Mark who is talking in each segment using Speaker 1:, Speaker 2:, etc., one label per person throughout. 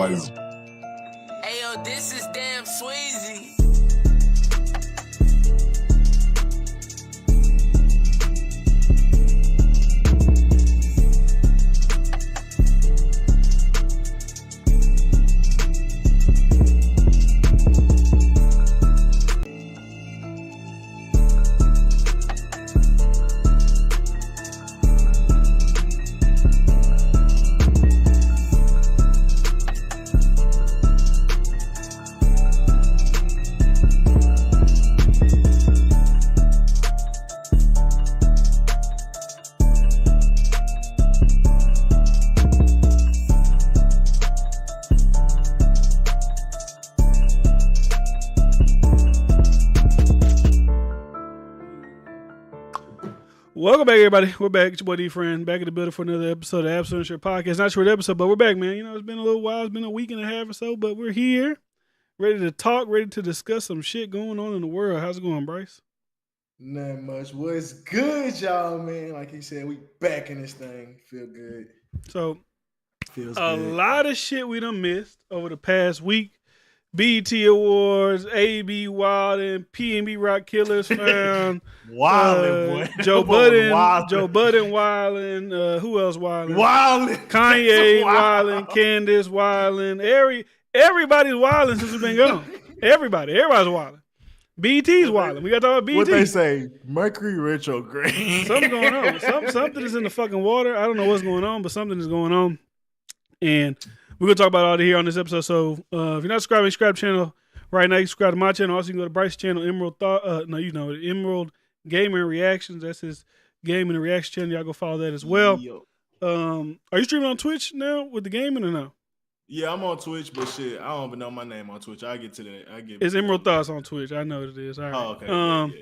Speaker 1: Sweezy.
Speaker 2: Hey yo, this is damn Sweezy.
Speaker 1: Welcome back, everybody. We're back. It's your boy D-Friend, back in the building for another episode of Absolute Short Podcast. Not a short episode, but we're back, man. You know, it's been a little while. It's been a week and a half or so, but we're here, ready to talk, ready to discuss some shit going on in the world. How's it going, Bryce?
Speaker 3: Not much. What's good, y'all, man? Like he said, we back in this thing. Feel good.
Speaker 1: So,
Speaker 3: Feels
Speaker 1: a
Speaker 3: good.
Speaker 1: lot of shit we done missed over the past week. BET Awards, A.B. Wildin', P&B Rock Killers found.
Speaker 3: Wildin', boy.
Speaker 1: Joe Budden wildin'. Who else wildin'?
Speaker 3: Wildin'.
Speaker 1: Kanye wildin', Candace wildin'. Everybody's wildin' since we've been gone. Everybody's wildin'. BET's wildin'. We got to talk about BET.
Speaker 3: What they say? Mercury retrograde.
Speaker 1: Something's going on. Something is in the fucking water. I don't know what's going on, but something is going on. And we're going to talk about all that here on this episode. So if you're not subscribing, subscribe to the channel right now. You can subscribe to my channel. Also, you can go to Bryce's channel, Emerald Gaming Reactions. That's his gaming and reaction channel. Y'all go follow that as well. Are you streaming on Twitch now with the gaming or no?
Speaker 3: Yeah, I'm on Twitch, but shit, I don't even know my name on Twitch. I'll get to that.
Speaker 1: It's Emerald Thoughts on Twitch. I know what it is. All right.
Speaker 3: Oh, okay.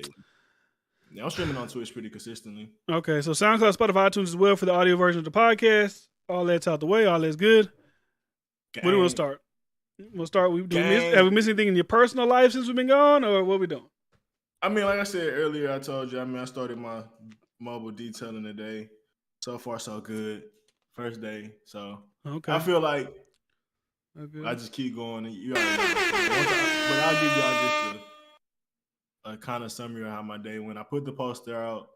Speaker 3: Yeah, I'm streaming on Twitch pretty consistently.
Speaker 1: Okay, so SoundCloud, Spotify, iTunes as well for the audio version of the podcast. All that's out the way. All that's good. Where do we start? We'll start. Have we missed anything in your personal life since we've been gone, or what we doing?
Speaker 3: I mean, like I said earlier, I told you. I mean, I started my mobile detailing today. So far, so good. First day, so okay. I feel like I just keep going. And you already know. But I'll give y'all just a kind of summary of how my day went. I put the poster out.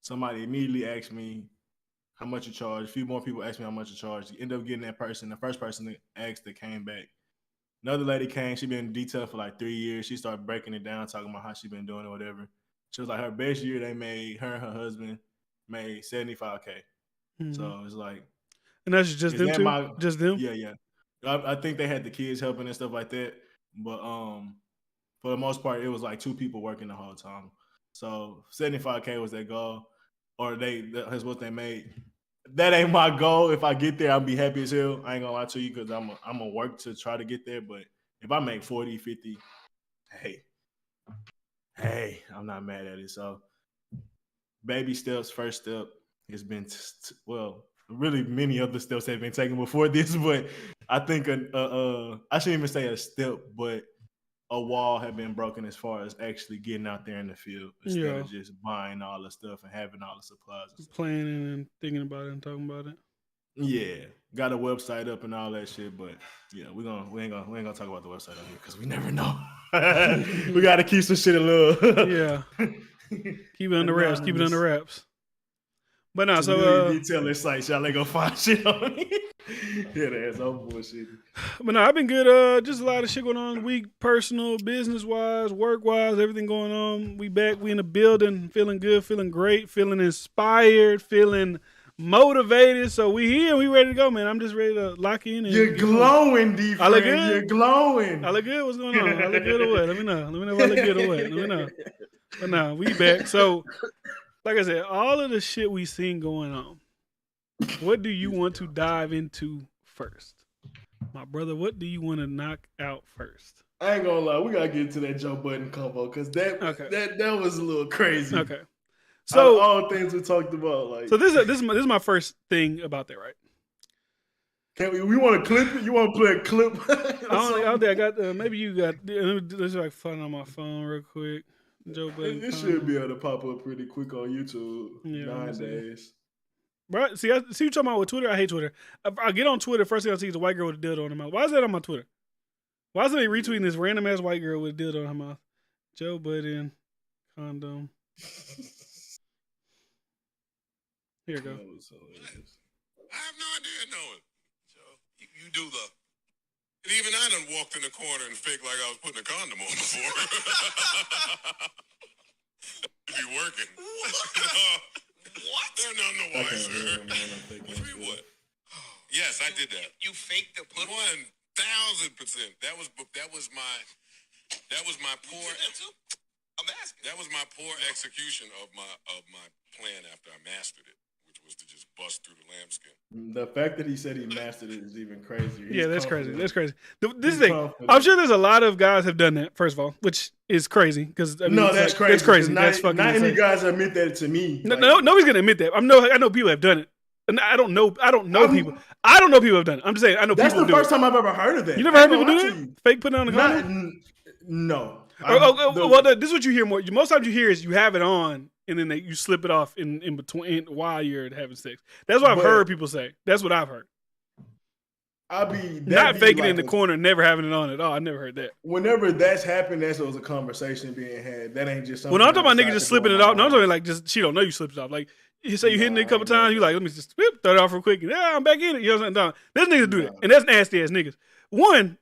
Speaker 3: Somebody immediately asked me how much you charge. A few more people asked me how much you charge. You end up getting that person. The first person that asked that came back. Another lady came. She been in detail for like 3 years. She started breaking it down, talking about how she been doing or whatever. She was like, her best year they made, her and her husband made $75K. Mm-hmm. So it's like,
Speaker 1: and that's just them too? Just them?
Speaker 3: Yeah. I think they had the kids helping and stuff like that. But for the most part, it was like 2 people working the whole time. So 75K was their goal. Or that's what they made. That ain't my goal. If I get there, I'll be happy as hell. I ain't gonna lie to you because I'm gonna work to try to get there. But if I make 40, 50, hey, I'm not mad at it. So baby steps, first step has been, really many other steps have been taken before this. But I think I shouldn't even say a step, but a wall had been broken as far as actually getting out there in the field instead of just buying all the stuff and having all the supplies.
Speaker 1: Planning and thinking about it and talking about it.
Speaker 3: Yeah, got a website up and all that shit, but yeah, we ain't gonna talk about the website on here because we never know. We gotta keep some shit a little.
Speaker 1: Yeah, keep it under wraps. Keep it under wraps. But no, so
Speaker 3: detailing sites, y'all ain't gonna find shit on it. Yeah, that's all bullshit.
Speaker 1: But no, I've been good. Just a lot of shit going on in the week, personal, business wise, work wise, everything going on. We back, we in the building, feeling good, feeling great, feeling inspired, feeling motivated. So we here, we ready to go, man. I'm just ready to lock in.
Speaker 3: You're glowing, D-Friend. I look good. You're glowing.
Speaker 1: I look good. What's going on? I look good or what? Let me know. Let me know if I look good or what. Let me know. But no, we back. So, like I said, all of the shit we seen going on. What do you want to dive into first? My brother, what do you want to knock out first?
Speaker 3: I ain't gonna lie, we gotta get to that Joe Budden combo because that was a little crazy.
Speaker 1: Okay, so
Speaker 3: all things we talked about, like
Speaker 1: so this is my first thing about that, right?
Speaker 3: Can we want to clip it? You want to play a clip?
Speaker 1: I got maybe you got. Let's like find on my phone real quick. Joe Budden.
Speaker 3: This should be able to pop up pretty quick on YouTube nowadays.
Speaker 1: Bro, see what you're talking about with Twitter. I hate Twitter. I get on Twitter, first thing I see is a white girl with a dildo in her mouth. Why is that on my Twitter? Why is somebody retweeting this random ass white girl with a dildo in her mouth? Joe Budden condom. Here you go.
Speaker 4: I have no idea knowing. So you do the. And even I done walked in the corner and faked like I was putting a condom on before. Be working. What? They're none the wiser. What you mean what? Yes, I did that. You faked the put 1,000%. That was my poor. I'm asking. That was my poor execution of my plan after I mastered it, which was to just bust through the lambskin.
Speaker 3: The fact that he said he mastered it is even crazier.
Speaker 1: Yeah, that's crazy. That's crazy. This thing, I'm sure there's a lot of guys have done that. First of all, which is crazy because
Speaker 3: that's crazy.
Speaker 1: That's crazy.
Speaker 3: Not,
Speaker 1: that's fucking.
Speaker 3: Not
Speaker 1: insane.
Speaker 3: any guys admit that to me.
Speaker 1: No, nobody's gonna admit that. I know people have done it. And I don't know people. I don't know people have done it. I'm just saying I know
Speaker 3: that's
Speaker 1: people do it.
Speaker 3: That's the first time I've ever heard of that.
Speaker 1: You never heard people do that? Fake putting on the condom?
Speaker 3: No.
Speaker 1: Well, this is what you hear more. Most times you hear is you have it on and then you slip it off in between while you're having sex. That's what I've heard people say. That's what I've heard. Not faking it in the corner, never having it on at all. I never heard that.
Speaker 3: Whenever that's happened, that's was a conversation being had. That ain't just something.
Speaker 1: When I'm talking about niggas just slipping it off, no, I'm talking like just she don't know you slipped it off. Like you say you hitting it a couple times, you like let me just throw it off real quick. And, yeah, I'm back in it. You know what I'm saying? There's niggas do that, and that's nasty ass niggas. One,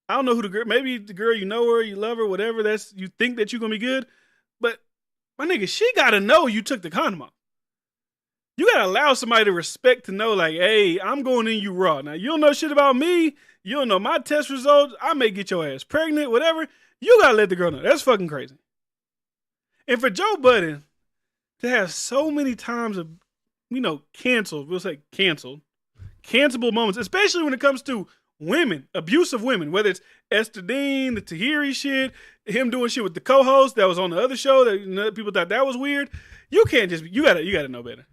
Speaker 1: I don't know who the girl. Maybe the girl you know her, you love her, whatever. That's you think that you're gonna be good, but my nigga, she gotta know you took the condom off. You gotta allow somebody to respect to know, like, hey, I'm going in you raw. Now you don't know shit about me. You don't know my test results. I may get your ass pregnant, whatever. You gotta let the girl know. That's fucking crazy. And for Joe Budden to have so many times of, canceled. We'll say cancelable moments, especially when it comes to women, abuse of women, whether it's Esther Dean, the Tahiri shit, him doing shit with the co-host that was on the other show that people thought that was weird. You can't just, you gotta know better.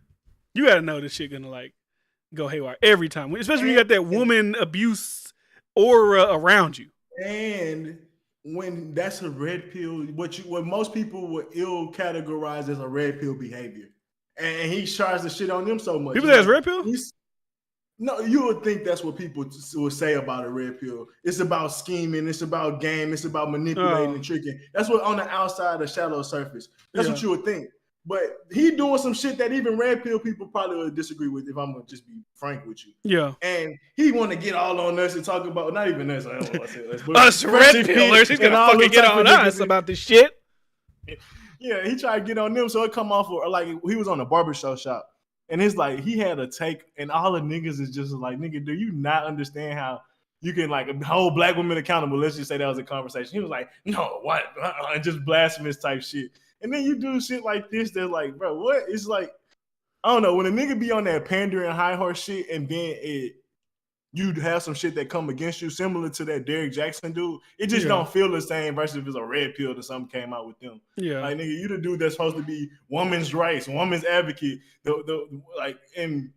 Speaker 1: You gotta know this shit gonna go haywire every time, especially when you got that woman abuse aura around you.
Speaker 3: And when that's a red pill, what most people would ill categorize as a red pill behavior, and he tries to shit on them so much.
Speaker 1: People that's red pill.
Speaker 3: No, you would think that's what people would say about a red pill. It's about scheming. It's about game. It's about manipulating and tricking. That's what on the outside, the shallow surface. That's what you would think. But he doing some shit that even red pill people probably would disagree with, if I'm gonna just be frank with you.
Speaker 1: Yeah.
Speaker 3: And he want to get all on us and talk about, not even us.
Speaker 1: Us red pillers. He's gonna fucking get on us about this shit.
Speaker 3: Yeah, he tried to get on them, so it come off like he was on a barbershop shop. And it's like he had a take, and all the niggas is just like, nigga, do you not understand how you can hold black women accountable? Let's just say that was a conversation. He was like, no, what? Just blasphemous type shit. And then you do shit like this, they're like, bro, what? It's like, I don't know, when a nigga be on that pandering high horse shit, and then you have some shit that come against you, similar to that Derrick Jackson dude, it just don't feel the same versus if it's a red pill that something came out with them. Yeah. Like, nigga, you the dude that's supposed to be women's rights, women's advocate, and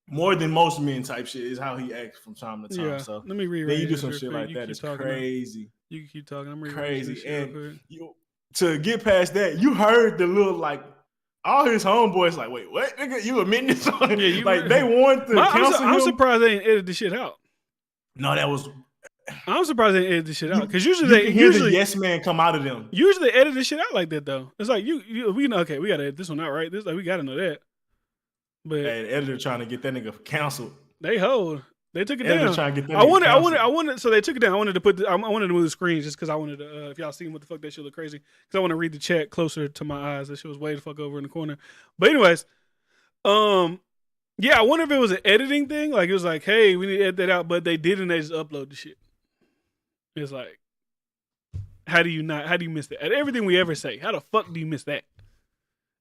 Speaker 3: more than most men type shit is how he acts from time to time. Yeah. So
Speaker 1: let me reread.
Speaker 3: Then you do some shit like that. It's crazy.
Speaker 1: You can keep talking. I'm
Speaker 3: crazy. And to get past that, you heard the little all his homeboys like, wait, what, nigga? You admitting this? They want to counsel him.
Speaker 1: I'm surprised they didn't edit this shit out.
Speaker 3: No,
Speaker 1: I'm surprised they didn't edit this shit out because usually
Speaker 3: they hear the yes man come out of them.
Speaker 1: Usually they edit this shit out like that though. It's like we know, okay, we gotta edit this one out, right? We gotta know that. But
Speaker 3: the editor trying to get that nigga canceled.
Speaker 1: They took it down.
Speaker 3: Trying to get that
Speaker 1: I wanted. So they took it down. I wanted to move the screens just because I wanted to. If y'all seen what the fuck that shit look crazy, because I want to read the chat closer to my eyes. That shit was way the fuck over in the corner. But anyways, yeah, I wonder if it was an editing thing. Like it was like, hey, we need to edit that out, but they didn't. They just upload the shit. It's like, how do you miss that? At everything we ever say, how the fuck do you miss that?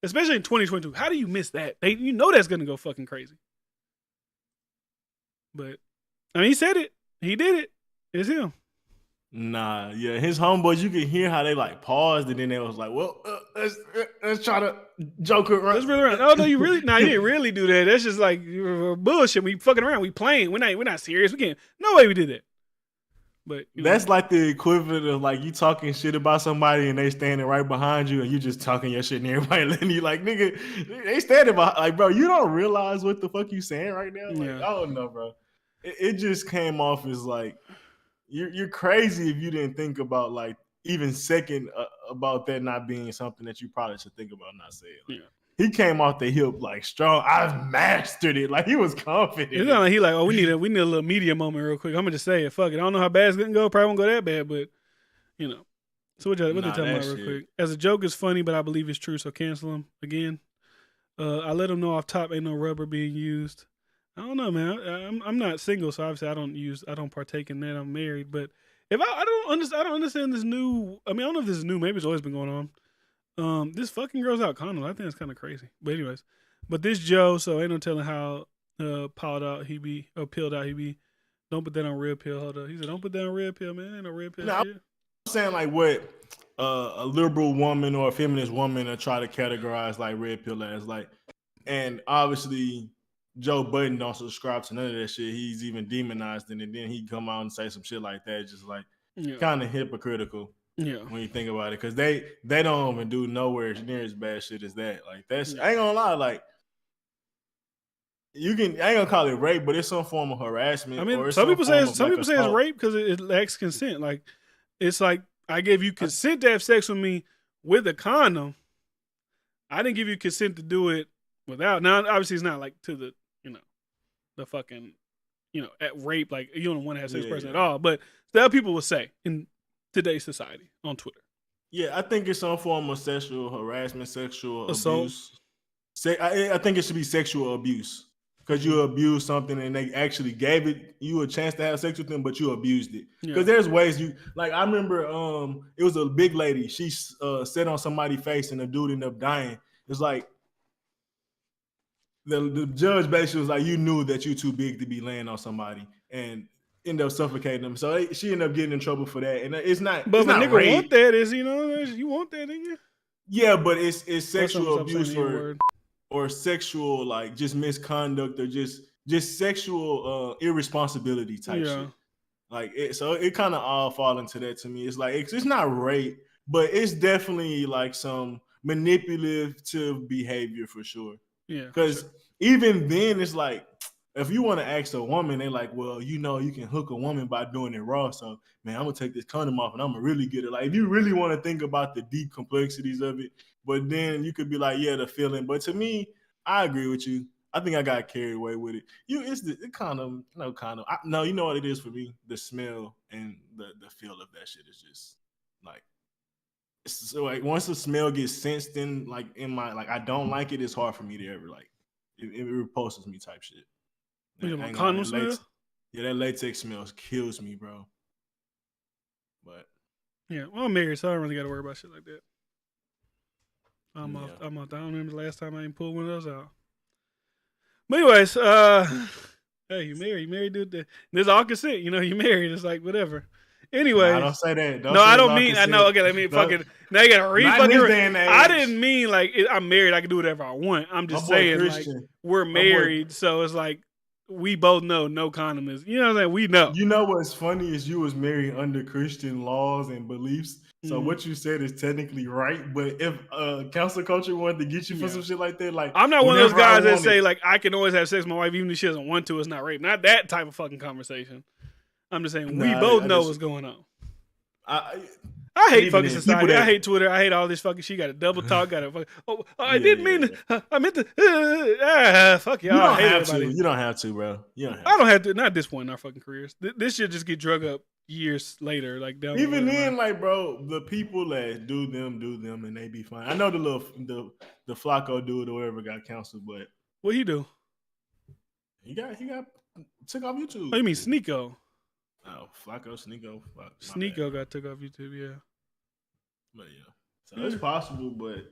Speaker 1: Especially in 2022, how do you miss that? You know that's gonna go fucking crazy. But I mean, he said it. He did it. It's him.
Speaker 3: Nah, yeah, his homeboys. You can hear how they paused, and then they was like, "Well, let's try to joke around."
Speaker 1: Let's really around. Oh no, you really? Nah, you didn't really do that. That's just like bullshit. We fucking around. We playing. We're not serious. We can't. No way we did that. But
Speaker 3: that's like the equivalent of like you talking shit about somebody and they standing right behind you and you just talking your shit and everybody letting you like, nigga, they standing behind, like, bro, you don't realize what the fuck you saying right now. Like, I don't know, bro. It just came off as like you're crazy if you didn't think about like even second about that not being something that you probably should think about not saying. Like, he came off the hip like strong. I've mastered it. Like he was confident.
Speaker 1: It's not like he like, oh, we need a little media moment real quick. I'm gonna just say it. Fuck it. I don't know how bad it's gonna go. Probably won't go that bad, but you know. So what they talking about real quick? As a joke, it's funny, but I believe it's true. So cancel him again. I let him know off top ain't no rubber being used. I don't know, man. I'm not single, so obviously I don't partake in that. I'm married, but if I don't understand this new. I mean, I don't know if this is new. Maybe it's always been going on. This fucking girl's out condoms. I think it's kind of crazy. But anyways, this Joe, so ain't no telling how peeled out he be. Don't put that on red pill. Hold up. He said, don't put that on red pill, man. Ain't no red pill shit.
Speaker 3: I'm saying like what a liberal woman or a feminist woman will try to categorize like red pill as like, and obviously Joe Budden don't subscribe to none of that shit. He's even demonized it, and then he come out and say some shit like that, just like kind of hypocritical.
Speaker 1: Yeah,
Speaker 3: when you think about it, because they don't even do nowhere near as bad shit as that. Like that's I ain't gonna lie, like I ain't gonna call it rape, but it's some form of harassment.
Speaker 1: I mean, some people say it's rape because it lacks consent. Like it's like I gave you consent to have sex with me with a condom. I didn't give you consent to do it without. Now, obviously, it's not like to the the fucking at rape. Like you don't want to have sex with a person at all. But that people will say in today's society on Twitter.
Speaker 3: Yeah, I think it's some form of sexual harassment, sexual abuse. I think it should be sexual abuse because you abused something and they actually gave you a chance to have sex with them, but you abused it. Because there's ways you like. I remember it was a big lady. She sat on somebody's face and the dude ended up dying. It's like the judge basically was like, you knew that you're too big to be laying on somebody and end up suffocating them. So she ended up getting in trouble for that. And it's not.
Speaker 1: But
Speaker 3: it's not
Speaker 1: nigga
Speaker 3: rape.
Speaker 1: want that is you want that, nigga.
Speaker 3: Yeah, but it's sexual abuse or sexual like just misconduct or just sexual irresponsibility type shit. Like so it kind of all fall into that to me. It's like it's not rape, but it's definitely like some manipulative behavior for sure.
Speaker 1: Yeah,
Speaker 3: because even then it's like. If you want to ask a woman, they're like, well, you can hook a woman by doing it raw. So, man, I'm going to take this condom off and I'm going to really get it. Like, if you really want to think about the deep complexities of it, but then you could be like, yeah, the feeling. But to me, I agree with you. I think I got carried away with it. It's the condom, no condom. No, you know what it is for me? The smell and the feel of that shit is just like, so like once the smell gets sensed in, like in my, like, I don't like it. It's hard for me to ever like, it repulses me type shit.
Speaker 1: Condom smell?
Speaker 3: Yeah, that latex smell kills me, bro. But
Speaker 1: yeah, well, I'm married, so I don't really got to worry about shit like that. I'm off. I don't remember the last time I even pulled one of those out. But anyways, hey, you married, dude. There's all consent. You married. It's like whatever. Anyway,
Speaker 3: I don't say that.
Speaker 1: I don't mean. I know. Okay, I mean, fucking. Now you gotta read. I didn't mean like I'm married. I can do whatever I want. I'm just saying like we're married, so it's like. We both know no condom is, what I'm saying? We know.
Speaker 3: You know what's funny is you was married under Christian laws and beliefs. So what you said is technically right. But if council culture wanted to get you for some shit like that, like
Speaker 1: I'm not one of those guys that say like I can always have sex with my wife even if she doesn't want to. It's not rape. Not that type of fucking conversation. I'm just saying we both know what's going on. I hate fucking society. I hate Twitter. I hate all this fucking shit. Got to double talk. Got to fucking. I didn't mean to. I meant to. Fuck y'all. I hate everybody.
Speaker 3: You don't have to, bro.
Speaker 1: I don't have to. Not at this point in our fucking careers. This shit just get drug up years later. Like down
Speaker 3: even then, like bro, the people that do them, and they be fine. I know the Flacco dude or whatever got canceled, but
Speaker 1: what he do?
Speaker 3: He got took off YouTube.
Speaker 1: Oh, you mean Sneeko?
Speaker 3: Oh, Flacco,
Speaker 1: Sneeko got took off YouTube, yeah.
Speaker 3: But yeah, so it's possible, but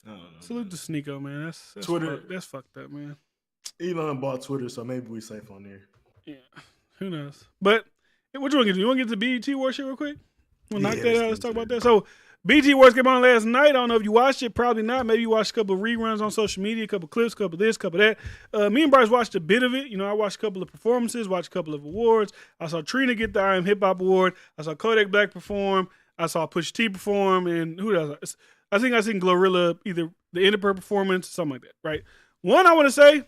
Speaker 3: I don't know.
Speaker 1: Salute to Sneeko, man. That's
Speaker 3: Twitter.
Speaker 1: That's fucked up, man.
Speaker 3: Elon bought Twitter, so maybe we safe on there.
Speaker 1: Yeah, who knows? But what you want to get to? You want to get to the BET War shit real quick? We'll knock that out. Let's talk about that. So BT Awards came on last night. I don't know if you watched it. Probably not. Maybe you watched a couple of reruns on social media, a couple of clips, a couple of this, a couple of that. Me and Bryce watched a bit of it. You know, I watched a couple of performances, watched a couple of awards. I saw Trina get the I Am Hip Hop Award. I saw Kodak Black perform. I saw Pusha T perform. And who else? I think I seen Glorilla, either the end of her performance, something like that, right? One, I want to say,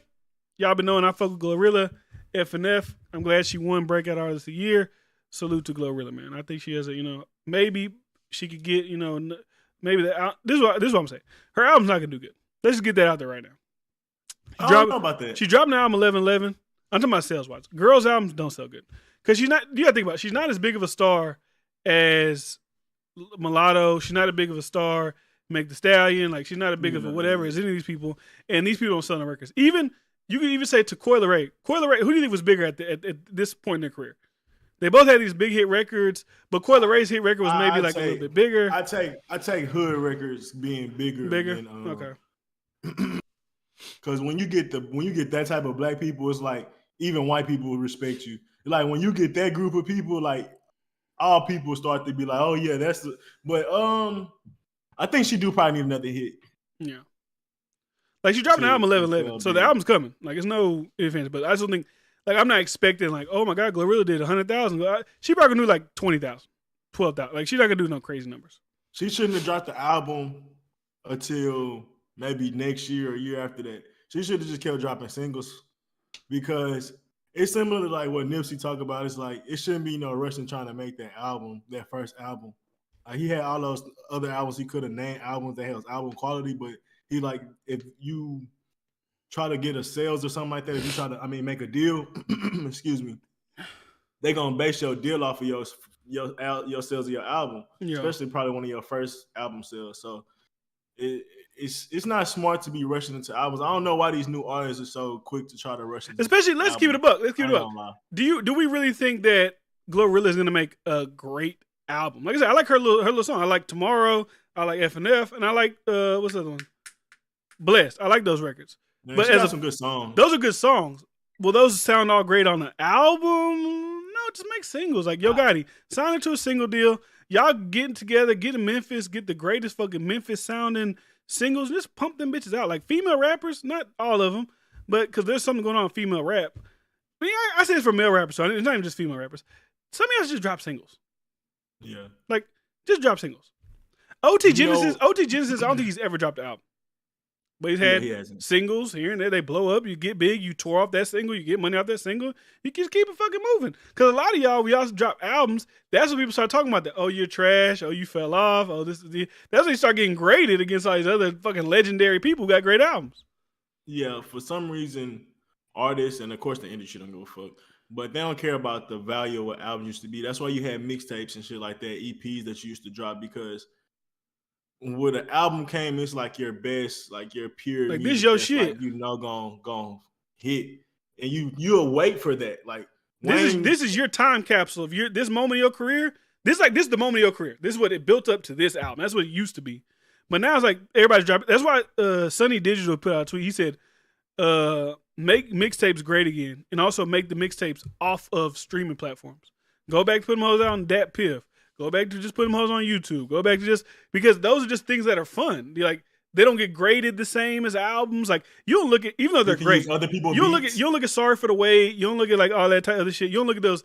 Speaker 1: y'all been knowing I fuck with Glorilla, F&F. I'm glad she won Breakout Artist of the Year. Salute to Glorilla, man. I think she has maybe she could get, maybe this is what I'm saying. Her album's not gonna do good. Let's just get that out there right now.
Speaker 3: I don't know about that.
Speaker 1: She dropped an album 11/11. I'm talking about sales wise. Girls' albums don't sell good because she's not. You gotta think about it. She's not as big of a star as Mulatto. She's not as big of a star. Meg Thee Stallion. Like she's not as big of a whatever as any of these people. And these people don't sell no records. Even you could even say to Coi Leray. Coi Leray, who do you think was bigger at this point in their career? They both had these big hit records, but Coi Leray's hit record was maybe a little bit bigger.
Speaker 3: I take hood records being bigger.
Speaker 1: Bigger, okay.
Speaker 3: Because when you get that type of black people, it's like even white people will respect you. Like when you get that group of people, like all people start to be like, oh yeah, that's the. But I think she do probably need another hit.
Speaker 1: Yeah. Like she dropped an album 11/11, so the album's coming. Like it's no ifs, ands, but I still think. Like, I'm not expecting, like, oh, my God, Glorilla did 100,000. She probably gonna do, like, 20,000, 12,000. Like, she's not going to do no crazy numbers.
Speaker 3: She shouldn't have dropped the album until maybe next year or year after that. She should have just kept dropping singles because it's similar to, like, what Nipsey talked about. It's like, it shouldn't be no rush in trying to make that first album. He had all those other albums he could have named albums that had album quality, but he, like, if you – try to get a sales or something like that, if you try to, make a deal, excuse me, they gonna base your deal off of your sales of your album, especially probably one of your first album sales. So it's not smart to be rushing into albums. I don't know why these new artists are so quick to try to rush into.
Speaker 1: Especially, let's keep it a buck. Do we really think that Glorilla is gonna make a great album? Like I said, I like her little song. I like Tomorrow. I like F&F, and I like what's the other one? Blessed. I like those records.
Speaker 3: Man, but as some good songs.
Speaker 1: Those are good songs. Will those sound all great on the album? No, just make singles. Like Yo Gotti, sign into a single deal. Y'all getting together, get to Memphis, get the greatest fucking Memphis sounding singles, and just pump them bitches out. Like female rappers, not all of them, but because there's something going on in female rap. I say it's for male rappers, so it's not even just female rappers. Some of y'all just drop singles.
Speaker 3: Yeah.
Speaker 1: Like, just drop singles. OT Genesis, I don't think he's ever dropped an album. But he's had singles here and there. They blow up. You get big. You tore off that single. You get money off that single. You just keep it fucking moving. Because a lot of y'all, we also drop albums. That's when people start talking about that. Oh, you're trash. Oh, you fell off. Oh, this is the. That's when you start getting graded against all these other fucking legendary people who got great albums.
Speaker 3: Yeah, for some reason, artists and of course the industry don't give a fuck, but they don't care about the value of what albums used to be. That's why you had mixtapes and shit like that, EPs that you used to drop, because when an album came, it's like your best, like your pure,
Speaker 1: like this your shit,
Speaker 3: like, gon' hit, and you'll wait for that. Like
Speaker 1: this is your time capsule of this moment of your career. This is the moment of your career. This is what it built up to. This album. That's what it used to be. But now it's like everybody's dropping. That's why Sonny Digital put out a tweet. He said, "Make mixtapes great again, and also make the mixtapes off of streaming platforms. Go back to put them hoes out on Dat Piff. Go back to just put them hoes on YouTube. Go back to just because those are just things that are fun. They don't get graded the same as albums. Like you don't look at, even though they're great,
Speaker 3: other people.
Speaker 1: You don't look at Sorry for the Wait. You don't look at like all that type of other shit. You don't look at those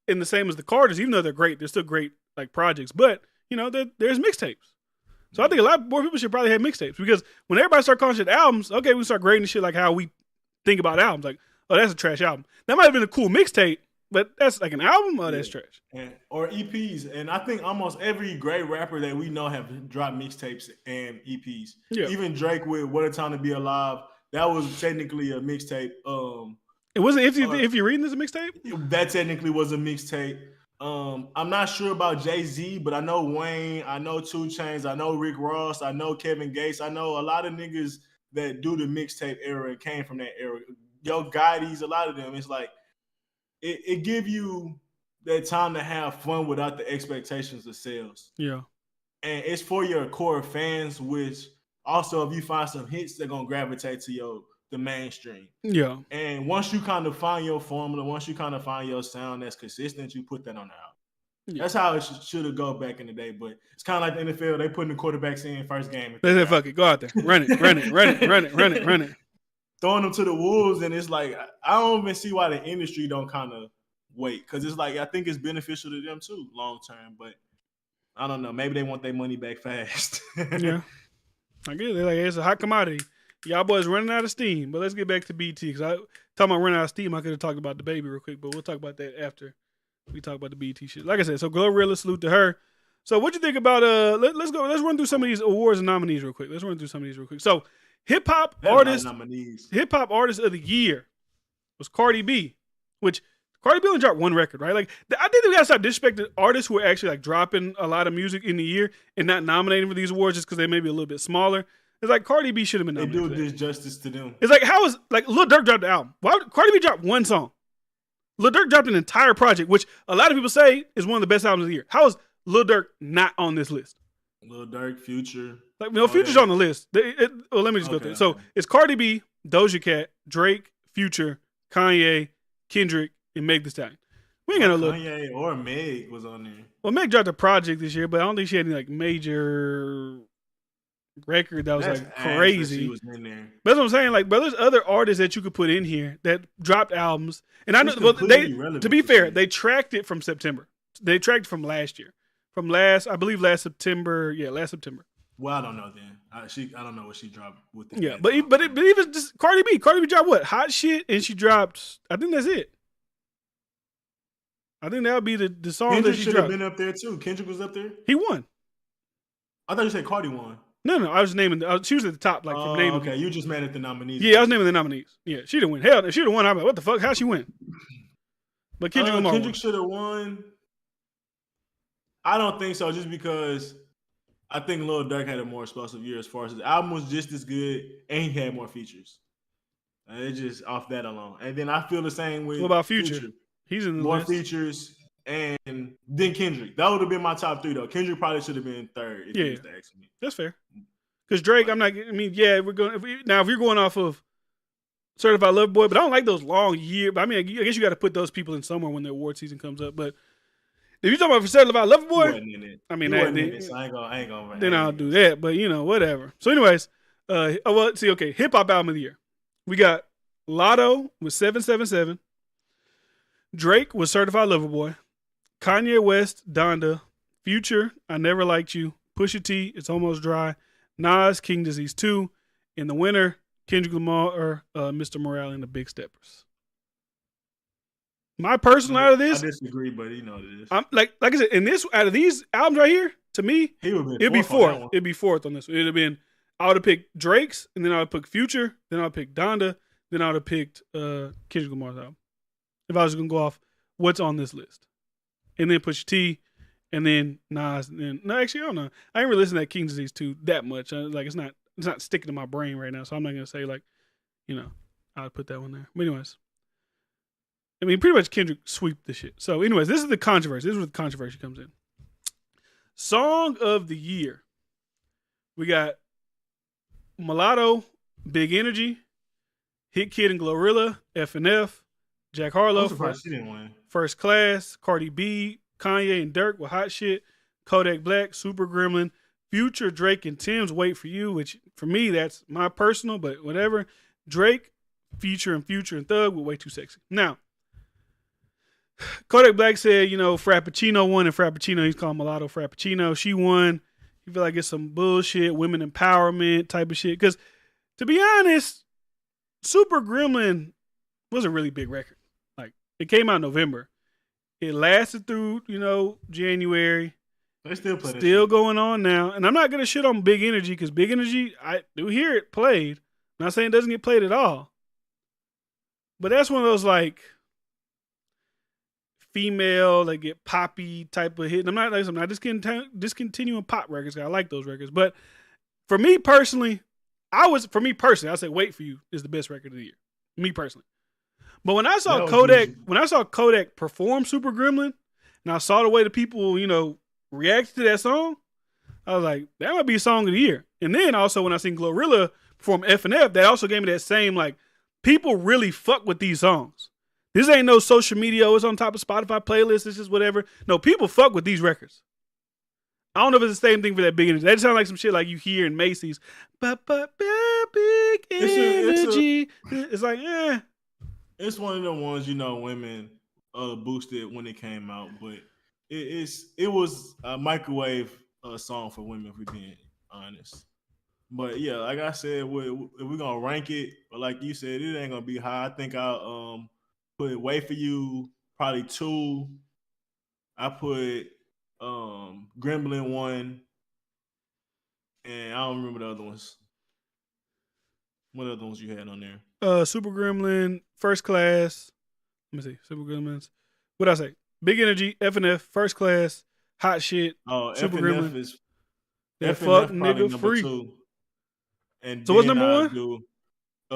Speaker 1: in the same as the Carters, even though they're great. They're still great like projects. But there's mixtapes. So I think a lot more people should probably have mixtapes, because when everybody start calling shit albums, okay, we start grading shit like how we think about albums. Like, oh, that's a trash album. That might have been a cool mixtape, but that's like an album. Oh, that's trash.
Speaker 3: Or EPs. And I think almost every great rapper that we know have dropped mixtapes and EPs. Yeah. Even Drake with What a Time to Be Alive, that was technically a mixtape.
Speaker 1: It wasn't if you're reading this a mixtape?
Speaker 3: That technically was a mixtape. I'm not sure about Jay-Z, but I know Wayne, I know 2 Chainz, I know Rick Ross, I know Kevin Gates, I know a lot of niggas that do the mixtape era and came from that era. Yo Gotti's, a lot of them. It's like it give you that time to have fun without the expectations of sales.
Speaker 1: Yeah.
Speaker 3: And it's for your core fans, which also if you find some hits, they're gonna gravitate to the mainstream.
Speaker 1: Yeah.
Speaker 3: And once you kind of find your formula, once you kind of find your sound that's consistent, you put that on the album. Yeah. That's how it should have gone back in the day. But it's kind of like the NFL. They putting the quarterbacks in first game.
Speaker 1: They said, fuck it. Go out there. Run it.
Speaker 3: Throwing them to the wolves. And it's like, I don't even see why the industry don't kind of wait. Because it's like, I think it's beneficial to them too, long term. But I don't know. Maybe they want their money back fast.
Speaker 1: Yeah. I get it. They're like, it's a hot commodity. Y'all boys running out of steam. But let's get back to BT. Because talking about running out of steam, I could have talked about DaBaby real quick. But we'll talk about that after we talk about the BT shit. Like I said, so Glorilla, salute to her. So what you think about let's run through some of these awards and nominees real quick. So hip hop artist of the year was Cardi B, which Cardi B only dropped one record, right? Like I think we gotta stop disrespecting artists who are actually like dropping a lot of music in the year and not nominating for these awards just because they may be a little bit smaller. It's like Cardi B should have been nominated.
Speaker 3: They do disjustice to them.
Speaker 1: It's like how is like Lil Durk dropped the album? Why would Cardi B dropped one song? Lil Durk dropped an entire project, which a lot of people say is one of the best albums of the year. How is Lil Durk not on this list?
Speaker 3: Lil Durk, Future.
Speaker 1: Like, no, Future's on the list. Let me just go through it. So it's Cardi B, Doja Cat, Drake, Future, Kanye, Kendrick, and Meg Thee Stallion. We ain't got no look.
Speaker 3: Kanye or Meg was on there.
Speaker 1: Well, Meg dropped a project this year, but I don't think she had any like major record that was like crazy.
Speaker 3: Was in there.
Speaker 1: But that's what I'm saying. Like, but there's other artists that you could put in here that dropped albums, and I know. Well, to be fair, they tracked it from September. They tracked it from last year, I believe last September. Yeah, last September.
Speaker 3: Well, I don't know then. I don't know what she dropped with that.
Speaker 1: Yeah, but even just Cardi B dropped what? Hot Shit, and she dropped. I think that's it. I think that would be the song
Speaker 3: Kendrick
Speaker 1: that she
Speaker 3: should
Speaker 1: dropped.
Speaker 3: have been up there too. Kendrick was up there.
Speaker 1: He won.
Speaker 3: I thought you said Cardi won.
Speaker 1: No, I was naming. She was at the top, like from naming.
Speaker 3: Okay, you just mad at the nominees.
Speaker 1: Yeah, I was naming the nominees. Yeah, she didn't win. Hell, if she didn't win, I'm like, what the fuck? How'd she win? But Kendrick
Speaker 3: should have won. I don't think so, just because I think Lil Durk had a more explosive year as far as his album was just as good, and he had more features. It's just off that alone. And then I feel the same with.
Speaker 1: What about Future? He's in the
Speaker 3: more
Speaker 1: list.
Speaker 3: Features. And then Kendrick. That would have been my top three, though. Kendrick probably should have been third if you was to ask me.
Speaker 1: That's fair. Because Drake, we're going. If you're going off of Certified Lover Boy, but I don't like those long years. But I mean, I guess you got to put those people in somewhere when the award season comes up. But if you're talking about Certified Lover Boy, I mean,
Speaker 3: so I ain't gonna.
Speaker 1: Then I'll do that. But whatever. So, anyways, hip hop album of the year. We got Lotto with 777. Drake was Certified Lover Boy. Kanye West, Donda. Future, I Never Liked You. Pusha T, It's Almost Dry. Nas, King Disease 2. In the winner, Kendrick Lamar, Mr. Morale, and the Big Steppers. My personal out of this,
Speaker 3: I disagree, but you know what it is.
Speaker 1: I'm like I said, out of these albums right here, to me, it'd be fourth. It'd be fourth on this one. It'd have been, I would have picked Drake's, and then I would pick Future, then I would pick Donda, then I would have picked Kendrick Lamar's album. If I was going to go off what's on this list. And then Pusha T, and then Nas, and then actually I don't know. I ain't really listening to that King Disease 2 that much. It's not sticking to my brain right now, so I'm not gonna say I would put that one there. But anyways, I mean pretty much Kendrick sweep the shit. So anyways, this is the controversy. This is where the controversy comes in. Song of the year. We got Mulatto, Big Energy, Hit Kid and Glorilla, F&F, Jack Harlow, First Class, Cardi B, Kanye and Durk with Hot Shit, Kodak Black, Super Gremlin, Future, Drake, and Tim's Wait For You, which for me, that's my personal, but whatever. Drake, Future, and Thug with Way Too Sexy. Now, Kodak Black said, Frappuccino won, and Frappuccino, he's called Mulatto Frappuccino. She won. You feel like it's some bullshit, women empowerment type of shit. Because, to be honest, Super Gremlin was a really big record. It came out in November. It lasted through, January.
Speaker 3: They
Speaker 1: still going on now. And I'm not going to shit on Big Energy because Big Energy, I do hear it played. I'm not saying it doesn't get played at all. But that's one of those female, get poppy type of hit. And I'm not discontinuing pop records. I like those records. But for me personally, I say Wait For You is the best record of the year. Me personally. But when I saw Kodak perform Super Gremlin, and I saw the way the people, reacted to that song, I was like, that might be a song of the year. And then also when I seen Glorilla perform F&F, that also gave me that same, people really fuck with these songs. This ain't no social media. It's on top of Spotify playlists. It's just whatever. No, people fuck with these records. I don't know if it's the same thing for that big energy. That sound like some shit like you hear in Macy's. Big energy. It's like,
Speaker 3: It's one of the ones, women boosted when it came out, but it was a microwave song for women, if we're being honest. But yeah, like I said, we're gonna rank it, but like you said, it ain't gonna be high. I think I'll put Wait For You probably 2. I put Gremlin 1, and I don't remember the other ones. What other ones you had on there?
Speaker 1: Super Gremlin, First Class. Let me see. Super Gremlins. What I say? Big Energy, FNF, First Class, Hot Shit.
Speaker 3: Oh,
Speaker 1: Super
Speaker 3: FNF
Speaker 1: Gremlin.
Speaker 3: is
Speaker 1: That
Speaker 3: FNF
Speaker 1: fuck
Speaker 3: probably
Speaker 1: nigga
Speaker 3: number
Speaker 1: free.
Speaker 3: 2. And
Speaker 1: so what's number 1?
Speaker 3: Do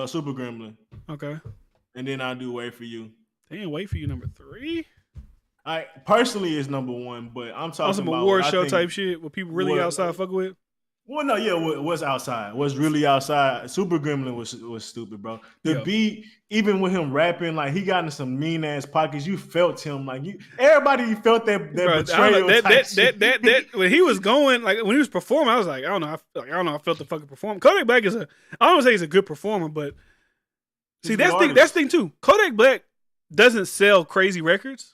Speaker 3: Super Gremlin.
Speaker 1: Okay.
Speaker 3: And then I'll do Wait For You.
Speaker 1: Damn, Wait For You number 3?
Speaker 3: I personally is number 1, but I'm talking
Speaker 1: some
Speaker 3: about
Speaker 1: award show type shit where people really outside fuck with.
Speaker 3: Well, no, yeah, what's outside? What's really outside? Super Gremlin was stupid, bro. The beat, even with him rapping, like he got in some mean ass pockets. You felt him, like everybody felt that bro, betrayal.
Speaker 1: That when he was going, like when he was performing, I was like, I don't know, I felt the fucking performance. Kodak Black I don't want to say he's a good performer, but see that's the thing too. Kodak Black doesn't sell crazy records.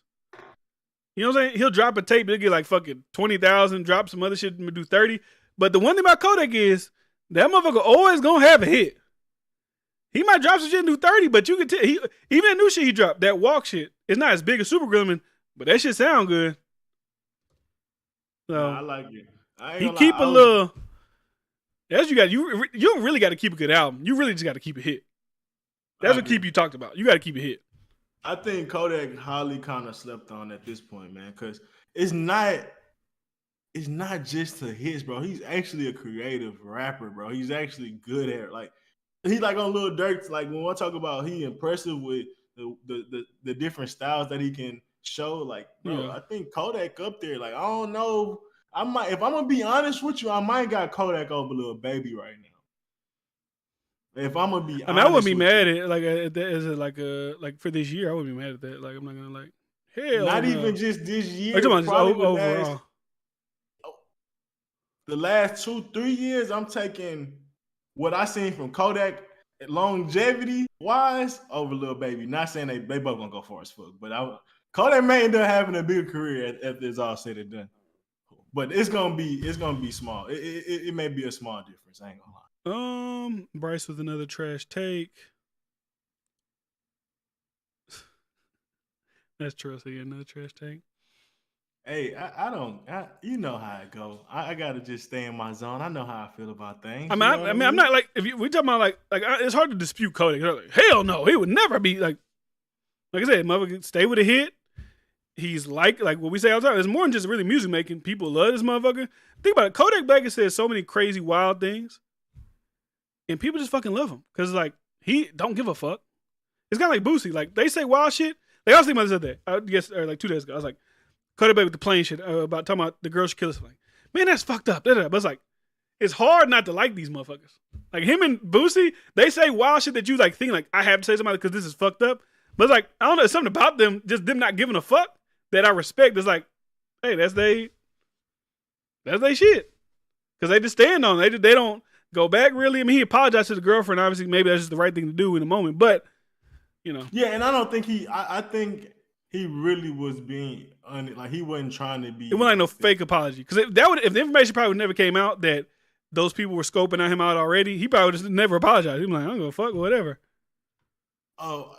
Speaker 1: You know what I'm saying? He'll drop a tape, he'll get like fucking 20,000, drop some other shit, do 30. But the one thing about Kodak is that motherfucker always gonna have a hit. He might drop some shit and do 30, but you can tell even that new shit he dropped, that walk shit, it's not as big as Super Gremlin, but that shit sound good. So
Speaker 3: I like it.
Speaker 1: He keep a little. That's you got. You don't really got to keep a good album. You really just got to keep a hit. That's what keep you talked about. You got to keep a hit.
Speaker 3: I think Kodak highly kind of slept on at this point, man, because it's not just the hits, bro. He's actually a creative rapper, bro. He's actually good at it. Like he like on Lil Durk. Like when I talk about he impressive with the different styles that he can show. Like, bro, I think Kodak up there. Like I don't know. I might, if I'm gonna be honest with you, I might got Kodak over Lil Baby right now. If I'm gonna be,
Speaker 1: I wouldn't be mad at it. Like for this year, I wouldn't be mad at that. Like I'm not gonna like hell.
Speaker 3: Not even just this year. Overall. The last 2-3 years, I'm taking what I seen from Kodak longevity wise over Lil Baby. Not saying they both gonna go far as fuck, but Kodak may end up having a bigger career after it's all said and done. But it's gonna be small. It may be a small difference. I ain't gonna lie.
Speaker 1: Bryce with another trash take. That's true. So another trash take.
Speaker 3: Hey, I don't. You know how it go. I gotta just stay in my zone. I know how I feel about things.
Speaker 1: I mean, I'm not like if we talking about like it's hard to dispute Kodak. Like, hell no, he would never be like I said, motherfucker, stay with a hit. He's like what we say all the time. It's more than just really music making. People love this motherfucker. Think about it. Kodak Black has said so many crazy, wild things, and people just fucking love him because like he don't give a fuck. It's kind of like Boosie. Like they say wild shit. Like I was thinking about this other day. I guess or like 2 days ago. I was like Kodak Black with the plane shit about talking about the girl should kill us. Like man, that's fucked up. But it's like it's hard not to like these motherfuckers. Like him and Boosie, they say wild shit that you like think like I have to say something because this is fucked up. But it's like I don't know, it's something about them, just them not giving a fuck that I respect. It's like, hey, that's they shit. Because they just stand on it. They don't go back really. I mean, he apologized to the girlfriend. Obviously, maybe that's just the right thing to do in the moment. But, you know.
Speaker 3: Yeah, and I don't think I think he really was being, like he wasn't trying to be.
Speaker 1: It wasn't like no fake apology. Because if the information probably never came out that those people were scoping him out already, he probably just never apologized. He was like, I'm going to fuck whatever.
Speaker 3: Oh,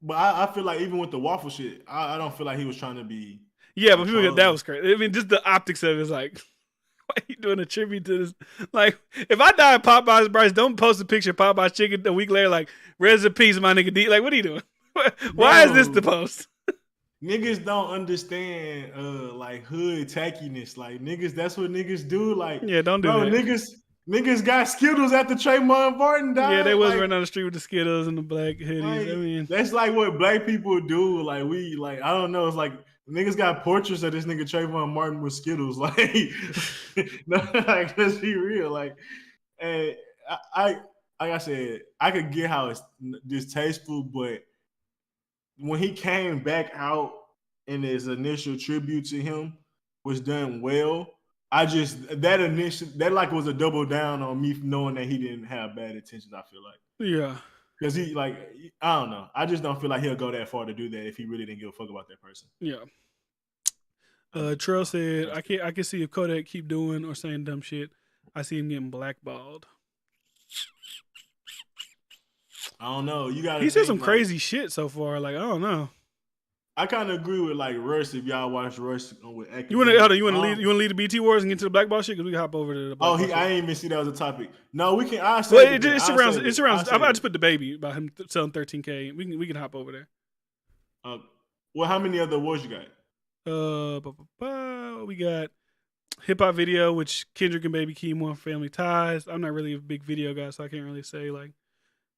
Speaker 3: but I feel like even with the waffle shit, I don't feel like he was trying to be.
Speaker 1: Yeah, but people that was crazy. I mean, just the optics of it is like, why are you doing a tribute to this? Like, if I die at Popeyes, Bryce, don't post a picture of Popeyes chicken a week later, like, rest in peace, my nigga D. Like, what are you doing? Why is this the post?
Speaker 3: Niggas don't understand, like, hood tackiness. Like, niggas, that's what niggas do. Like,
Speaker 1: yeah, don't do that.
Speaker 3: Niggas got Skittles after Trayvon Martin died.
Speaker 1: Yeah, they was running down the street with the Skittles and the black hoodies.
Speaker 3: Like,
Speaker 1: I mean,
Speaker 3: that's like what black people do. Like I don't know. It's like niggas got portraits of this nigga Trayvon Martin with Skittles. Like, like let's be real. Like, and like I said, I could get how it's distasteful, but when he came back out and his initial tribute to him was done well. That like was a double down on me knowing that he didn't have bad intentions. I feel like because he like I don't know. I just don't feel like he'll go that far to do that if he really didn't give a fuck about that person.
Speaker 1: Yeah. Trell said, I can see if Kodak keep doing or saying dumb shit. I see him getting blackballed.
Speaker 3: I don't know. You got.
Speaker 1: He said some crazy shit so far. Like I don't know.
Speaker 3: I kind of agree with like Russ. If y'all watch Russ with Academy.
Speaker 1: You want to lead the BT Wars and get to the blackball shit because we can hop over to the.
Speaker 3: I didn't even see that was a topic. No, we can.
Speaker 1: It's around. I just put DaBaby about him selling 13K. We can hop over there.
Speaker 3: Well, how many other awards you got?
Speaker 1: We got hip hop video, which Kendrick and Baby Keem won Family Ties. I'm not really a big video guy, so I can't really say like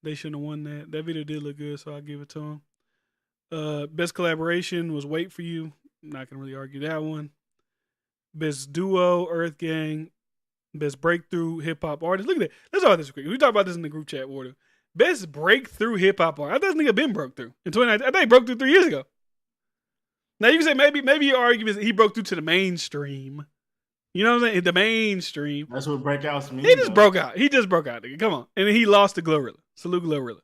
Speaker 1: they shouldn't have won that. That video did look good, so I'll give it to them. Best collaboration was Wait For You. I'm not gonna really argue that one. Best duo, Earth Gang. Best breakthrough hip hop artist. Look at that. Let's talk about this quick. We talked about this in the group chat order. Best breakthrough hip hop artist. I thought this nigga been broke through in 2019. I think he broke through 3 years ago. Now you can say maybe your argument is he broke through to the mainstream. You know what I'm saying? The mainstream.
Speaker 3: That's what breakouts mean.
Speaker 1: He just broke out. He just broke out, nigga. Come on. And then he lost to Glorilla. Salute Glorilla.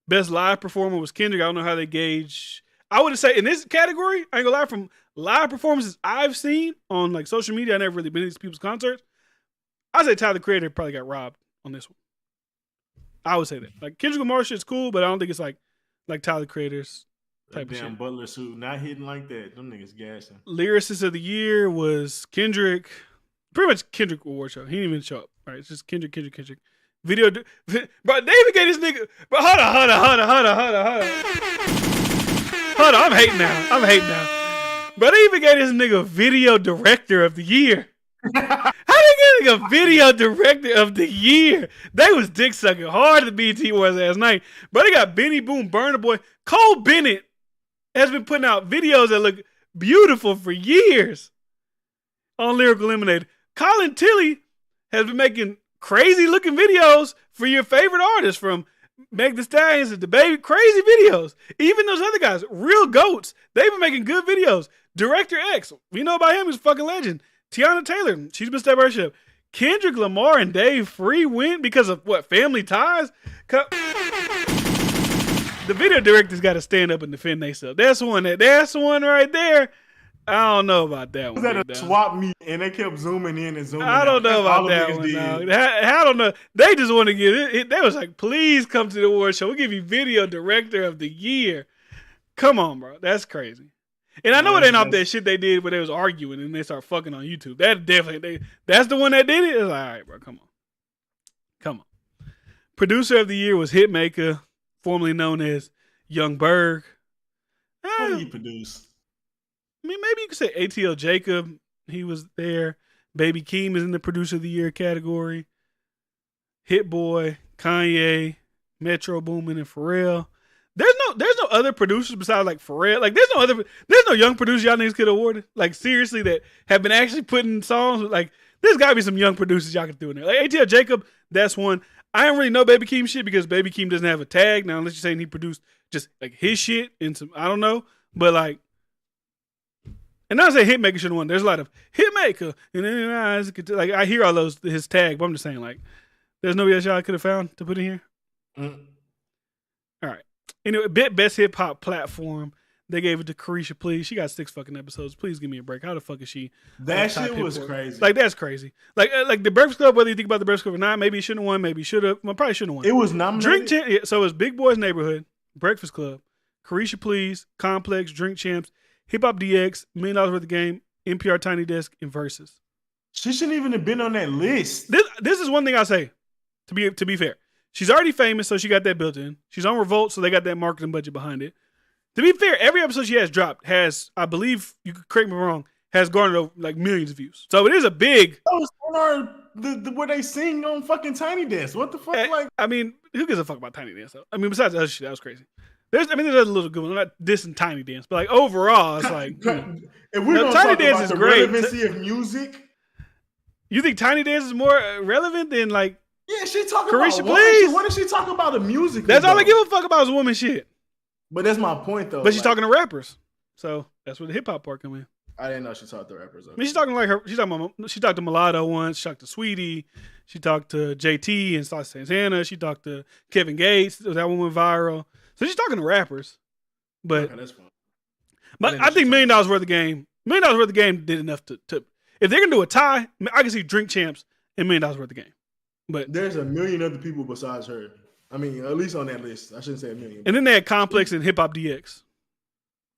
Speaker 1: Best live performer was Kendrick. I don't know how they gauge. I would say in this category, I ain't gonna lie, from live performances I've seen on like social media, I never really been to these people's concerts. I'd say Tyler the Creator probably got robbed on this one. I would say that. Like Kendrick Lamar shit's cool, but I don't think it's like Tyler the Creator's type of shit.
Speaker 3: Damn Butler suit, not hitting like that. Them niggas gassing.
Speaker 1: Lyricist of the year was Kendrick. Pretty much Kendrick award show. He didn't even show up. Right? It's just Kendrick. Video, bro. David gave this nigga. But hold on. I'm hating now. But they even gave this nigga video director of the year. How they get a video director of the year? They was dick sucking hard at the BT Wars last night. But they got Benny Boom, Burna Boy, Cole Bennett has been putting out videos that look beautiful for years on Lyrical Lemonade. Colin Tilley has been making crazy looking videos for your favorite artists, from Meg Thee Stallion to DaBaby. Crazy videos. Even those other guys, real goats, they've been making good videos. Director X, we know about him, he's a fucking legend. Tiana Taylor, she's been stepping her ship. Kendrick Lamar and Dave Free went because of what? Family Ties? The video director's got to stand up and defend themselves. That's the one right there. I don't know about that one.
Speaker 3: Was that a swap meet and they kept zooming in and zooming
Speaker 1: out? I don't know about that one. I don't know. They just want to get it. They was like, please come to the award show. We'll give you video director of the year. Come on, bro. That's crazy. And I know it ain't off that shit they did where they was arguing and they start fucking on YouTube. That definitely, that's the one that did it. It's like, all right, bro, come on. Producer of the year was Hitmaker, formerly known as Young Berg.
Speaker 3: What do you produce?
Speaker 1: I mean, maybe you could say ATL Jacob. He was there. Baby Keem is in the producer of the year category. Hit Boy, Kanye, Metro Boomin, and Pharrell. There's no other producers besides like Pharrell. Like there's no young producers y'all niggas could award. Like seriously, that have been actually putting songs. Like there's gotta be some young producers y'all could do in there. Like ATL Jacob, that's one. I don't really know Baby Keem shit because Baby Keem doesn't have a tag now, unless you're saying he produced just like his shit and some. I don't know, but like. And not say Hitmaker should have won. There's a lot of Hitmaker, and then like I hear all those his tag, but I'm just saying like there's nobody else y'all could have found to put in here. All right, anyway, best hip hop platform. They gave it to Carisha Please. She got 6 fucking episodes. Please give me a break. How the fuck is she?
Speaker 3: That shit was crazy.
Speaker 1: Like that's crazy. Like the Breakfast Club. Whether you think about the Breakfast Club or not, maybe he shouldn't have won. Maybe he should have. Well, probably shouldn't have won.
Speaker 3: It was nominated.
Speaker 1: So it was Big Boy's Neighborhood, Breakfast Club, Carisha Please, Complex, Drink Champs, Hip Hop DX, $1 Million Worth of Game, NPR Tiny Desk, and Versus.
Speaker 3: She shouldn't even have been on that list.
Speaker 1: This is one thing I say. To be fair, she's already famous, so she got that built in. She's on Revolt, so they got that marketing budget behind it. To be fair, every episode she has dropped has, I believe, you could correct me wrong, has garnered over, like millions of views. So it is a big.
Speaker 3: That was on where they sing on fucking Tiny Desk. What the fuck? Like,
Speaker 1: I mean, who gives a fuck about Tiny Dance? Though? I mean, besides the other shit, that was crazy. There's a little good one. I'm not dissing Tiny Dance, but like overall, it's like
Speaker 3: if we're
Speaker 1: Tiny Dance is great.
Speaker 3: Relevancy of music.
Speaker 1: You think Tiny Dance is more relevant than like?
Speaker 3: Yeah, she talking
Speaker 1: Carisha
Speaker 3: about
Speaker 1: Please.
Speaker 3: What did she talk about the music?
Speaker 1: That's all I give a fuck about is woman shit.
Speaker 3: But that's my point, though.
Speaker 1: But she's talking to rappers, so that's where the hip hop part come in.
Speaker 3: I didn't know she talked to rappers.
Speaker 1: I mean, she's talking like her. She talked to Mulatto once. She talked to Sweetie. She talked to JT and Sauce Santana. She talked to Kevin Gates. That one went viral. So she's talking to rappers. But
Speaker 3: okay, that's fine.
Speaker 1: But I think $1 million worth of game. $1 million worth of game did enough to. If they're gonna do a tie, I can see Drink Champs and $1 million worth of game. But
Speaker 3: there's a million other people besides her. I mean, at least on that list. I shouldn't say a million.
Speaker 1: And then they had Complex and Hip Hop DX.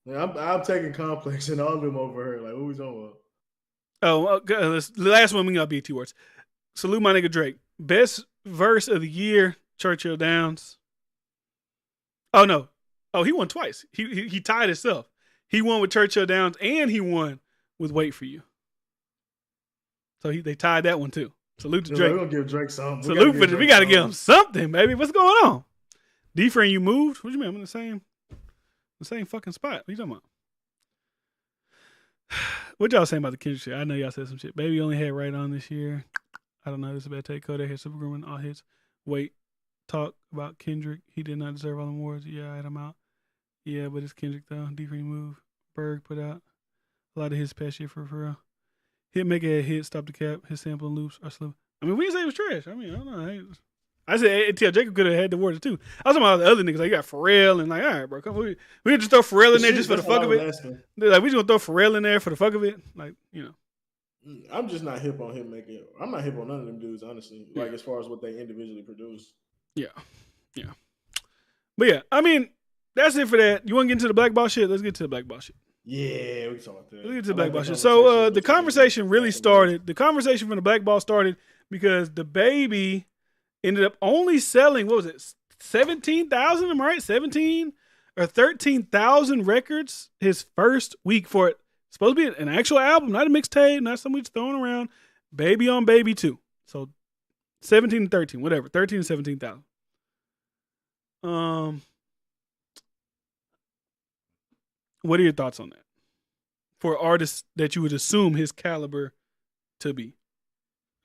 Speaker 3: Yeah, I'm taking Complex and all of them over her. Like, what we talking about?
Speaker 1: Oh, the last one we got BT words. Salute my nigga Drake. Best verse of the year, Churchill Downs. Oh no. Oh, he won twice. He tied himself. He won with Churchill Downs and he won with Wait For You. So they tied that one too. Salute to Drake.
Speaker 3: We're gonna give Drake something.
Speaker 1: We gotta give him something, baby. What's going on? D-Friend, you moved? What do you mean? I'm in the same fucking spot. What you talking about? What y'all saying about the Kendrick shit? I know y'all said some shit. Baby only had Right On this year. I don't know. This is a bad take. Kodak had Superwoman, all hits. Wait, talk about Kendrick. He did not deserve all the awards. Yeah, I had him out. Yeah, but it's Kendrick though. D-Friend move. Berg put out a lot of his past year for real. Hitmaker had hit, Stop the Cap. His sample and loops are slow. I mean, we didn't say it was trash. I mean, I don't know. I said ATL Jacob could have had the awards too. I was talking about the other niggas. Like, you got Pharrell and like, all right, bro, come on. We can just throw Pharrell in there just for the fuck of it. Like, we just gonna throw Pharrell in there for the fuck of it. Like, you know.
Speaker 3: I'm just not hip on Hitmaker. I'm not hip on none of them dudes, honestly. Like, as far as what they individually produce.
Speaker 1: Yeah. But yeah, I mean, that's it for that. You want to get into the BlackBalled shit? Let's get to the BlackBalled shit.
Speaker 3: Yeah, we can talk about that.
Speaker 1: Let's get to the BlackBalled shit. So the conversation really started. The conversation from the BlackBalled started because DaBaby ended up only selling, what was it, 17,000? Am I right? 17 or 13,000 records his first week for it. Supposed to be an actual album, not a mixtape, not something just throwing around. Baby on Baby 2. So 17 and 13, whatever. 13 and 17,000. What are your thoughts on that? For artists that you would assume his caliber to be.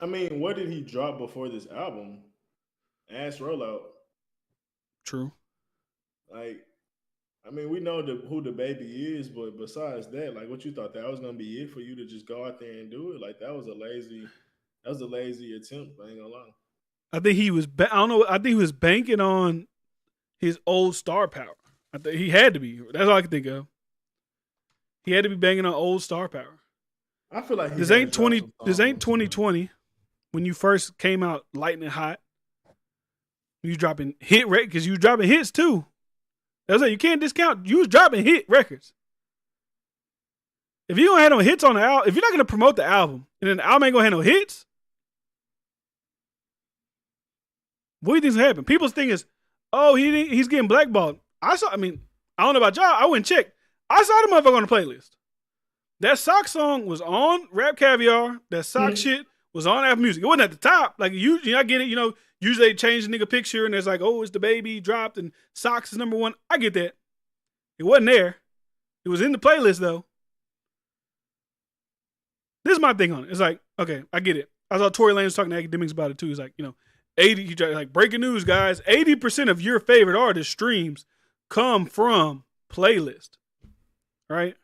Speaker 3: I mean, what did he drop before this album? Ass Rollout.
Speaker 1: True.
Speaker 3: Like, I mean, we know who DaBaby is, but besides that, like, what you thought that was gonna be it for you to just go out there and do it? Like, that was a lazy attempt. I ain't gonna lie.
Speaker 1: I think he was. I don't know. I think he was banking on his old star power. I think he had to be. That's all I can think of. He had to be banging on old star power.
Speaker 3: I feel like
Speaker 1: this ain't 2020 when you first came out lightning hot. You dropping hit records because you was dropping hits too. That's like you can't discount. You was dropping hit records. If you don't have no hits on the album, if you're not gonna promote the album and then the album ain't gonna have no hits, what do you think's gonna happen? People's thing is, oh, he's getting blackballed. I don't know about y'all. I went and checked. I saw the motherfucker on the playlist. That Sock song was on Rap Caviar. That Sock shit was on Apple Music. It wasn't at the top. Like, I get it. You know, usually they change the nigga picture and there's like, oh, it's DaBaby dropped and Socks is number one. I get that. It wasn't there. It was in the playlist, though. This is my thing on it. It's like, okay, I get it. I saw Tory Lanez talking to academics about it, too. He's like, you know, 80, like, breaking news, guys. 80% of your favorite artist streams come from playlist. Right?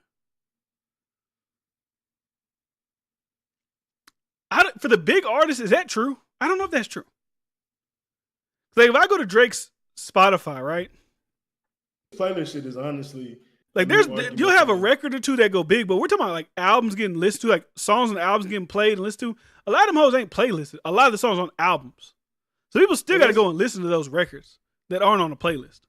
Speaker 1: For the big artists, is that true? I don't know if that's true. Like, if I go to Drake's Spotify, right?
Speaker 3: Playlist shit is honestly
Speaker 1: like you'll have a record or two that go big, but we're talking about like albums getting listened to, like songs and albums getting played and listened to. A lot of them hoes ain't playlisted. A lot of the songs on albums, so people still got to go and listen to those records that aren't on the playlist.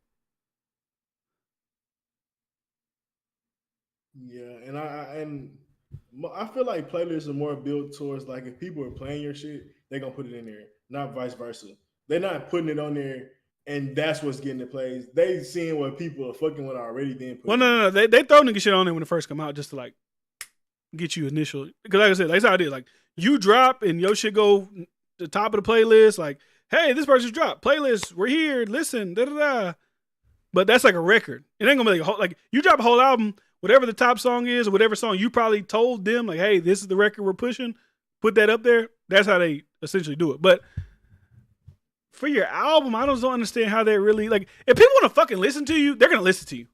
Speaker 3: Yeah, and I feel like playlists are more built towards like if people are playing your shit, they're gonna put it in there, not vice versa. They're not putting it on there, and that's what's getting the plays. They seeing what people are fucking with already. Then
Speaker 1: well, no. They throw nigga shit on there when it first come out just to like get you initial. Because like I said, that's how I did. Like you drop and your shit go to the top of the playlist. Like, hey, this person's dropped playlist. We're here. Listen, da da da. But that's like a record. It ain't gonna be like a whole, like you drop a whole album. Whatever the top song is, or whatever song you probably told them, like, hey, this is the record we're pushing, put that up there. That's how they essentially do it. But for your album, I don't understand how they really like. If people want to fucking listen to you, they're gonna listen to you.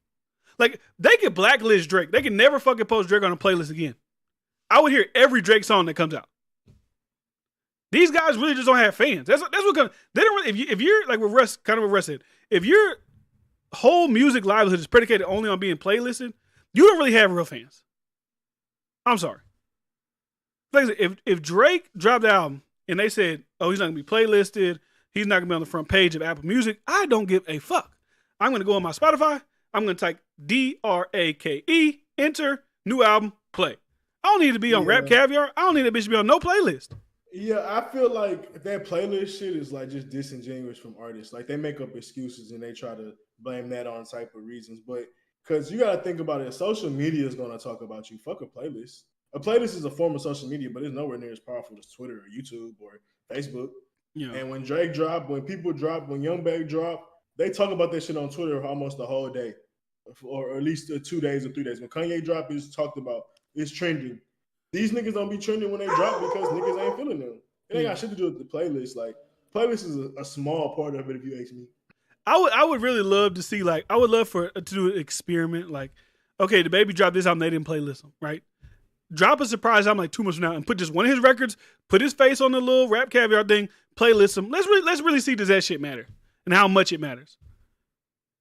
Speaker 1: Like they can blacklist Drake. They can never fucking post Drake on a playlist again. I would hear every Drake song that comes out. These guys really just don't have fans. That's what comes. They don't really. If you're like what Russ said, if your whole music livelihood is predicated only on being playlisted, you don't really have real fans. I'm sorry. Like I said, if Drake dropped the album and they said, "Oh, he's not gonna be playlisted, he's not gonna be on the front page of Apple Music," I don't give a fuck. I'm gonna go on my Spotify. I'm gonna type DRAKE, enter, new album, play. I don't need to be on Rap Caviar. I don't need that bitch to be on no playlist.
Speaker 3: Yeah, I feel like that playlist shit is like just disingenuous from artists. Like they make up excuses and they try to blame that on type of reasons. But because you got to think about it, social media is going to talk about you. Fuck a playlist. A playlist is a form of social media, but it's nowhere near as powerful as Twitter or YouTube or Facebook. Yeah. And when Drake dropped, when people drop, when Young Bag dropped, they talk about that shit on Twitter almost the whole day, or at least 2 days or 3 days. When Kanye dropped, it's talked about. It's trending. These niggas don't be trending when they drop because niggas ain't feeling them. It ain't got shit to do with the playlist. Like, playlist is a small part of it, if you ask me.
Speaker 1: I would really love to see, like, I would love to do an experiment. Like, okay, DaBaby dropped this album, they didn't playlist him, right? Drop a surprise album like 2 months from now and put just one of his records, put his face on the little Rap Caviar thing, playlist him. Let's really see, does that shit matter and how much it matters?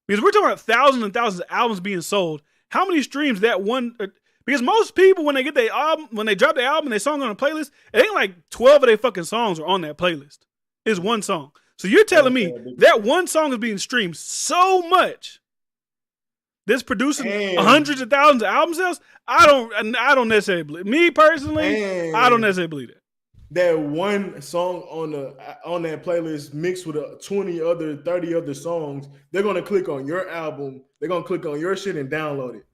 Speaker 1: Because we're talking about thousands and thousands of albums being sold. How many streams that one? Because most people, when they get their album, when they drop the album and they song on a playlist, it ain't like 12 of their fucking songs are on that playlist. It's one song. So you're telling me that one song is being streamed so much that's producing hundreds of thousands of album sales? I don't necessarily believe. Me personally, I don't necessarily believe that.
Speaker 3: That one song on that playlist mixed with 20 other, 30 other songs, they're gonna click on your album, they're gonna click on your shit and download it.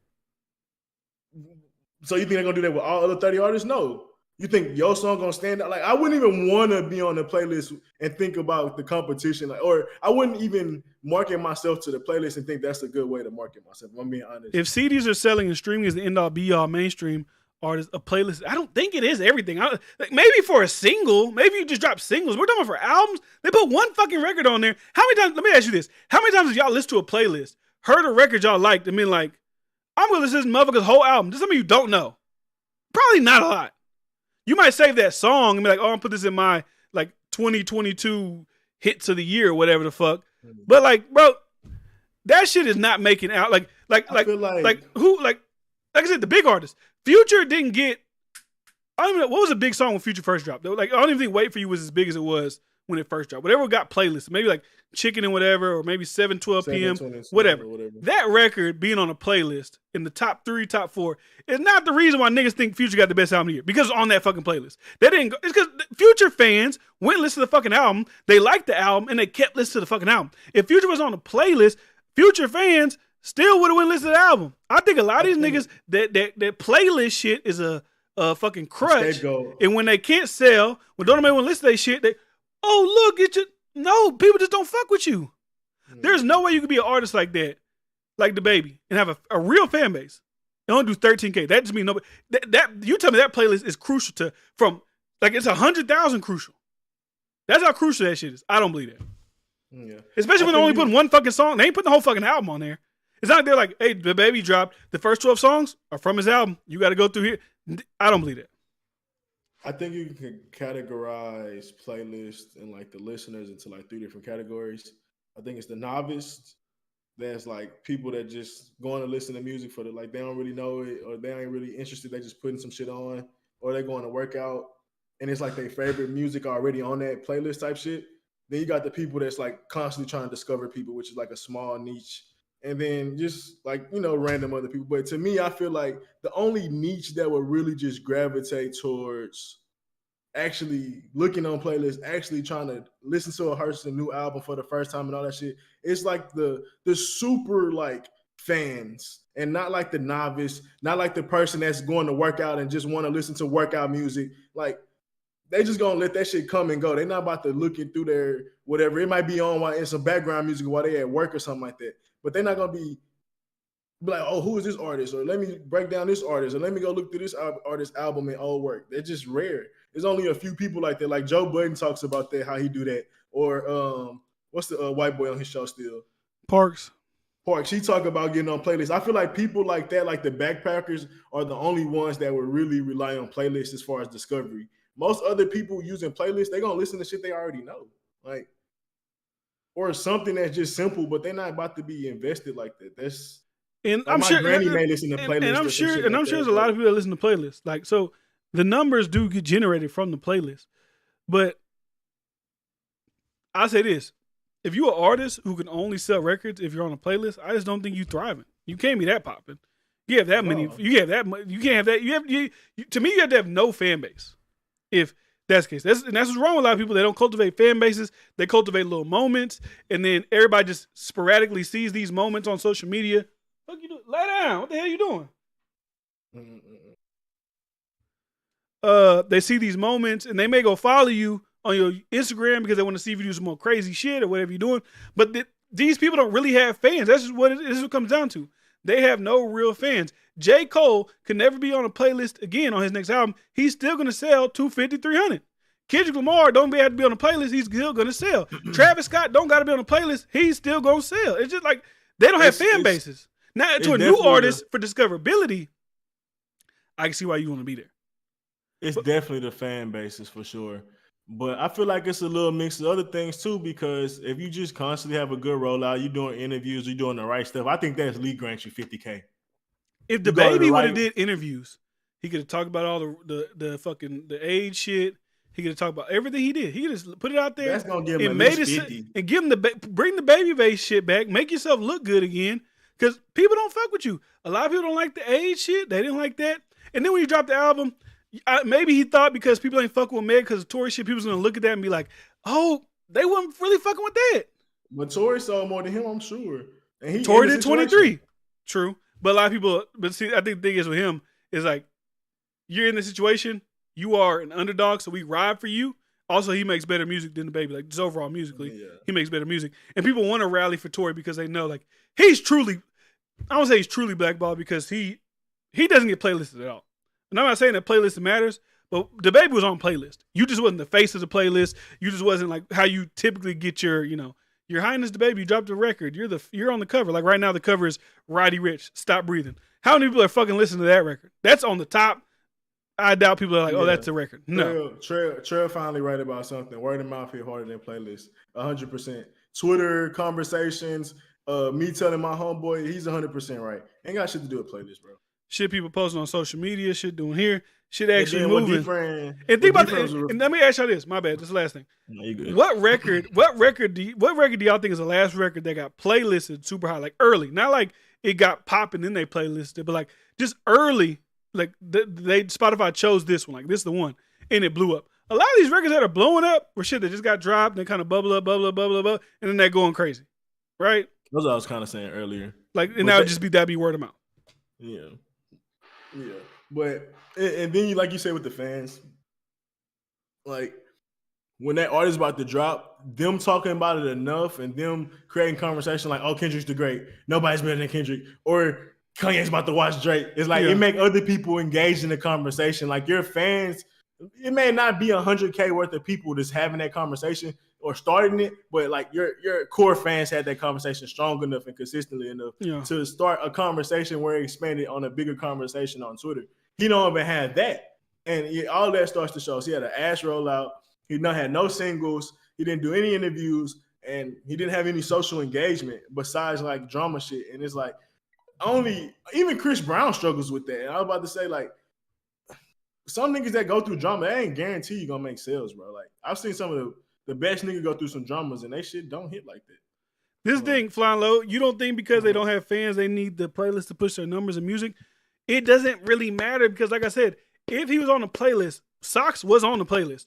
Speaker 3: So you think they're gonna do that with all other 30 artists? No. You think your song gonna stand out? Like, I wouldn't even want to be on the playlist and think about the competition, like, or I wouldn't even market myself to the playlist and think that's a good way to market myself. If I'm being honest.
Speaker 1: If CDs are selling and streaming is the end all be all mainstream artist, a playlist, I don't think it is everything. Like maybe for a single, maybe you just drop singles. We're talking about for albums. They put one fucking record on there. How many times? Let me ask you this: how many times have y'all listened to a playlist, heard a record y'all liked, and been like, "I'm gonna listen to this motherfucker's whole album"? Just some of you don't know. Probably not a lot. You might save that song and be like, "Oh, I'm put this in my like 2022 hits of the year or whatever the fuck." But like, bro, that shit is not making out. Like who? Like I said, the big artists. Future didn't get. I don't even know what was a big song when Future first dropped. Like I don't even think "Wait for You" was as big as it was when it first dropped. Whatever got playlists, maybe like "Chicken" and whatever, or maybe 7:12 p.m. Whatever. That record being on a playlist in the top 3, top 4 is not the reason why niggas think Future got the best album of the year, because it's on that fucking playlist. They didn't go. It's because Future fans went and listened to the fucking album. They liked the album and they kept listening to the fucking album. If Future was on a playlist, Future fans still would have went and listened to the album. I think a lot of these niggas that playlist shit is a fucking crutch. And when they can't sell, when don't nobody want to listen to their shit, they, oh look, it's just no, people just don't fuck with you. There's no way you could be an artist like that, like DaBaby, and have a real fan base. And only do 13K. That just means nobody. That you tell me that playlist is crucial to from like it's 100,000 crucial. That's how crucial that shit is. I don't believe that. Yeah. Especially when they're only putting one fucking song. They ain't putting the whole fucking album on there. It's not like they're like, hey, DaBaby dropped the first 12 songs are from his album. You got to go through here. I don't believe that.
Speaker 3: I think you can categorize playlists and like the listeners into like 3 different categories. I think it's the novice. That's like people that just going to listen to music for like they don't really know it or they ain't really interested. They just putting some shit on or they going to work out and it's like their favorite music already on that playlist type shit. Then you got the people that's like constantly trying to discover people, which is like a small niche. And then just like, you know, random other people. But to me, I feel like the only niche that would really just gravitate towards actually looking on playlists, actually trying to listen to a Hurston new album for the first time and all that shit, it's like the super like fans and not like the novice, not like the person that's going to work out and just want to listen to workout music. Like they just gonna let that shit come and go. They're not about to look it through their whatever. It might be on while in some background music while they at work or something like that. But they're not going to be be like, oh, who is this artist? Or let me break down this artist, or let me go look through this artist album and old work. They're just rare. There's only a few people like that. Like Joe Budden talks about that, how he do that. Or what's the white boy on his show still?
Speaker 1: Parks.
Speaker 3: He talk about getting on playlists. I feel like people like that, like the backpackers, are the only ones that would really rely on playlists as far as discovery. Most other people using playlists, they're gonna listen to shit they already know. Like, or something that's just simple, but they're not about to be invested like that. That's
Speaker 1: and
Speaker 3: like
Speaker 1: I'm sure
Speaker 3: Granny may listen to playlists.
Speaker 1: And I'm sure there's a lot of people that listen to playlists. Like, so the numbers do get generated from the playlist. But I say this. If you're an artist who can only sell records if you're on a playlist, I just don't think you thriving. You can't be that popping. You have that many. You have that. You can't have that. To me, you have to have no fan base. If that's the case, that's what's wrong with a lot of people. They don't cultivate fan bases. They cultivate little moments, and then everybody just sporadically sees these moments on social media. What you doing? Lay down. What the hell are you doing? They see these moments, and they may go follow you on your Instagram because they want to see if you do some more crazy shit or whatever you're doing. But these people don't really have fans. That's just what it comes down to. They have no real fans. J. Cole could never be on a playlist again on his next album. He's still going to sell 250, 300. Kendrick Lamar don't have to be on a playlist. He's still going to sell. Travis Scott don't got to be on a playlist. He's still going to sell. It's just like they don't have fan bases. Now, to a new artist for discoverability, I can see why you want to be there.
Speaker 3: It's definitely the fan bases for sure. But I feel like it's a little mix of other things too, because if you just constantly have a good rollout, you're doing interviews, you're doing the right stuff, I think that's league grants you $50K.
Speaker 1: If DaBaby would have did interviews, he could have talked about all the age shit. He could have talked about everything he did. He could just put it out there.
Speaker 3: That's gonna give him at least 50.
Speaker 1: And give him bring the baby face shit back. Make yourself look good again, because people don't fuck with you. A lot of people don't like the age shit. They didn't like that. And then when you drop the album, maybe he thought because people ain't fucking with Meg because of Tory shit, people's gonna look at that and be like, "Oh, they weren't really fucking with that."
Speaker 3: But Tory sold more than him, I'm sure. And
Speaker 1: Tory did 23. True, but a lot of people. But see, I think the thing is with him is like, you're in the situation, you are an underdog, so we ride for you. Also, he makes better music than DaBaby. Like, just overall musically, he makes better music, and people want to rally for Tory because they know like he's truly. I don't say he's truly blackballed because he doesn't get playlisted at all. And I'm not saying that playlist matters, but DaBaby was on playlist. You just wasn't the face of the playlist. You just wasn't like how you typically get your Highness DaBaby. You dropped a record. You're on the cover. Like right now, the cover is Roddy Ricch, Stop Breathing. How many people are fucking listening to that record? That's on the top. I doubt people are like, oh, that's a record. No.
Speaker 3: Trail finally right about something. Word of mouth hit harder than playlist. 100%. Twitter conversations. Me telling my homeboy he's 100% right. Ain't got shit to do with playlist, bro.
Speaker 1: Shit people posting on social media, shit doing here, shit actually moving. And think about and let me ask y'all this. My bad. This is the last thing.
Speaker 3: No, you good.
Speaker 1: What record do y'all think is the last record that got playlisted super high, like early? Not like it got popping then they playlisted, but like just early, like they Spotify chose this one, like this is the one, and it blew up. A lot of these records that are blowing up were shit that just got dropped and they kind of bubble up, and then they're going crazy, right?
Speaker 3: That's what I was kind of saying earlier.
Speaker 1: Like, and that'd be word of mouth.
Speaker 3: Yeah. Yeah, but and then like you say with the fans, like when that artist about to drop, them talking about it enough and them creating conversation like, oh, Kendrick's the great, nobody's better than Kendrick, or Kanye's about to watch Drake. It's like it make other people engaged in the conversation. Like your fans, it may not be 100K worth of people that's having that conversation or starting it, but like your core fans had that conversation strong enough and consistently enough to start a conversation where it expanded on a bigger conversation on Twitter. He don't even have that. And all that starts to show. So he had an ass rollout. He had no singles. He didn't do any interviews. And he didn't have any social engagement besides like drama shit. And it's like even Chris Brown struggles with that. And I was about to say like, some niggas that go through drama, they ain't guarantee you gonna make sales, bro. Like I've seen some of the best niggas go through some dramas and they shit don't hit like that.
Speaker 1: This thing, Flying Low, you don't think because they don't have fans, they need the playlist to push their numbers and music? It doesn't really matter because, like I said, if he was on the playlist, Socks was on the playlist.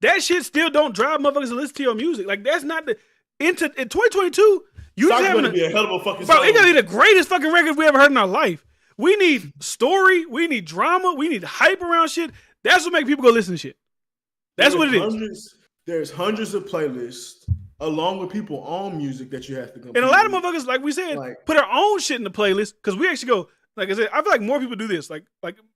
Speaker 1: That shit still don't drive motherfuckers to listen to your music. Like that's not the in 2022. You
Speaker 3: Socks
Speaker 1: just
Speaker 3: gonna be a hell of a fucking
Speaker 1: bro.
Speaker 3: song.
Speaker 1: It's gonna be the greatest fucking record we ever heard in our life. We need story. We need drama. We need hype around shit. That's what make people go listen to shit. That's what it is.
Speaker 3: There's hundreds of playlists along with people on music that you have to compete
Speaker 1: and a lot of
Speaker 3: with.
Speaker 1: motherfuckers, like we said, put our own shit in the playlist because we actually go. Like I said, I feel like more people do this, like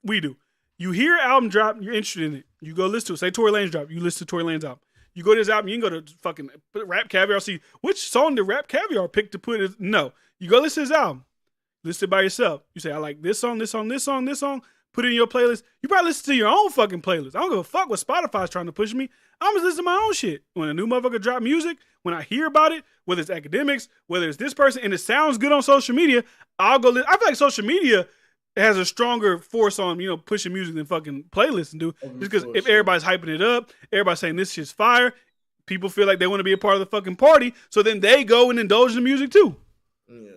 Speaker 1: we do. You hear an album drop, you're interested in it. You go listen to it. Say Tory Lanez drop, you listen to Tory Lanez album. You go to his album, you can go to fucking Rap Caviar, see which song did Rap Caviar pick to put it. No. You go listen to his album. Listen by yourself. You say, I like this song, this song, this song, this song. Put it in your playlist. You probably listen to your own fucking playlist. I don't give a fuck what Spotify's trying to push me. I'm just listening to my own shit. When a new motherfucker drop music, when I hear about it, whether it's academics, whether it's this person, and it sounds good on social media, I'll go listen. I feel like social media has a stronger force on, pushing music than fucking playlists and do. Just because if everybody's hyping it up, everybody's saying this shit's fire, people feel like they want to be a part of the fucking party, so then they go and indulge in the music too.
Speaker 3: Yeah.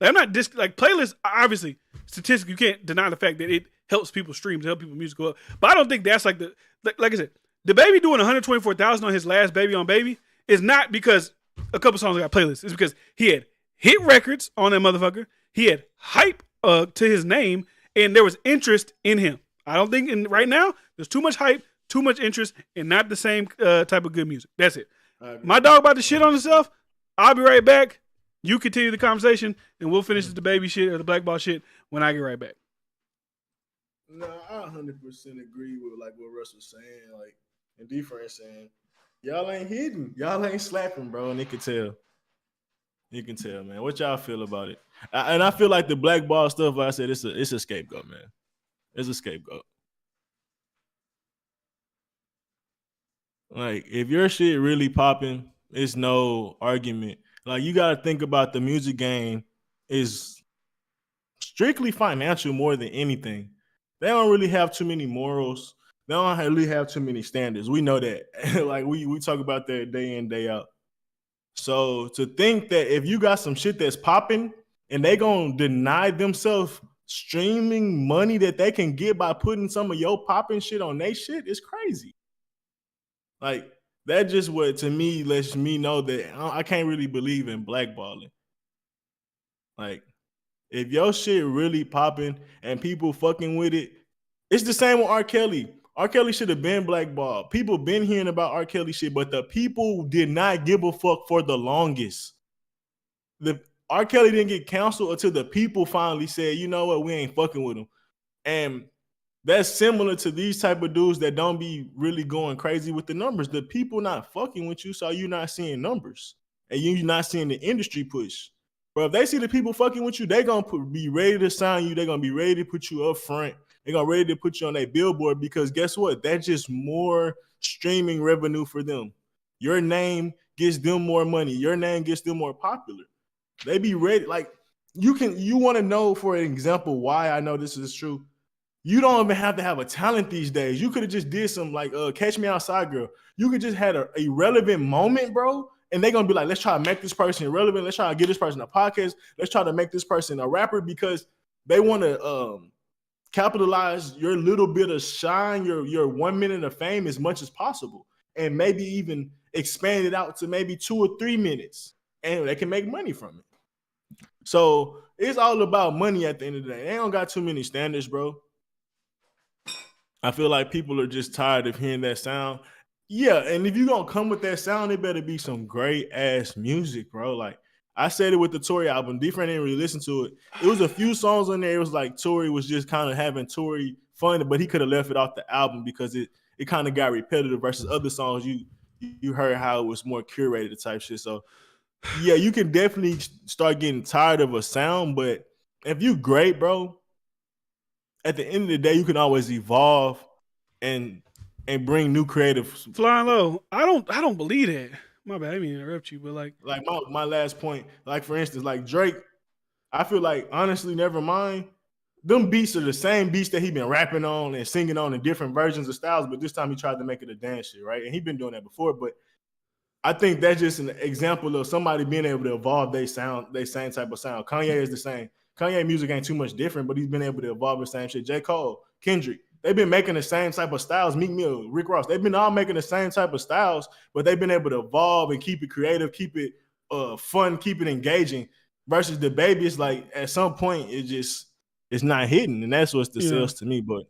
Speaker 1: I'm not like playlists, obviously, statistically, you can't deny the fact that it helps people stream, to help people music go up. But I don't think that's like like I said, DaBaby doing 124,000 on his last Baby on Baby is not because a couple songs got playlists. It's because he had hit records on that motherfucker. He had hype to his name, and there was interest in him. I don't think right now there's too much hype, too much interest, and not the same type of good music. That's it. My dog about to shit on himself. I'll be right back. You continue the conversation, and we'll finish the DaBaby shit or the BlackBalled shit when I get right back.
Speaker 3: No, I 100% agree with like what Russ was saying, like, and D-Friend saying, y'all ain't hitting, y'all ain't slapping, bro, and they can tell. You can tell, man. What y'all feel about it? And I feel like the BlackBalled stuff, like I said, it's a scapegoat, man. It's a scapegoat. Like, if your shit really popping, it's no argument. Like, you got to think about the music game is strictly financial more than anything. They don't really have too many morals. They don't really have too many standards. We know that. Like, we talk about that day in, day out. So to think that if you got some shit that's popping and they gonna deny themselves streaming money that they can get by putting some of your popping shit on they shit is crazy. Like, that just what, to me, lets me know that I can't really believe in blackballing. Like, if your shit really popping and people fucking with it, it's the same with R. Kelly. R. Kelly should have been blackballed. People been hearing about R. Kelly shit, but the people did not give a fuck for the longest. The R. Kelly didn't get canceled until the people finally said, you know what, we ain't fucking with him. And that's similar to these type of dudes that don't be really going crazy with the numbers. The people not fucking with you, so you're not seeing numbers. And you're not seeing the industry push. But if they see the people fucking with you, they going to be ready to sign you. They're going to be ready to put you up front. They're going to be ready to put you on their billboard because guess what? That's just more streaming revenue for them. Your name gets them more money. Your name gets them more popular. They be ready. Like, you want to know, for an example, why I know this is true. You don't even have to have a talent these days. You could have just did some like Catch Me Outside Girl. You could just had a relevant moment, bro. And they're going to be like, let's try to make this person relevant. Let's try to get this person a podcast. Let's try to make this person a rapper because they want to capitalize your little bit of shine, your 1 minute of fame as much as possible. And maybe even expand it out to maybe 2 or 3 minutes. And they can make money from it. So it's all about money at the end of the day. They don't got too many standards, bro. I feel like people are just tired of hearing that sound. Yeah, and if you're going to come with that sound, it better be some great-ass music, bro. Like, I said it with the Tory album. D-Friend didn't really listen to it. It was a few songs on there. It was like Tory was just kind of having Tory fun, but he could have left it off the album because it kind of got repetitive versus other songs. You heard how it was more curated type shit. So, yeah, you can definitely start getting tired of a sound, but if you great, bro, at the end of the day, you can always evolve and bring new creative.
Speaker 1: Flying low. I don't believe that. My bad, I didn't mean to interrupt you, but like
Speaker 3: my last point, like for instance, like Drake, I feel like honestly, never mind. Them beats are the same beats that he been rapping on and singing on in different versions of styles, but this time he tried to make it a dance shit, right? And he been doing that before, but I think that's just an example of somebody being able to evolve their same type of sound. Kanye is the same. Kanye music ain't too much different, but he's been able to evolve the same shit. J. Cole, Kendrick, they've been making the same type of styles. Meek Mill, Rick Ross, they've been all making the same type of styles, but they've been able to evolve and keep it creative, keep it fun, keep it engaging. Versus DaBaby, it's like at some point it's not hitting, and that's what's the sales to me. But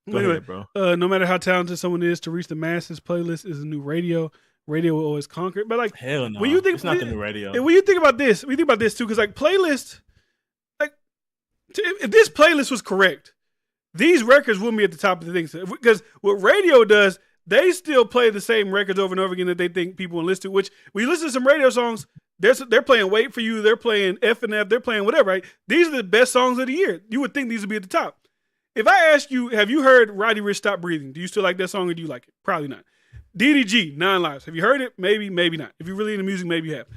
Speaker 3: go ahead, bro.
Speaker 1: No matter how talented someone is, to reach the masses, playlist is a new radio. Radio will always conquer it. But like,
Speaker 3: hell no,
Speaker 1: when you think
Speaker 3: it's not the new radio.
Speaker 1: And when you think about this, too, because like playlists, like if this playlist was correct, these records wouldn't be at the top of the things. Because what radio does, they still play the same records over and over again that they think people will listen to. Which when you listen to some radio songs, they're playing "Wait for You," they're playing F and F, they're playing whatever. Right? These are the best songs of the year. You would think these would be at the top. If I ask you, have you heard Roddy Ricch "Stop Breathing"? Do you still like that song, or do you like it? Probably not. DDG, 9 Lives. Have you heard it? Maybe, maybe not. If you're really into music, maybe you have.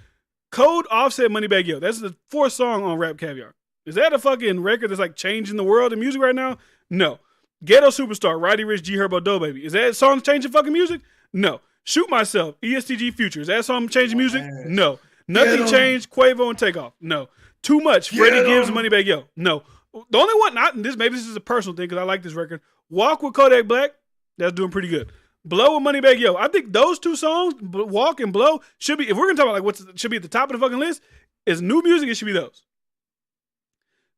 Speaker 1: Code, Offset, Moneybagg Yo. That's the 4th song on Rap Caviar. Is that a fucking record that's like changing the world in music right now? No. Ghetto Superstar, Roddy Ricch, G Herbo, DaBaby. Is that song changing fucking music? No. Shoot Myself, ESTG Future. Is that song changing music? No. Nothing Changed, Quavo and Takeoff. No. Too Much, Freddie Gibbs, Moneybagg Yo. No. The only one, maybe this is a personal thing because I like this record. Walk with Kodak Black, that's doing pretty good. Blow with Moneybagg Yo. I think those 2 songs, Walk and Blow, should be, if we're going to talk about like should be at the top of the fucking list, is new music, it should be those.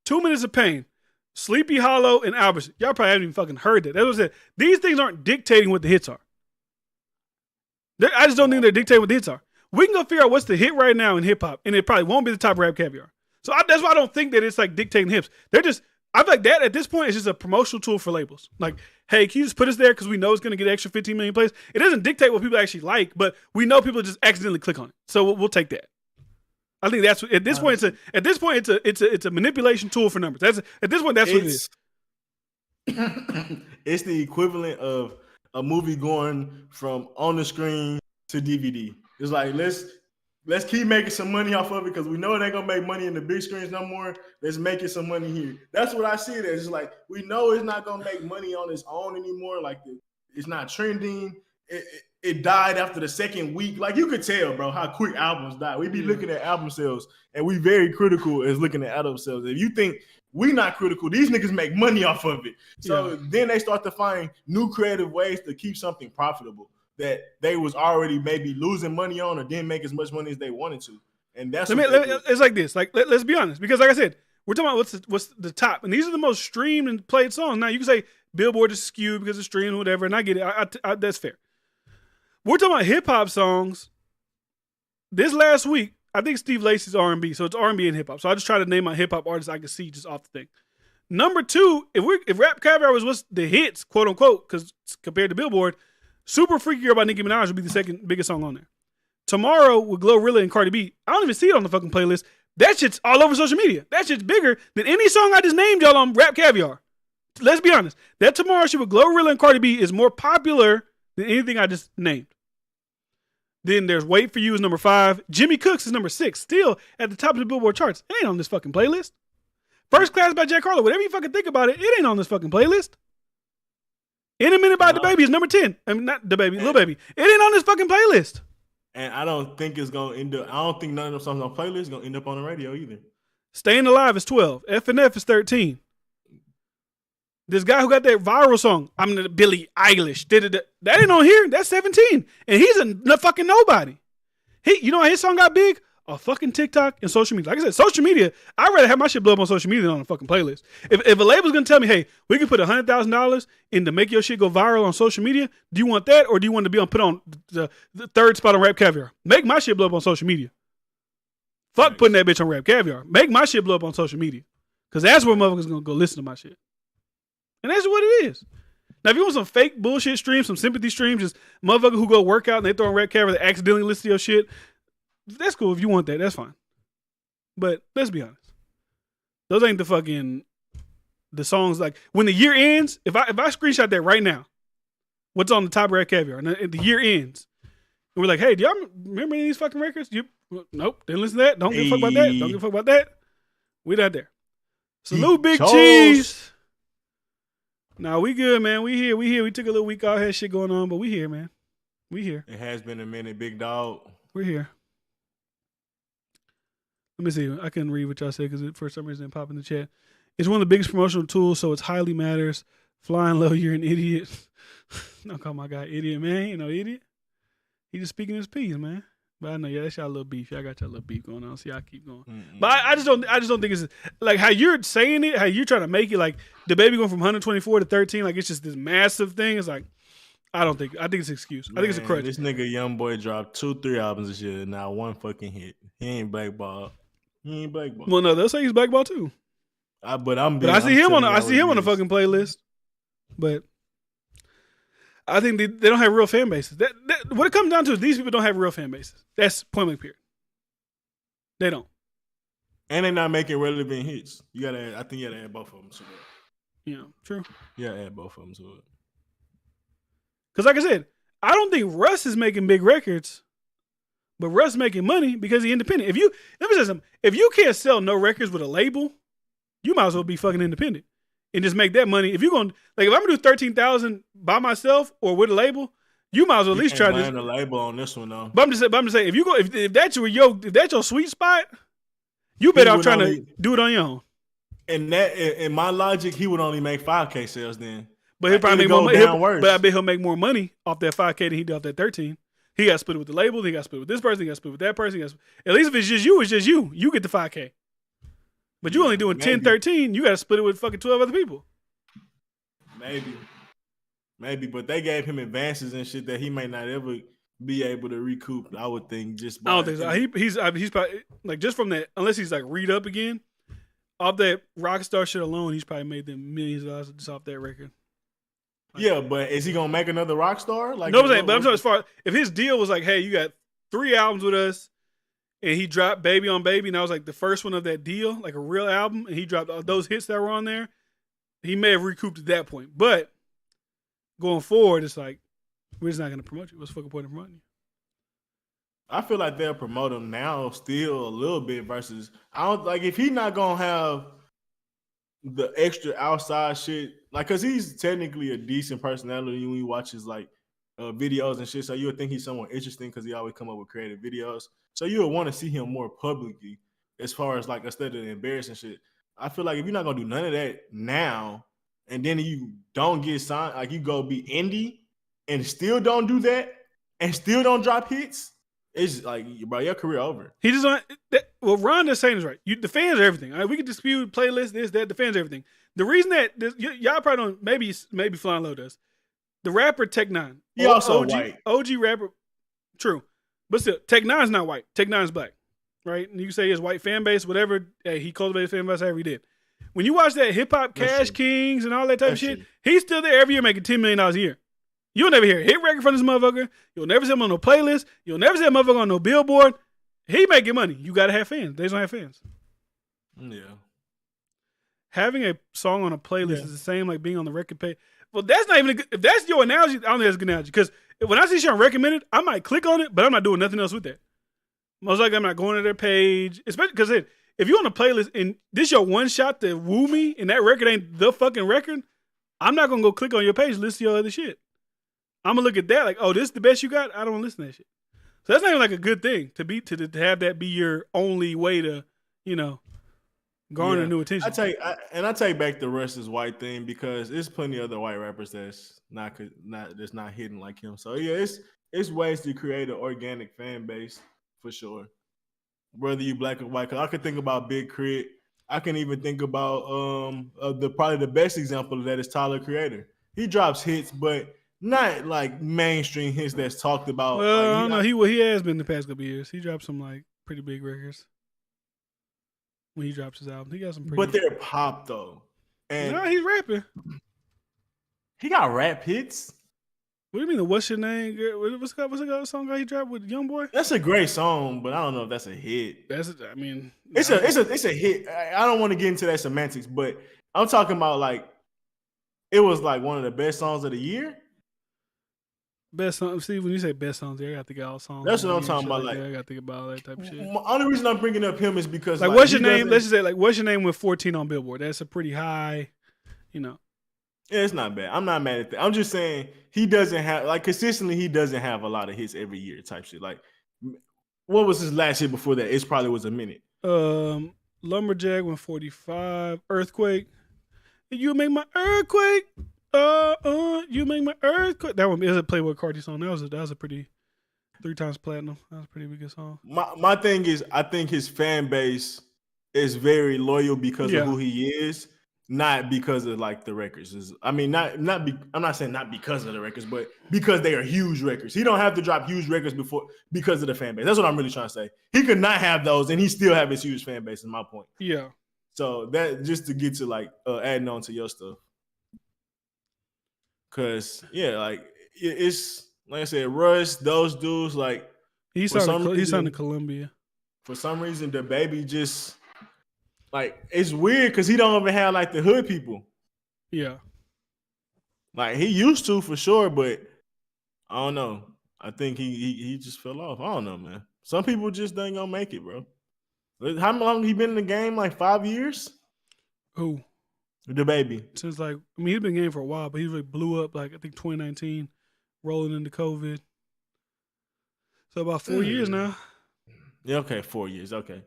Speaker 1: 2 Minutes of Pain, Sleepy Hollow, and Albertson. Y'all probably haven't even fucking heard that. That's what I said. These things aren't dictating what the hits are. I just don't think they're dictating what the hits are. We can go figure out what's the hit right now in hip hop, and it probably won't be the top Rap Caviar. So that's why I don't think that it's like dictating hips. They're just, I feel like that at this point is just a promotional tool for labels. Like, hey, can you just put us there because we know it's going to get an extra 15 million plays? It doesn't dictate what people actually like, but we know people just accidentally click on it. So we'll take that. I think that's at this point. It's a manipulation tool for numbers. At this point that's what it is.
Speaker 3: It's the equivalent of a movie going from on the screen to DVD. It's like let's keep making some money off of it because we know it ain't gonna make money in the big screens no more. Let's make it some money here. That's what I see it as. It's like we know it's not gonna make money on its own anymore. Like it's not trending. It died after the second week. Like you could tell, bro, how quick albums die. We be looking at album sales, and we very critical as looking at album sales. If you think we not critical, these niggas make money off of it. So then they start to find new creative ways to keep something profitable that they was already maybe losing money on or didn't make as much money as they wanted to. And that's
Speaker 1: it's like this. Like let's be honest, because like I said, we're talking about what's the top, and these are the most streamed and played songs. Now you can say Billboard is skewed because of stream or whatever, and I get it. I that's fair. We're talking about hip hop songs. This last week, I think Steve Lacy's R&B, so it's R&B and hip hop. So I just try to name my hip hop artists I can see just off the thing. Number 2, if Rap Caviar was what's the hits, quote unquote, because compared to Billboard, Super Freaky Girl by Nicki Minaj would be the second biggest song on there. Tomorrow with Glorilla and Cardi B, I don't even see it on the fucking playlist. That shit's all over social media. That shit's bigger than any song I just named y'all on Rap Caviar. Let's be honest. That Tomorrow shit with Glorilla and Cardi B is more popular than anything I just named. Then there's Wait For You is number 5. Jimmy Cooks is number 6. Still at the top of the Billboard charts. It ain't on this fucking playlist. First Class by Jack Harlow. Whatever you fucking think about it, it ain't on this fucking playlist. In a Minute by DaBaby is number 10. I mean, not DaBaby, Lil Baby. It ain't on this fucking playlist.
Speaker 3: And I don't think it's going to end up, I don't think none of those songs on the playlist is going to end up on the radio either.
Speaker 1: Staying Alive is 12. F&F is 13. This guy who got that viral song, I'm the Billie Eilish. That ain't on here. That's 17. And he's a fucking nobody. You know how his song got big? On fucking TikTok and social media. Like I said, social media, I'd rather have my shit blow up on social media than on a fucking playlist. If a label's going to tell me, hey, we can put $100,000 in to make your shit go viral on social media, do you want that or do you want to be put on the 3rd spot on Rap Caviar? Make my shit blow up on social media. Fuck putting that bitch on Rap Caviar. Make my shit blow up on social media. Because that's where motherfuckers going to go listen to my shit. And that's what it is. Now, if you want some fake bullshit streams, some sympathy streams, just motherfuckers who go work out and they throw on Rap Caviar, they accidentally listen to your shit, that's cool. If you want that, that's fine. But let's be honest. Those ain't the songs like when the year ends, if I screenshot that right now, what's on the top of Rap Caviar, and the year ends, and we're like, hey, do y'all remember any of these fucking records? Nope, didn't listen to that. Don't give a fuck about that. Don't give a fuck about that. We not there. Salute Big Cheese. Nah, we good, man. We here. We took a little week out, had shit going on, but we here, man. We here.
Speaker 3: It has been a minute, big dog.
Speaker 1: We're here. Let me see. I couldn't read what y'all said because for some reason it popped in the chat. It's one of the biggest promotional tools, so it highly matters. Flying low, you're an idiot. Don't call my guy idiot, man. He ain't no idiot. He just speaking his piece, man. But I know, that's y'all little beef. Y'all got y'all little beef going on. See, I keep going. Mm-mm. But I just don't think it's like how you're saying it, how you're trying to make it like DaBaby going from 124 to 13, like it's just this massive thing. It's like, I think it's an excuse. I think it's a crutch.
Speaker 3: This nigga young boy dropped 2-3 albums this year, not one fucking hit. He ain't blackballed.
Speaker 1: Well, no, they'll say he's blackballed too.
Speaker 3: I
Speaker 1: see him on the fucking playlist. But I think they don't have real fan bases. That what it comes down to is these people don't have real fan bases. That's point blank period. They don't.
Speaker 3: And they're not making relevant hits. I think you gotta add both of them to it.
Speaker 1: Yeah, true.
Speaker 3: Yeah, add both of them to it.
Speaker 1: Because like I said, I don't think Russ is making big records, but Russ making money because he's independent. Let me say something. If you can't sell no records with a label, you might as well be fucking independent and just make that money. If you're going if I'm gonna do 13,000 by myself or with a label, you might as well at least try to
Speaker 3: land a label on this one though.
Speaker 1: But I'm just saying, if that's your sweet spot, you better off trying to do it on your own.
Speaker 3: And that, in my logic, he would only make 5K sales then.
Speaker 1: But he'll probably make more money. But I bet he'll make more money off that 5K than he did off that 13. He got to split it with the label. He got to split it with this person. He got to split it with that person. At least if it's just you, it's just you. You get the 5K. But you only doing 10, 13. You got to split it with fucking 12 other people.
Speaker 3: Maybe. But they gave him advances and shit that he may not ever be able to recoup. I would think I
Speaker 1: don't think so. He's probably like just from that. Unless he's like read up again. Off that Rockstar shit alone, he's probably made them millions of dollars just off that record.
Speaker 3: Yeah, but is he gonna make another Rockstar? Like,
Speaker 1: no, I'm talking as far if his deal was like, hey, you got 3 albums with us, and he dropped Baby on Baby, and that was like the first one of that deal, like a real album, and he dropped all those hits that were on there, he may have recouped at that point. But going forward, it's like we're just not gonna promote you. What's the fucking point of promoting you?
Speaker 3: I feel like they'll promote him now still a little bit versus I don't like if he's not gonna have the extra outside shit, like because he's technically a decent personality when you watch his like videos and shit. So you would think he's someone interesting because he always come up with creative videos. So you would want to see him more publicly as far as like instead of embarrassing shit. I feel like if you're not gonna do none of that now, and then you don't get signed, like you go be indie and still don't do that and still don't drop hits. It's like, bro, your career over.
Speaker 1: He just what Ron is saying is right. The fans are everything. All right, we can dispute playlists, this, that. The fans are everything. The reason that y'all probably don't, maybe Flying Low does. The rapper Tech Nine.
Speaker 3: He also white.
Speaker 1: OG rapper, true, but still, Tech Nine's not white. Tech Nine's black, right? And you can say his white fan base, whatever. Hey, he cultivated fan base however he did. When you watch that hip hop Cash Kings and all that type of shit, he's still there every year making $10 million a year. You'll never hear a hit record from this motherfucker. You'll never see him on no playlist. You'll never see a motherfucker on no billboard. He making money. You got to have fans. They don't have fans.
Speaker 3: Yeah.
Speaker 1: Having a song on a playlist is the same like being on the record page. Well, that's not even if that's your analogy, I don't think that's a good analogy. Because when I see shit recommended, I might click on it, but I'm not doing nothing else with that. Most likely, I'm not going to their page. Especially because if you're on a playlist and this your one shot to woo me and that record ain't the fucking record, I'm not going to go click on your page and listen to your other shit. I'm gonna look at that like, oh, this is the best you got. I don't want to listen to that shit. So that's not even like a good thing to have that be your only way to, garner new attention.
Speaker 3: I take back the Russ's white thing because there's plenty of other white rappers that's not hitting like him. So yeah, it's ways to create an organic fan base for sure. Whether you black or white, because I could think about Big Crit. I can even think about probably the best example of that is Tyler Creator. He drops hits, but not like mainstream hits that's talked about.
Speaker 1: Well, like, I don't know. He has been the past couple of years. He dropped some like pretty big records when he drops his album. He got some pretty.
Speaker 3: But they're pop though. And
Speaker 1: no, he's rapping.
Speaker 3: He got rap hits.
Speaker 1: What do you mean? The What's Your Name? What's the song he dropped with Youngboy?
Speaker 3: That's a great song, but I don't know if that's a hit.
Speaker 1: It's
Speaker 3: a hit. I don't want to get into that semantics, but I'm talking about like it was like one of the best songs of the year.
Speaker 1: Best song. See, when you say best songs, I got to think of all songs.
Speaker 3: That's what I'm talking about. Like,
Speaker 1: I got to think about all that type of shit.
Speaker 3: The only reason I'm bringing up him is because
Speaker 1: like What's Your Name? Let's just say like What's Your Name with 14 on Billboard. That's a pretty high,
Speaker 3: Yeah, it's not bad. I'm not mad at that. I'm just saying he doesn't have like consistently. He doesn't have a lot of hits every year type shit. Like, what was his last hit before that? It probably was a minute.
Speaker 1: Lumberjack 145. Earthquake. You make my earthquake. You make my earthquake. That one is a Playboy Carti song. That was a pretty 3 times platinum. That was a pretty big song.
Speaker 3: My thing is, I think his fan base is very loyal because of who he is. not because of like the records. I'm not saying not because of the records, but because they are huge records. He don't have to drop huge records because of the fan base. That's what I'm really trying to say. He could not have those, and he still have his huge fan base. Is my point.
Speaker 1: Yeah.
Speaker 3: So that just to get to like adding on to your stuff, cause like it's like I said, Russ, those dudes like
Speaker 1: he's on to Columbia.
Speaker 3: For some reason, DaBaby just like it's weird because he don't even have like the hood people.
Speaker 1: Yeah.
Speaker 3: Like he used to for sure, but I don't know. I think he just fell off. I don't know, man. Some people just ain't gonna make it, bro. How long he been in the game? Like 5 years?
Speaker 1: Who?
Speaker 3: DaBaby.
Speaker 1: Since like he's been in the game for a while, but he really blew up like I think 2019, rolling into COVID. So about 4 years now.
Speaker 3: Yeah, okay, 4 years. Okay.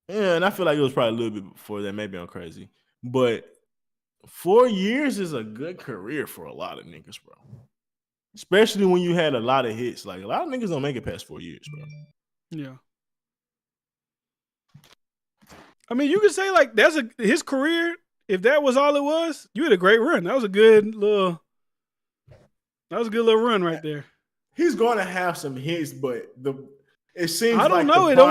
Speaker 3: Yeah, and I feel like it was probably a little bit before that. Maybe I'm crazy. But 4 years is a good career for a lot of niggas, bro. Especially when you had a lot of hits. Like, a lot of niggas don't make it past 4 years, bro.
Speaker 1: Yeah. I mean, you could say, like, his career, if that was all it was, you had a great run. That was a good little run right there.
Speaker 3: He's going to have some hits, but it seems
Speaker 1: I don't
Speaker 3: like
Speaker 1: know.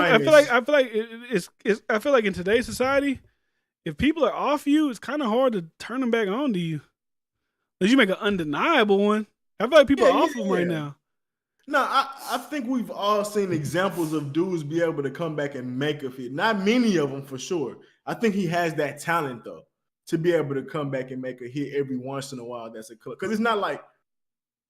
Speaker 1: I feel like in today's society, if people are off you, it's kind of hard to turn them back on to you. Unless you make an undeniable one. I feel like people are off them right now.
Speaker 3: No, I think we've all seen examples of dudes be able to come back and make a hit. Not many of them for sure. I think he has that talent though to be able to come back and make a hit every once in a while. That's a club because it's not like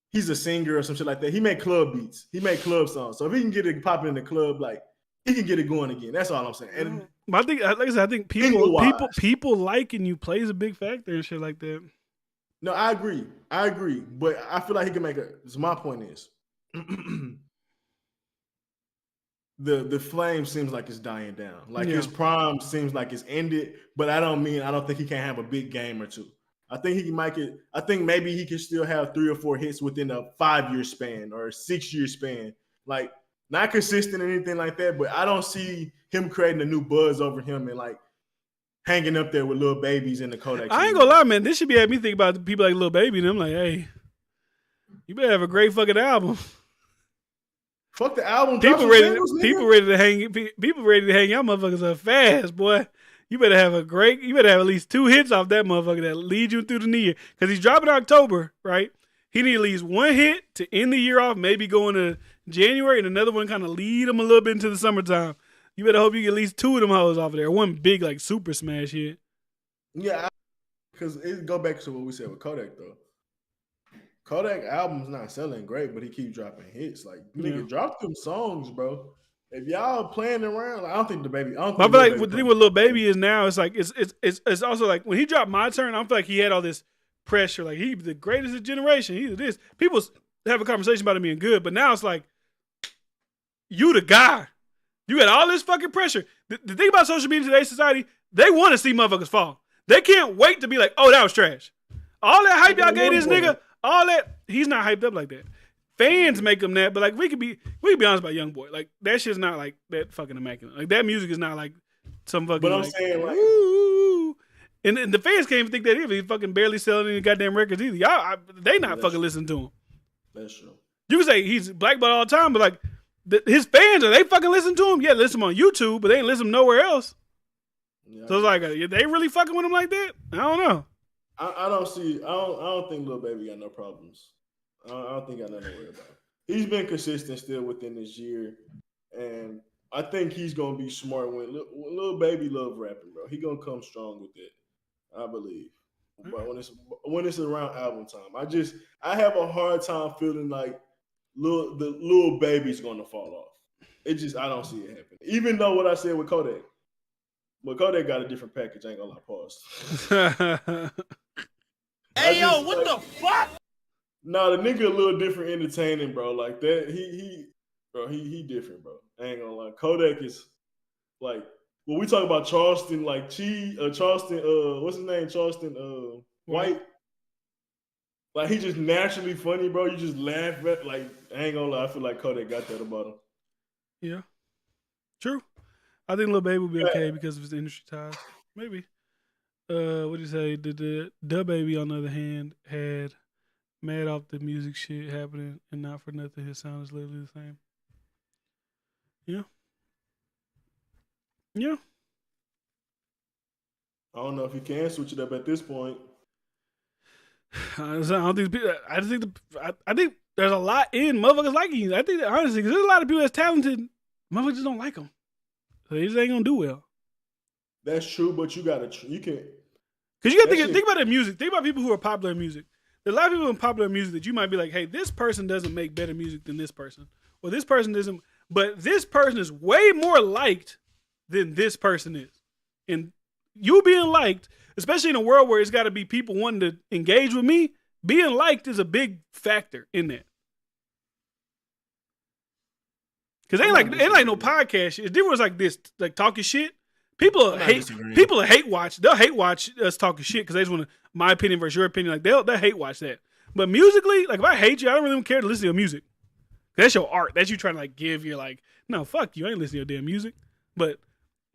Speaker 3: he's a singer or some shit like that. He make club beats. He make club songs. So if he can get it popping in the club, like he can get it going again. That's all I'm saying. And
Speaker 1: I think, like I said, I think people liking you plays a big factor and shit like that.
Speaker 3: No, I agree. But I feel like he can make so my point is the flame seems like it's dying down. Like his prime seems like it's ended, but I don't think he can't have a big game or two. I think I think maybe he can still have 3 or 4 hits within a 5-year span or a 6-year span. Like not consistent or anything like that, but I don't see him creating a new buzz over him and like hanging up there with little babies in the Kodak.
Speaker 1: I ain't gonna lie, man. This should be having me think about the people like Lil Baby, and I'm like, hey, you better have a great fucking album.
Speaker 3: Fuck the album.
Speaker 1: People ready to hang y'all motherfuckers up fast, boy. You better have at least 2 hits off that motherfucker that lead you through the new year. Because he's dropping in October, right? He need at least 1 hit to end the year off, maybe going to January, and another one kind of lead him a little bit into the summertime. You better hope you get at least 2 of them hoes off of there. One big like super smash hit.
Speaker 3: Yeah, because it go back to what we said with Kodak though. Kodak album's not selling great, but he keep dropping hits. Like nigga, drop them songs, bro. If y'all playing around, like, I don't think DaBaby. I feel
Speaker 1: like the thing with Lil Baby is now it's like it's also like when he dropped My Turn, I feel like he had all this pressure. Like he's the greatest of generation. He's this. People have a conversation about him being good, but now it's like you the guy. You got all this fucking pressure. The thing about social media in today's society, they want to see motherfuckers fall. They can't wait to be like, oh, that was trash. All that hype y'all gave this nigga, all that, he's not hyped up like that. Fans make him that, but like we could be honest about Young Boy. Like that shit's not like that fucking immaculate. Like that music is not like some fucking.
Speaker 3: But I'm
Speaker 1: like,
Speaker 3: saying like,
Speaker 1: ooh. And the fans can't even think that either. He's fucking barely selling any goddamn records either. Y'all, they not fucking listening to him.
Speaker 3: That's true.
Speaker 1: You can say he's blackballed all the time, but like his fans, are they fucking listen to him? Yeah, listen on YouTube, but they ain't listen nowhere else. Yeah, so it's like, are they really fucking with him like that? I don't know.
Speaker 3: I don't think Lil Baby got no problems. I don't think I got nothing to worry about. He's been consistent still within this year, and I think he's gonna be smart when Lil Baby love rapping, bro. He gonna come strong with it, I believe. But when it's around album time, I have a hard time feeling like the Lil Baby's gonna fall off. I don't see it happening. Even though what I said with Kodak. But Kodak got a different package. I ain't gonna lie, pause.
Speaker 2: Hey, yo, what the fuck?
Speaker 3: Nah, the nigga a little different entertaining, bro. Like that, he different, bro. I ain't gonna lie. Kodak is like, when we talk about Charleston, like Charleston, what's his name? Charleston, White. Like, he just naturally funny, bro. You just laugh at, like, I ain't gonna lie. I feel like Kodak got that about him.
Speaker 1: Yeah. True. I think Lil Baby will be okay because of his industry ties. Maybe. what do you say? The DaBaby, on the other hand, had mad off the music shit happening, and not for nothing, his sound is literally the same. Yeah. Yeah.
Speaker 3: I don't know if you can switch it up at this point.
Speaker 1: I don't think. I think there's a lot in motherfuckers liking you. I think that, honestly, because there's a lot of people that's talented, motherfuckers just don't like them. So they just ain't gonna do well.
Speaker 3: That's true, but you can.
Speaker 1: Because you gotta think about their music. Think about people who are popular in music. There's a lot of people in popular music that you might be like, hey, this person doesn't make better music than this person, or this person doesn't. But this person is way more liked than this person is, and you being liked, especially in a world where it's got to be people wanting to engage with me, being liked is a big factor in that. Because ain't like no podcast shit. It's different like this, like talking shit. People hate watch. They'll hate watch us talking shit because they just want to, my opinion versus your opinion. Like they'll hate watch that. But musically, like if I hate you, I don't really care to listen to your music. That's your art. That's you trying to like give. You're like, no, fuck you. I ain't listening to your damn music. But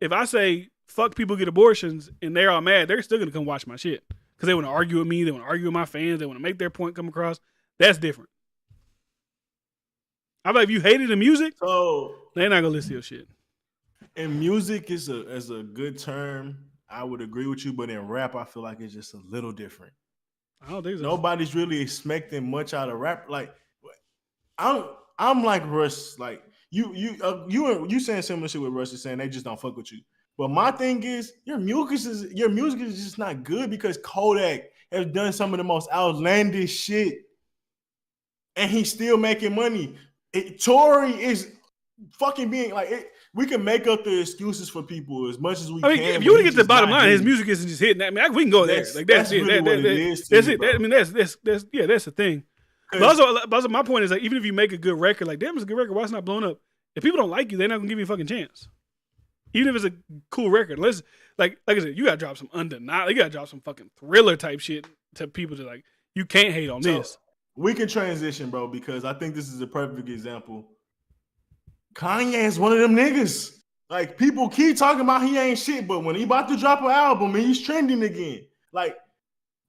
Speaker 1: if I say fuck people get abortions and they're all mad, they're still gonna come watch my shit because they want to argue with me. They want to argue with my fans. They want to make their point come across. That's different. I'm like, if you hated the music,
Speaker 3: so
Speaker 1: they're not gonna listen to your shit.
Speaker 3: And music is a good term. I would agree with you, but in rap, I feel like it's just a little different.
Speaker 1: I don't think so.
Speaker 3: Nobody's really expecting much out of rap. Like, I'm like Russ. Like you saying similar shit with Russ is saying they just don't fuck with you. But my thing is your music is just not good because Kodak has done some of the most outlandish shit, and he's still making money. Tory is fucking being like it. We can make up the excuses for people as much as we can. I mean,
Speaker 1: if you want to get to the bottom line, his music isn't just hitting. I mean, we can go there. Like that's it. Really what it is. That's it. I mean, that's the thing. But also, my point is like, even if you make a good record, like damn, it's a good record. Why it's not blowing up? If people don't like you, they're not gonna give you a fucking chance. Even if it's a cool record, like I said, you gotta drop some undeniable. You gotta drop some fucking thriller type shit to people to like. You can't hate on this.
Speaker 3: We can transition, bro, because I think this is a perfect example. Kanye is one of them niggas. Like, people keep talking about he ain't shit, but when he about to drop an album and he's trending again, like,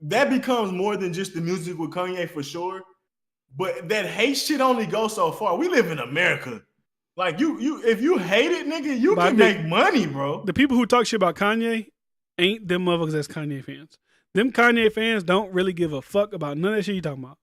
Speaker 3: that becomes more than just the music with Kanye for sure. But that hate shit only goes so far. We live in America. Like, if you hate it, nigga, you can make money, bro.
Speaker 1: The people who talk shit about Kanye ain't them motherfuckers that's Kanye fans. Them Kanye fans don't really give a fuck about none of that shit you talking about.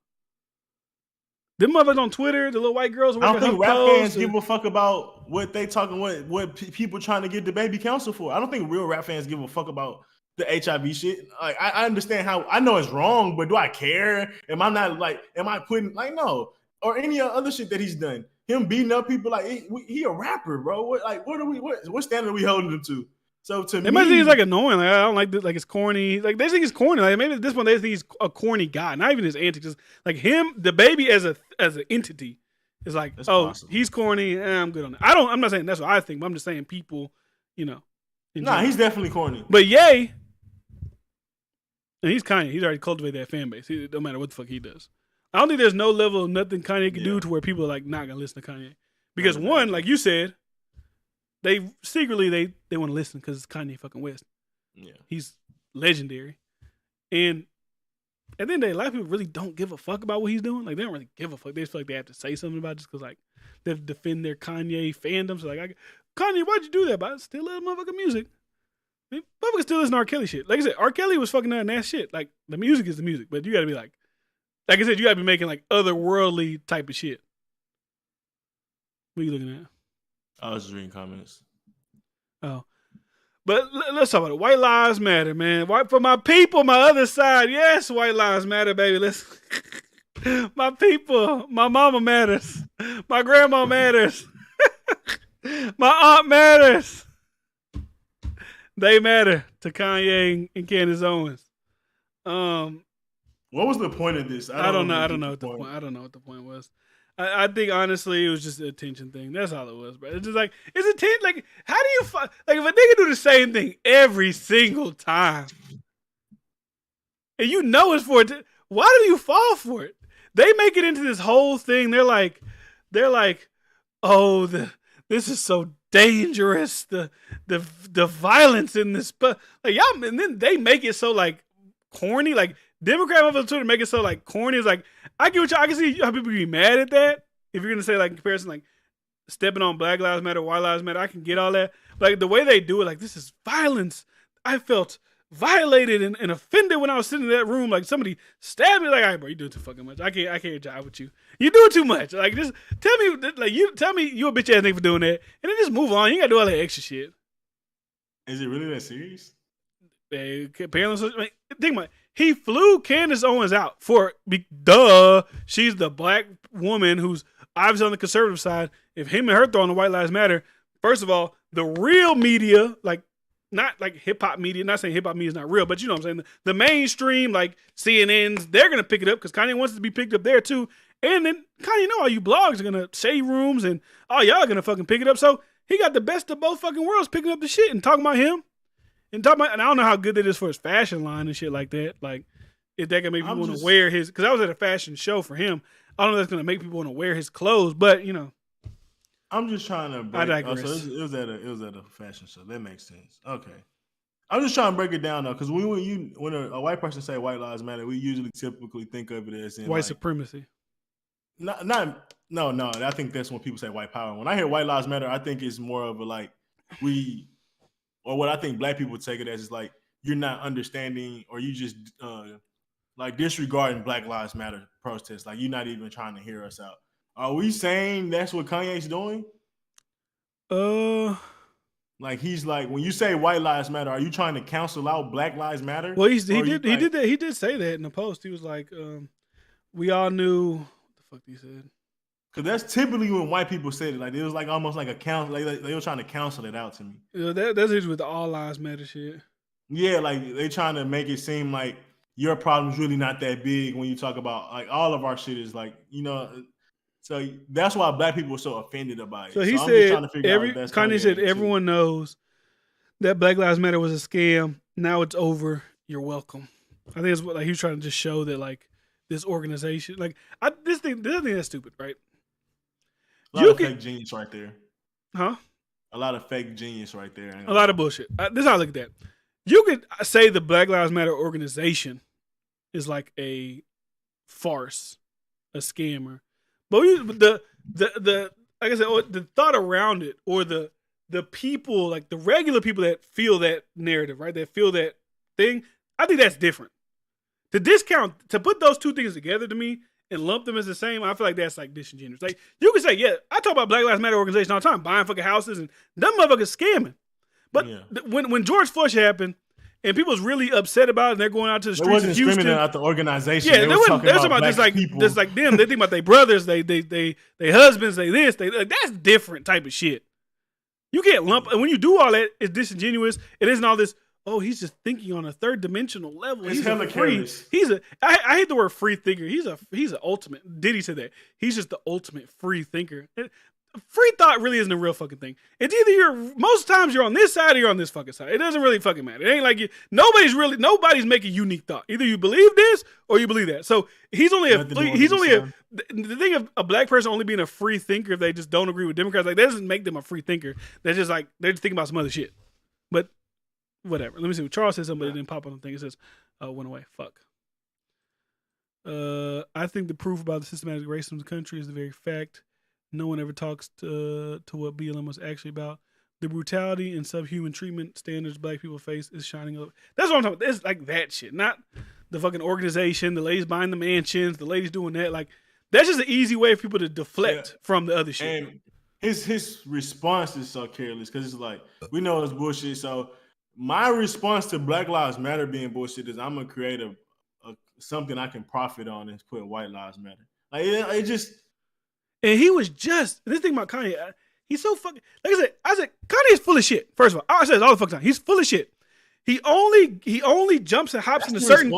Speaker 1: Them motherfuckers on Twitter, the little white girls.
Speaker 3: I don't think rap fans give a fuck about what they talking, what people trying to get DaBaby counsel for. I don't think real rap fans give a fuck about the HIV shit. Like, I understand how, I know it's wrong, but do I care? Am I putting, like, no. Or any other shit that he's done. Him beating up people, like, he a rapper, bro. What standard are we holding him to? So to me,
Speaker 1: might think it's like annoying. Like, I don't like this. Like, it's corny. Like, they think it's corny. Like, maybe at this point they think he's a corny guy. Not even his antics. Just like him, DaBaby as an entity is like, that's possible. He's corny. I'm good on that. I'm not saying that's what I think. But I'm just saying people, you know.
Speaker 3: He's definitely corny.
Speaker 1: But Ye, and he's Kanye. He's already cultivated that fan base. No matter what the fuck he does. I don't think there's no level of nothing Kanye can do to where people are like not gonna listen to Kanye. Because one, like you said, they secretly they want to listen because it's Kanye fucking West. Yeah, he's legendary, and at the end of the day, a lot of people really don't give a fuck about what he's doing. Like they don't really give a fuck. They just feel like they have to say something about it just because like they defend their Kanye fandom. So like, Kanye, why'd you do that? But I still love motherfucking music. Motherfuckers still listen to R. Kelly shit. Like I said, R. Kelly was fucking that ass shit. Like the music is the music, but you got to be like I said, you got to be making like otherworldly type of shit. What are you looking at?
Speaker 3: I was just reading comments.
Speaker 1: Oh. But let's talk about it. White lives matter, man. For my people, my other side. Yes, white lives matter, baby. Let's. My people, my mama matters. My grandma matters. My aunt matters. They matter to Kanye and Candace Owens.
Speaker 3: What was the point of this?
Speaker 1: I don't know. I don't know what the point was. I think honestly it was just an attention thing. That's all it was, bro. It's just like it's attention. Like how do you like if a nigga do the same thing every single time, and you know it's for it? Why do you fall for it? They make it into this whole thing. They're like, oh the this is so dangerous. The violence in this, but like y'all, and then they make it so like corny. Like Democrat on Twitter make it so like corny. It's like I get what y'all. I can see how people be mad at that. If you're gonna say like in comparison, like stepping on Black Lives Matter, White Lives Matter, I can get all that. Like the way they do it, like this is violence. I felt violated and offended when I was sitting in that room. Like somebody stabbed me. Like, all right, bro, you do too fucking much. I can't jive with you. You do it too much. Like, just tell me you a bitch ass nigga for doing that, and then just move on. You ain't gotta do all that extra shit.
Speaker 3: Is it really that serious?
Speaker 1: Apparently, think about it. He flew Candace Owens out she's the black woman who's obviously on the conservative side. If him and her throwing the White Lives Matter, first of all, the real media, like not like hip hop media, not saying hip hop media is not real, but you know what I'm saying. The mainstream, like CNNs, they're gonna pick it up because Kanye wants it to be picked up there too. And then Kanye all you blogs are gonna shade rooms and y'all are gonna fucking pick it up. So he got the best of both fucking worlds picking up the shit and talking about him. And I don't know how good that is for his fashion line and shit like that. Like, if that can make people want to wear his, because I was at a fashion show for him. I don't know if that's going to make people want to wear his clothes, but you know.
Speaker 3: I'm just trying to break.
Speaker 1: I digress.
Speaker 3: So it was at a fashion show. That makes sense. Okay. I'm just trying to break it down though, because when a white person say White Lives Matter, we usually typically think of it as in
Speaker 1: white supremacy.
Speaker 3: No. I think that's when people say white power. When I hear White Lives Matter, I think it's more of a like or what I think black people take it as is like you're not understanding, or you just like disregarding Black Lives Matter protests. Like you're not even trying to hear us out. Are we saying that's what Kanye's doing? Like he's like, when you say White Lives Matter, are you trying to cancel out Black Lives Matter?
Speaker 1: Well, he did that. He did say that in the post. He was like, we all knew what the fuck he said.
Speaker 3: Because that's typically when white people said it. Like it was like almost like a counsel. Like they were trying to counsel it out to me.
Speaker 1: Yeah, that's it with the all lives matter shit.
Speaker 3: Yeah, like they trying to make it seem like your problem's really not that big when you talk about like all of our shit is like, you know. So that's why black people were so offended about it.
Speaker 1: So he said, Kanye said everyone knows that Black Lives Matter was a scam. Now it's over. You're welcome. I think it's what like he was trying to just show that like this organization, like this thing that's stupid, right?
Speaker 3: A lot of fake genius right there.
Speaker 1: Huh?
Speaker 3: A lot of fake genius right there.
Speaker 1: A lot of bullshit. This is how I look at that. You could say the Black Lives Matter organization is like a farce, a scammer. But the like I said, the thought around it, or the people, like the regular people that feel that narrative, right? That feel that thing, I think that's different. To put those two things together to me and lump them as the same, I feel like that's like disingenuous. Like you can say, yeah, I talk about Black Lives Matter organization all the time, buying fucking houses, and them motherfuckers scamming. But when George Floyd happened and people was really upset about it, and they're going out to the streets of Houston,
Speaker 3: screaming out the organization.
Speaker 1: Yeah, they were talking about just like people. Just like them. They think about their brothers, they husbands, that's different type of shit. You can't lump, and when you do all that, it's disingenuous. It isn't all this. Oh, he's just thinking on a third dimensional level.
Speaker 3: He's hella careless.
Speaker 1: I hate the word free thinker. He's an ultimate. Diddy said that. He's just the ultimate free thinker. Free thought really isn't a real fucking thing. It's either most times you're on this side or you're on this fucking side. It doesn't really fucking matter. It ain't like nobody's making unique thought. Either you believe this or you believe that. So the thing of a black person only being a free thinker if they just don't agree with Democrats, like that doesn't make them a free thinker. That's just like they're just thinking about some other shit. But whatever. Let me see. Charles said something, but it didn't pop on the thing. It says, went away. Fuck. I think the proof about the systematic racism in the country is the very fact no one ever talks to what BLM was actually about. The brutality and subhuman treatment standards black people face is shining up. That's what I'm talking about. It's like that shit, not the fucking organization, the ladies buying the mansions, the ladies doing that. Like, that's just an easy way for people to deflect from the other shit.
Speaker 3: And his response is so careless because it's like, we know it's bullshit. So my response to Black Lives Matter being bullshit is I'm going to create a something I can profit on and put White Lives Matter. Like, it just...
Speaker 1: And he was just, this thing about Kanye, he's so fucking, like I said, Kanye is full of shit. First of all, I said it all the fucking time. He's full of shit. He only jumps and hops into certain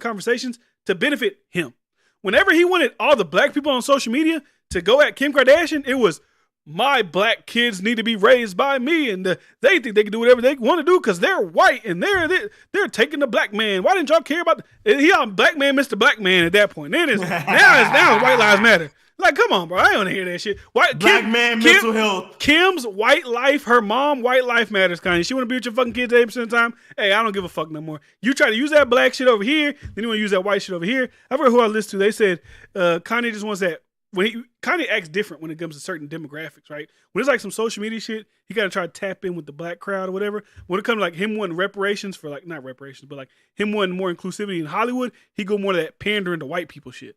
Speaker 1: conversations to benefit him. Whenever he wanted all the black people on social media to go at Kim Kardashian, it was my black kids need to be raised by me, and they think they can do whatever they want to do because they're white and they're taking the black man. Why didn't y'all care about he on black man, Mr. Black Man at that point? Then it's now white lives matter. Like, come on, bro. I don't want to hear that shit.
Speaker 3: Black man, mental health.
Speaker 1: Kim's white life, her mom, white life matters, kind of. She want to be with your fucking kids 80% of the time. Hey, I don't give a fuck no more. You try to use that black shit over here, then you want to use that white shit over here. I forgot who I listened to. They said Kanye just wants that. Kanye acts different when it comes to certain demographics, right? When it's like some social media shit, he got to try to tap in with the black crowd or whatever. When it comes to like him wanting reparations for like, not reparations, but like him wanting more inclusivity in Hollywood, he go more to that pandering to white people shit.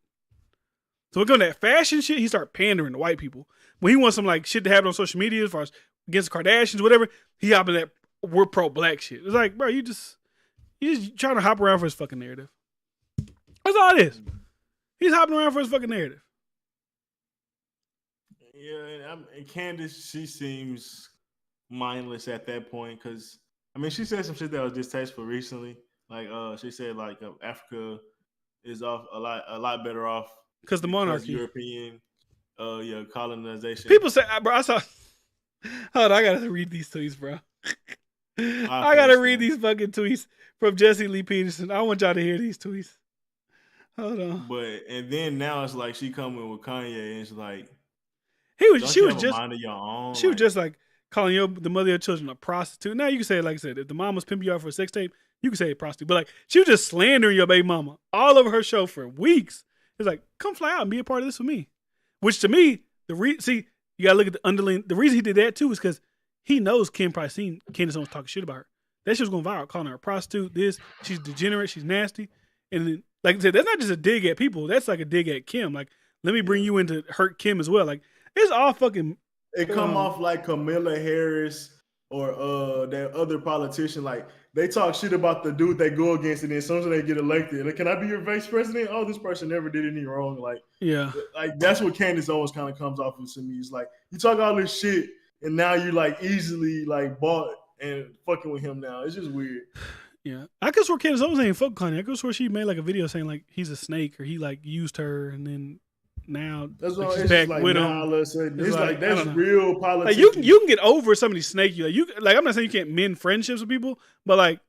Speaker 1: So when it comes to that fashion shit, he start pandering to white people. When he wants some like shit to happen on social media as far as against the Kardashians, whatever, he hopping that we're pro-black shit. It's like, bro, you just trying to hop around for his fucking narrative. That's all it is. He's hopping around for his fucking narrative.
Speaker 3: Yeah, and Candace, she seems mindless at that point because, I mean, she said some shit that was distasteful recently. Like, she said like Africa is off a lot better off
Speaker 1: because the monarchy,
Speaker 3: European, colonization.
Speaker 1: People say, bro, I saw. Hold on, I gotta read these tweets, bro. I gotta read these fucking tweets from Jesse Lee Peterson. I want y'all to hear these tweets. Hold on.
Speaker 3: And then now it's like she coming with Kanye and it's like.
Speaker 1: She was just like calling the mother of your children a prostitute. Now you can say, like I said, if the mom was pimping you out for a sex tape, you can say a prostitute. But like she was just slandering your baby mama all over her show for weeks. It's like, come fly out and be a part of this with me. Which to me, you gotta look at the underlying. The reason he did that too is because he knows Kim probably seen Candace Owens talking shit about her. That shit was going viral, calling her a prostitute. She's degenerate, she's nasty. And then, like I said, that's not just a dig at people. That's like a dig at Kim. Like, let me bring you in to hurt Kim as well. Like. It's all fucking.
Speaker 3: It come off like Kamala Harris or that other politician. Like they talk shit about the dude they go against, and then as soon as they get elected, like, can I be your vice president? Oh, this person never did anything wrong. Like,
Speaker 1: yeah,
Speaker 3: like that's what Candace Owens kind of comes off of to me. It's like you talk all this shit, and now you like easily like bought and fucking with him now. It's just weird.
Speaker 1: Yeah, I could swear Candace Owens ain't fuck Kanye. I could swear she made like a video saying like he's a snake or he like used her and then. Now
Speaker 3: that's all. It's back like with him. It's like that's real politics.
Speaker 1: Like you can get over somebody snake you. Like I'm not saying you can't mend friendships with people, but like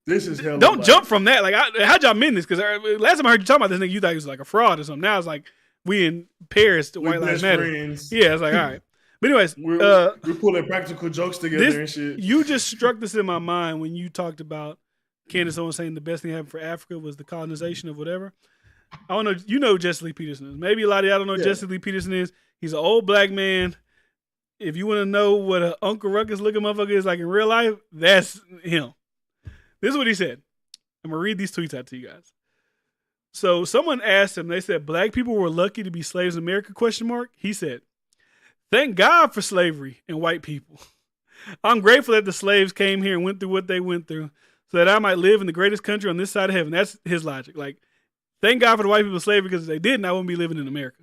Speaker 3: this is hell.
Speaker 1: Don't jump from that. Like how'd y'all mend this? Because last time I heard you talking about this nigga, you thought he was like a fraud or something. Now it's like we in Paris, the White Lives Matter. Yeah, it's like all right. But anyways,
Speaker 3: we're pulling practical jokes together and shit.
Speaker 1: You just struck this in my mind when you talked about Candace Owens saying the best thing that happened for Africa was the colonization of whatever. I don't know. You know who Jesse Lee Peterson is. Maybe a lot of y'all don't know who Jesse Lee Peterson is. He's an old black man. If you want to know what an Uncle Ruckus looking motherfucker is like in real life, that's him. This is what he said. I'm going to read these tweets out to you guys. So someone asked him, they said, black people were lucky to be slaves in America, ? He said, thank God for slavery and white people. I'm grateful that the slaves came here and went through what they went through so that I might live in the greatest country on this side of heaven. That's his logic. Like, thank God for the white people's slavery because if they didn't, I wouldn't be living in America.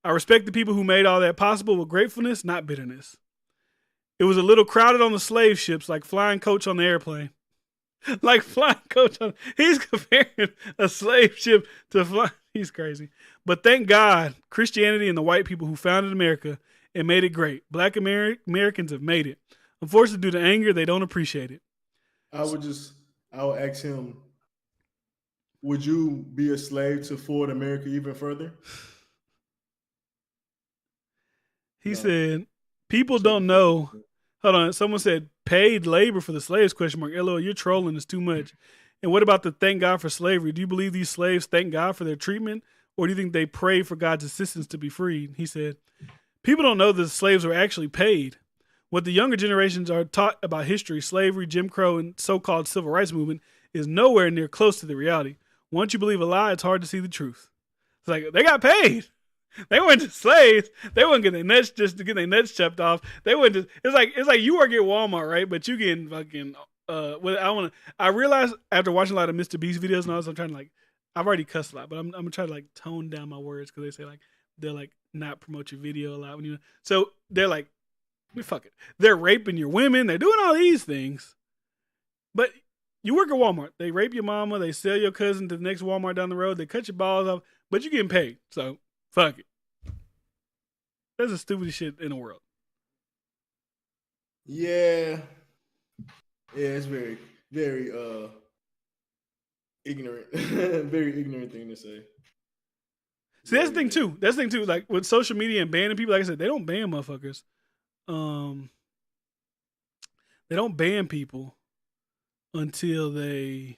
Speaker 1: I respect the people who made all that possible with gratefulness, not bitterness. It was a little crowded on the slave ships, like flying coach on the airplane. Like flying coach on. He's comparing a slave ship to fly. He's crazy. But thank God, Christianity and the white people who founded America and made it great. Black Americans have made it. Unfortunately, due to anger, they don't appreciate it.
Speaker 3: I would ask him, would you be a slave to forward America even further?
Speaker 1: He said, people don't know. Hold on. Someone said, paid labor for the slaves, ? LOL, you're trolling. It's too much. And what about the thank God for slavery? Do you believe these slaves thank God for their treatment? Or do you think they pray for God's assistance to be freed? He said, people don't know that the slaves were actually paid. What the younger generations are taught about history, slavery, Jim Crow, and so-called civil rights movement is nowhere near close to the reality. Once you believe a lie, it's hard to see the truth. It's like, they got paid. They weren't just slaves. They wouldn't get their nuts just to get their nuts chopped off. They wouldn't just, it's like you work at Walmart, right? But you getting fucking, I realized after watching a lot of Mr. Beast videos and all this, I'm trying to like, I've already cussed a lot, but I'm gonna try to like tone down my words because they say like, they'll like not promote your video a lot when you, so they're like, fuck it. They're raping your women. They're doing all these things. But you work at Walmart. They rape your mama. They sell your cousin to the next Walmart down the road. They cut your balls off, but you're getting paid. So fuck it. That's the stupidest shit in the world.
Speaker 3: Yeah. Yeah, it's very, very ignorant. Very ignorant thing to say.
Speaker 1: See, that's the thing too. That's the thing too. Like with social media and banning people, like I said, they don't ban motherfuckers. They don't ban people until they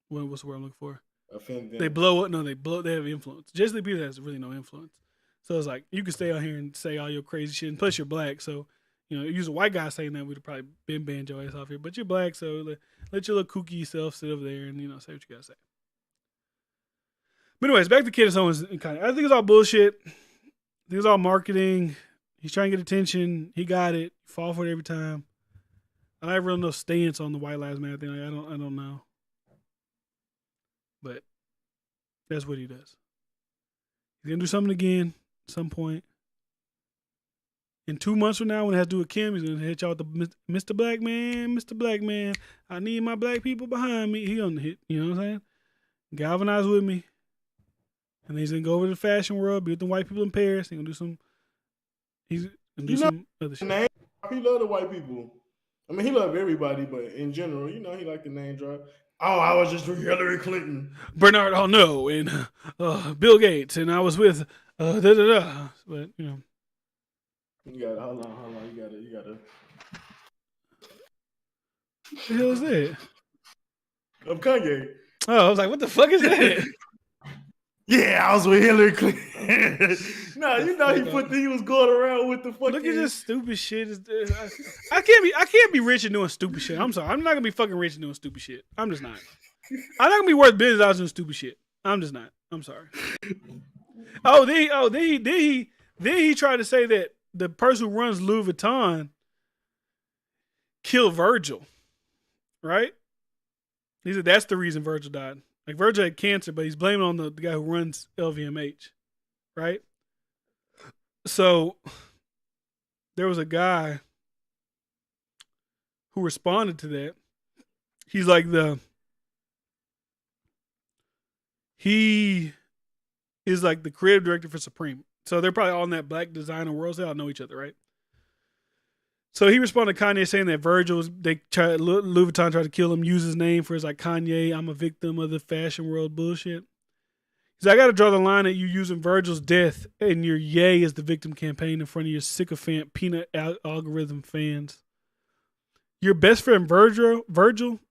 Speaker 1: what's the word I'm looking for?
Speaker 3: Offend them.
Speaker 1: They blow up. No, they have influence. Just the people that has really no influence. So it's like you can stay out here and say all your crazy shit, and plus you're black, so use a white guy saying that, we'd have probably been banned your ass off here. But you're black, so let your little kooky self sit over there and say what you gotta say. But anyways, back to Candace Owens and Kanye. I think it's all bullshit. I think it's all marketing. He's trying to get attention. He got it. Fall for it every time. I have really no stance on the White Lives Matter thing. Like, I don't know. But that's what he does. He's gonna do something again at some point. In 2 months from now, when it has to do with Kim, he's gonna hit y'all with the Mr. Black Man, Mr. Black Man. I need my black people behind me. He gonna hit, you know what I'm saying? Galvanize with me. And then he's gonna go over to the fashion world, be with the white people in Paris. He's gonna do some. He's gonna do some other shit.
Speaker 3: He love the white people. I mean, he loved everybody, but in general, he liked the name drop. Oh, I was just with Hillary Clinton,
Speaker 1: Bernard Arnault, and Bill Gates, and I was with But
Speaker 3: You gotta hold on. You gotta.
Speaker 1: What the hell is that?
Speaker 3: Of Kanye.
Speaker 1: Oh, I was like, what the fuck is that?
Speaker 3: Yeah, I was with Hillary Clinton. No, he was going around with the fucking.
Speaker 1: Look at this stupid shit. I can't be rich and doing stupid shit. I'm sorry. I'm not gonna be fucking rich and doing stupid shit. I'm just not. I'm not gonna be worth billions of dollars doing stupid shit. I'm just not. I'm sorry. Then he tried to say that the person who runs Louis Vuitton killed Virgil. Right? He said that's the reason Virgil died. Like Virgil had cancer, but he's blaming on the guy who runs LVMH. Right? So there was a guy who responded to that. He's like he is like the creative director for Supreme. So they're probably all in that black designer world. So they all know each other, right? So he responded to Kanye saying that Louis Vuitton tried to kill him, use his name for his like Kanye, I'm a victim of the fashion world bullshit. He's like, I got to draw the line at you using Virgil's death and your yay as the victim campaign in front of your sycophant peanut algorithm fans. Your best friend Virgil,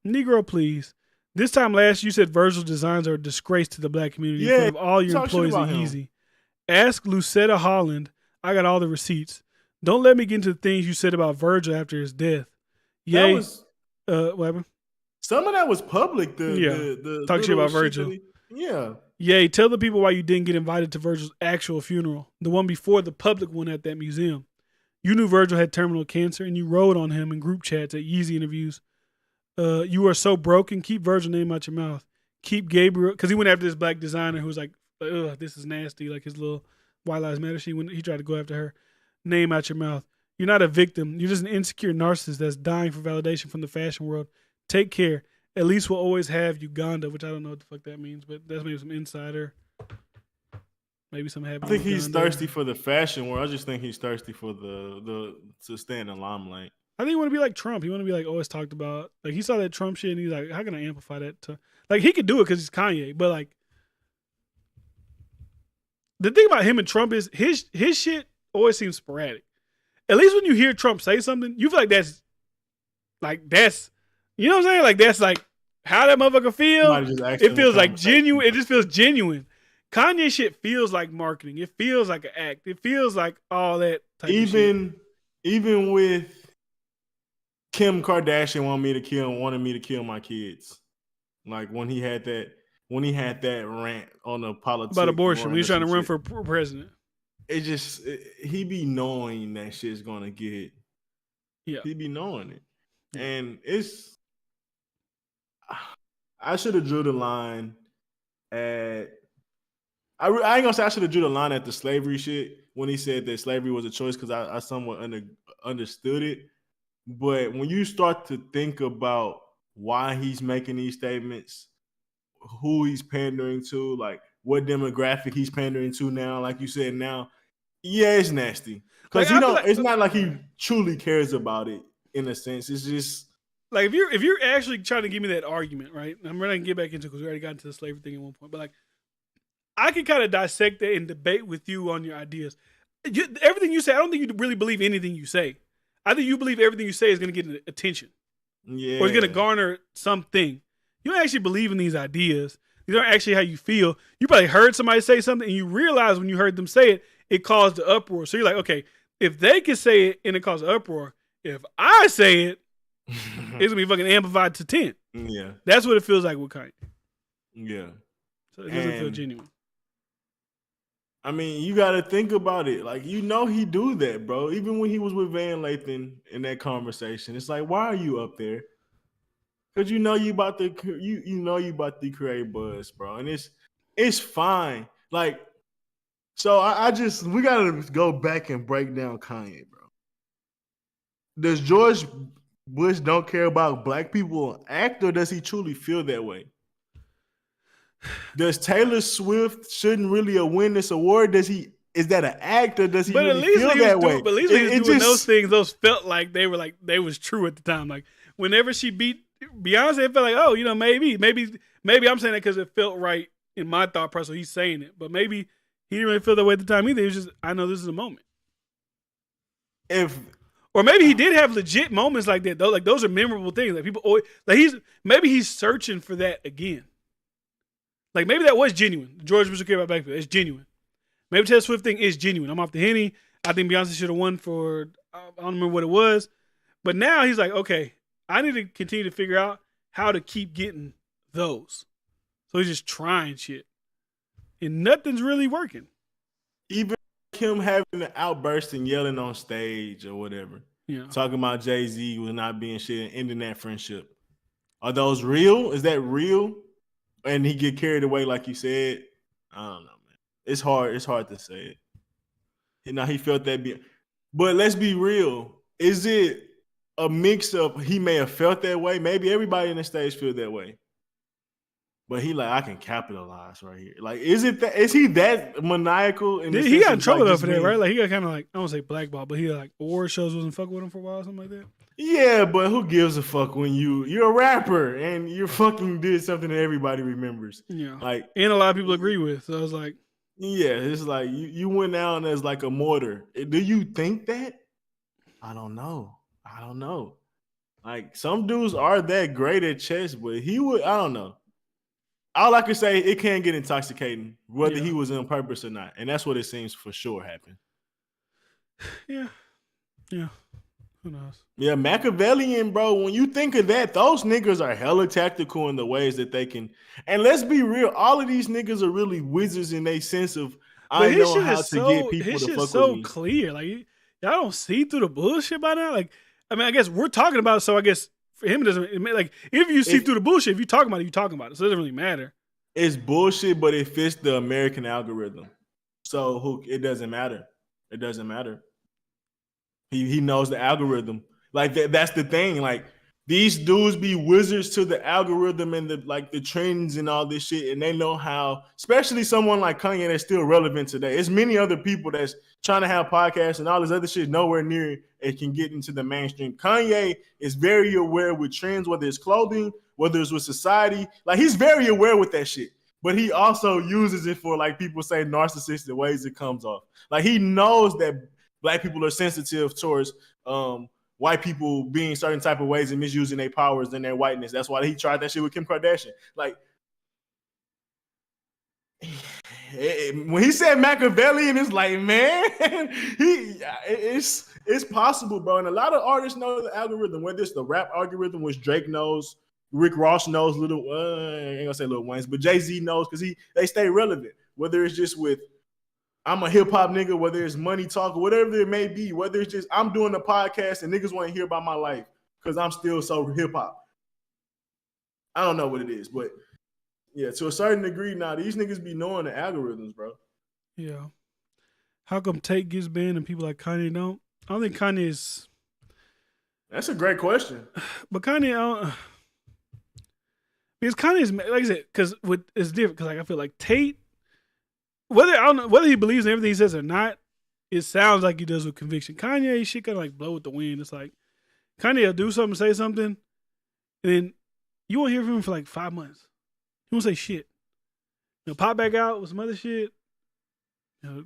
Speaker 1: Negro, please. This time last, you said Virgil's designs are a disgrace to the black community in front of all your employees at Yeezy. Ask Lucetta Holland. I got all the receipts. Don't let me get into the things you said about Virgil after his death. Yay. What happened?
Speaker 3: Some of that was public.
Speaker 1: Talk shit about Virgil.
Speaker 3: Yeah.
Speaker 1: Yay. Tell the people why you didn't get invited to Virgil's actual funeral, the one before the public one at that museum. You knew Virgil had terminal cancer, and you rode on him in group chats at Yeezy interviews. You are so broken. Keep Virgil's name out your mouth. Keep Gabriel, because he went after this black designer who was like, ugh, this is nasty. Like his little White Lives Matter. He tried to go after her. Name out your mouth. You're not a victim. You're just an insecure narcissist that's dying for validation from the fashion world. Take care. At least we'll always have Uganda, which I don't know what the fuck that means, but that's maybe some insider. Maybe some happy.
Speaker 3: I think he's thirsty for the fashion world. I just think he's thirsty for the to stay in the limelight.
Speaker 1: I think he want to be like Trump. He want to be like always talked about. Like he saw that Trump shit and he's like, how can I amplify that? Like he could do it because he's Kanye, but like the thing about him and Trump is his shit always seems sporadic. At least when you hear Trump say something, you feel like that's you know what I'm saying? Like that's like how that motherfucker feel. It feels like genuine. It just feels genuine. Kanye shit feels like marketing. It feels like an act. It feels like all that type of shit.
Speaker 3: Even with Kim Kardashian wanted me to kill my kids. Like when he had that rant on the politics
Speaker 1: about abortion when he's trying to run for president.
Speaker 3: He be knowing that shit's gonna get.
Speaker 1: Yeah,
Speaker 3: he be knowing it, and I should have drew the line at. I ain't gonna say I should have drew the line at the slavery shit when he said that slavery was a choice because I somewhat understood it, but when you start to think about why he's making these statements, who he's pandering to, like what demographic he's pandering to now, like you said now. Yeah, it's nasty. Because it's not like he truly cares about it in a sense. It's just
Speaker 1: like if you're actually trying to give me that argument, right? I'm going to get back into it because we already got into the slavery thing at one point. But like, I can kind of dissect it and debate with you on your ideas. Everything you say, I don't think you really believe anything you say. I think you believe everything you say is going to get attention.
Speaker 3: Yeah.
Speaker 1: Or it's going to garner something. You don't actually believe in these ideas. These aren't actually how you feel. You probably heard somebody say something and you realize when you heard them say it, it caused the uproar. So you're like, okay, if they can say it and it caused the uproar, if I say it, it's going to be fucking amplified to 10.
Speaker 3: Yeah.
Speaker 1: That's what it feels like with Kanye.
Speaker 3: Yeah.
Speaker 1: So it doesn't feel genuine.
Speaker 3: I mean, you got to think about it. Like, he do that, bro. Even when he was with Van Lathan in that conversation, it's like, why are you up there? Because you about to create buzz, bro. And it's fine. Like, so we got to go back and break down Kanye, bro. Does George Bush don't care about black people act, or does he truly feel that way? Does Taylor Swift shouldn't really win this award? Is that an act, or does he really feel that way?
Speaker 1: But at least he was doing those things. Those felt like they was true at the time. Like whenever she beat Beyonce, it felt like, oh, maybe I'm saying that because it felt right in my thought process. He's saying it, but maybe he didn't really feel that way at the time either. It was just, I know this is a moment. Or maybe he did have legit moments like that though. Like those are memorable things. Like people always, like he's searching for that again. Like maybe that was genuine. George Bush care about black people. It's genuine. Maybe Taylor Swift thing is genuine. I'm off the Henny. I think Beyonce should have won for, I don't remember what it was. But now he's like, okay, I need to continue to figure out how to keep getting those. So he's just trying shit. And nothing's really working.
Speaker 3: Even him having an outburst and yelling on stage or whatever. Yeah. Talking about Jay-Z was not being shit and ending that friendship. Are those real? Is that real? And he get carried away like you said. I don't know, man. It's hard to say it. He felt that. But let's be real. Is it a mix of he may have felt that way? Maybe everybody in the stage feel that way. But he like, I can capitalize right here. Like, is he that maniacal?
Speaker 1: He got in trouble for that, right? Like he got kind of like, I don't say blackball, but he like award shows wasn't fucking with him for a while, or something like that.
Speaker 3: Yeah, but who gives a fuck when you're a rapper and you fucking did something that everybody remembers?
Speaker 1: Yeah, like, and a lot of people agree with. So I was like,
Speaker 3: yeah, it's like you went down as like a martyr. Do you think that? I don't know. Like some dudes are that great at chess, but he would. I don't know. All I can say, it can get intoxicating, whether he was on purpose or not, and that's what it seems for sure happened.
Speaker 1: Yeah. Who knows?
Speaker 3: Yeah, Machiavellian, bro. When you think of that, those niggas are hella tactical in the ways that they can. And let's be real, all of these niggas are really wizards in their sense of I know how to get people to fuck with me. His shit's so
Speaker 1: clear. Like y'all don't see through the bullshit by now. Like, I mean, I guess we're talking about it, so I guess for him it doesn't like if you see through the bullshit, if you're talking about it, you're talking about it. So it doesn't really matter.
Speaker 3: It's bullshit, but it fits the American algorithm. So it doesn't matter. It doesn't matter. He knows the algorithm. Like that's the thing. Like these dudes be wizards to the algorithm and the trends and all this shit, and they know how. Especially someone like Kanye that's still relevant today. It's many other people that's trying to have podcasts and all this other shit nowhere near it can get into the mainstream. Kanye is very aware with trends, whether it's clothing, whether it's with society. Like he's very aware with that shit. But he also uses it for, like people say, narcissistic ways it comes off. Like he knows that Black people are sensitive towards white people being certain type of ways and misusing their powers and their whiteness. That's why he tried that shit with Kim Kardashian. Like, when he said Machiavellian, it's like, man, it's possible, bro. And a lot of artists know the algorithm, whether it's the rap algorithm, which Drake knows, Rick Ross knows, I ain't gonna say Lil Wayne's, but Jay-Z knows because they stay relevant. Whether it's just with I'm a hip hop nigga, whether it's money talk or whatever it may be, whether it's just I'm doing a podcast and niggas want to hear about my life because I'm still so hip hop. I don't know what it is, but yeah, to a certain degree now, these niggas be knowing the algorithms, bro.
Speaker 1: Yeah. How come Tate gets banned and people like Kanye don't? I don't think Kanye is.
Speaker 3: That's a great question.
Speaker 1: But Kanye, because Kanye is, like I said, because it's different. Because like I feel like Tate, whether he believes in everything he says or not, it sounds like he does with conviction. Kanye shit kind of like blow with the wind. It's like Kanye will do something, say something, and then you won't hear from him for like 5 months. He won't say shit. Pop back out with some other shit.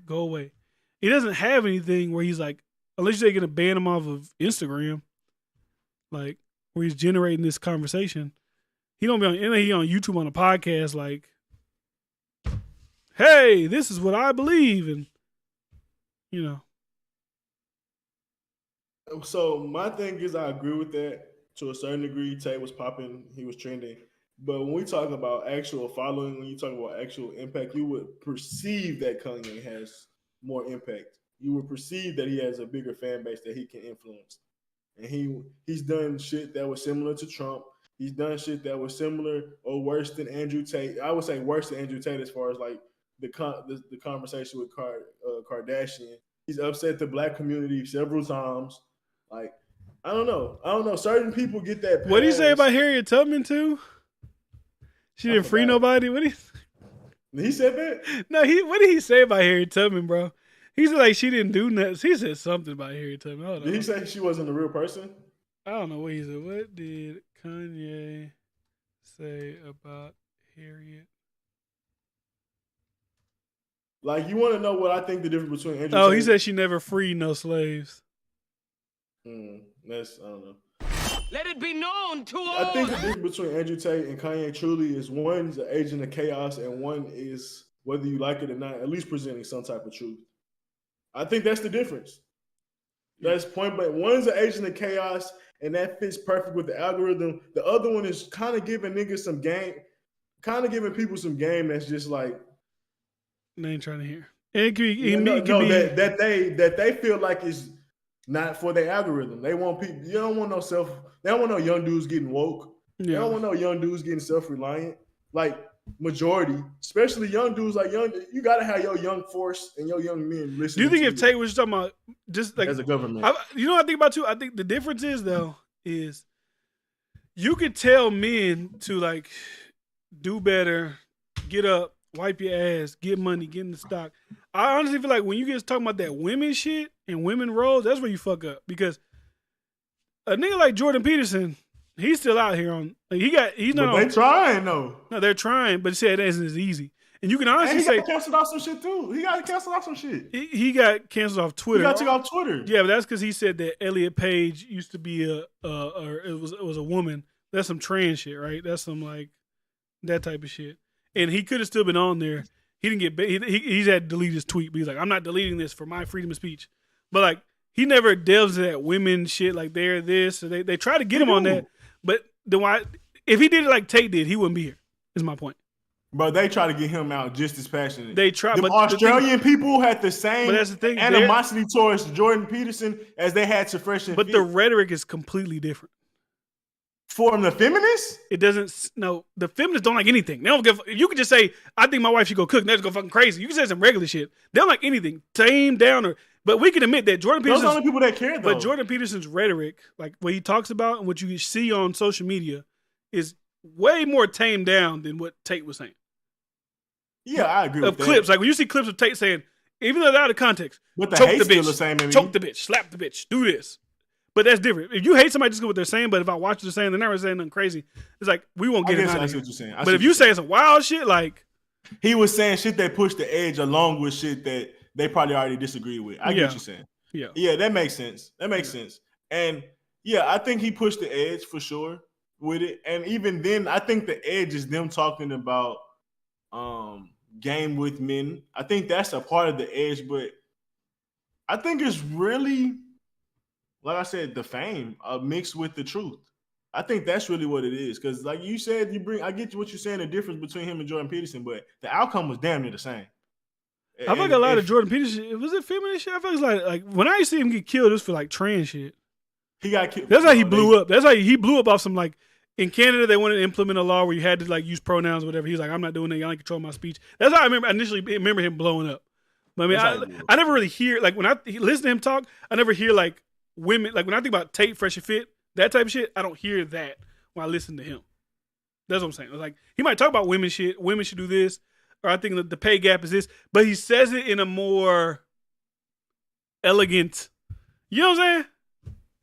Speaker 1: Go away. He doesn't have anything where he's like, unless you're going to ban him off of Instagram, like where he's generating this conversation. He don't be on YouTube on a podcast like, hey, this is what I believe, and
Speaker 3: So my thing is, I agree with that to a certain degree. Tate was popping, he was trending. But when we talk about actual following, when you talk about actual impact, you would perceive that Kanye has more impact. You would perceive that he has a bigger fan base that he can influence. And he's done shit that was similar to Trump. He's done shit that was similar or worse than Andrew Tate. I would say worse than Andrew Tate as far as like the conversation with Kardashian. He's upset the black community several times. Like, I don't know. Certain people get that.
Speaker 1: What did he say about Harriet Tubman too? She didn't free nobody. What
Speaker 3: he said that?
Speaker 1: No, what did he say about Harriet Tubman, bro? He said like she didn't do nothing. He said something about Harriet Tubman. Hold on.
Speaker 3: Did he say she wasn't a real person?
Speaker 1: I don't know what he said. What did Kanye say about Harriet?
Speaker 3: Like, you want to know what I think the difference between Andrew Tate?
Speaker 1: He said she never freed no slaves.
Speaker 3: I don't know.
Speaker 2: Let it be known to all.
Speaker 3: I think the difference between Andrew Tate and Kanye truly is one's an agent of chaos and one is, whether you like it or not, at least presenting some type of truth. I think that's the difference. That's point blank. One's an agent of chaos and that fits perfect with the algorithm. The other one is kind of giving niggas some game, kind of giving people some game that's just like,
Speaker 1: they ain't trying to hear.
Speaker 3: That they feel like is not for their algorithm. They want people. They don't want no young dudes getting woke. Yeah. They don't want no young dudes getting self-reliant. Like majority, especially young dudes, you gotta have your young force and your young men listen.
Speaker 1: Do you think if Tate was talking about just like
Speaker 3: as a government?
Speaker 1: What I think about too? I think the difference is though is you could tell men to like do better, get up, wipe your ass, get money, get in the stock. I honestly feel like when you get talking about that women shit and women roles, that's where you fuck up. Because a nigga like Jordan Peterson, he's still out here on. Like he's not.
Speaker 3: But they trying though.
Speaker 1: No, they're trying, but he said it isn't as easy. And you can honestly say
Speaker 3: he got canceled off some shit too. He got canceled off some shit.
Speaker 1: He got canceled off Twitter.
Speaker 3: He got took off Twitter.
Speaker 1: Yeah, but that's because he said that Elliot Page used to be it was a woman. That's some trans shit, right? That's some like that type of shit. And he could have still been on there. He didn't get. He's had to delete his tweet, but he's like, I'm not deleting this for my freedom of speech. But like, he never delves into that women shit. Like they're this. So they try to get him on that. But then why? If he did it like Tate did, he wouldn't be here. Is my point.
Speaker 3: But they try to get him out just as passionate.
Speaker 1: They try.
Speaker 3: But Australian people had the same
Speaker 1: but that's the thing,
Speaker 3: animosity towards Jordan Peterson as they had to Fresh and
Speaker 1: But
Speaker 3: Fit.
Speaker 1: the rhetoric is completely different.
Speaker 3: From the feminists?
Speaker 1: It doesn't. No, the feminists don't like anything. They don't give. You can just say, "I think my wife should go cook." And they just go fucking crazy. You can say some regular shit. They don't like anything, tame down or. But we can admit that Jordan Peterson.
Speaker 3: Those are the people that care, though.
Speaker 1: But Jordan Peterson's rhetoric, like what he talks about and what you see on social media, is way more tamed down than what Tate was saying.
Speaker 3: Yeah, I agree with that.
Speaker 1: Clips, like when you see clips of Tate saying, even though they're out of context,
Speaker 3: but the
Speaker 1: choke
Speaker 3: hate's
Speaker 1: the bitch,
Speaker 3: still the same.
Speaker 1: Choke the bitch, slap the bitch, do this. But that's different. If you hate somebody, just go what they're saying. But if I watch what they're saying, they're never saying nothing crazy. It's like we won't get it out of here.
Speaker 3: What you're saying.
Speaker 1: But if you say some wild shit, like
Speaker 3: he was saying shit that pushed the edge along with shit that they probably already disagree with. I get what you're saying. Yeah, that makes sense. Sense. And yeah, I think he pushed the edge for sure with it. And even then, I think the edge is them talking about game with men. I think that's a part of the edge, but I think it's really, like I said, the fame mixed with the truth. I think that's really what it is. Because like you said, I get what you're saying, the difference between him and Jordan Peterson, but the outcome was damn near the same.
Speaker 1: I feel like a lot of Jordan Peterson, was it feminist shit? I feel like when I see him get killed, it was for like trans shit.
Speaker 3: He got killed.
Speaker 1: That's how he blew up. That's how he blew up off some like, in Canada, they wanted to implement a law where you had to like use pronouns or whatever. He was like, I'm not doing that. Y'all ain't control my speech. That's how I initially remember him blowing up. But I mean, I never really hear, like when I listen to him talk, I never hear like women, like when I think about Tate, Fresh and Fit, that type of shit, I don't hear that when I listen to him. That's what I'm saying. Like he might talk about women shit, women should do this, or I think the pay gap is this, but he says it in a more elegant. You know what I'm saying?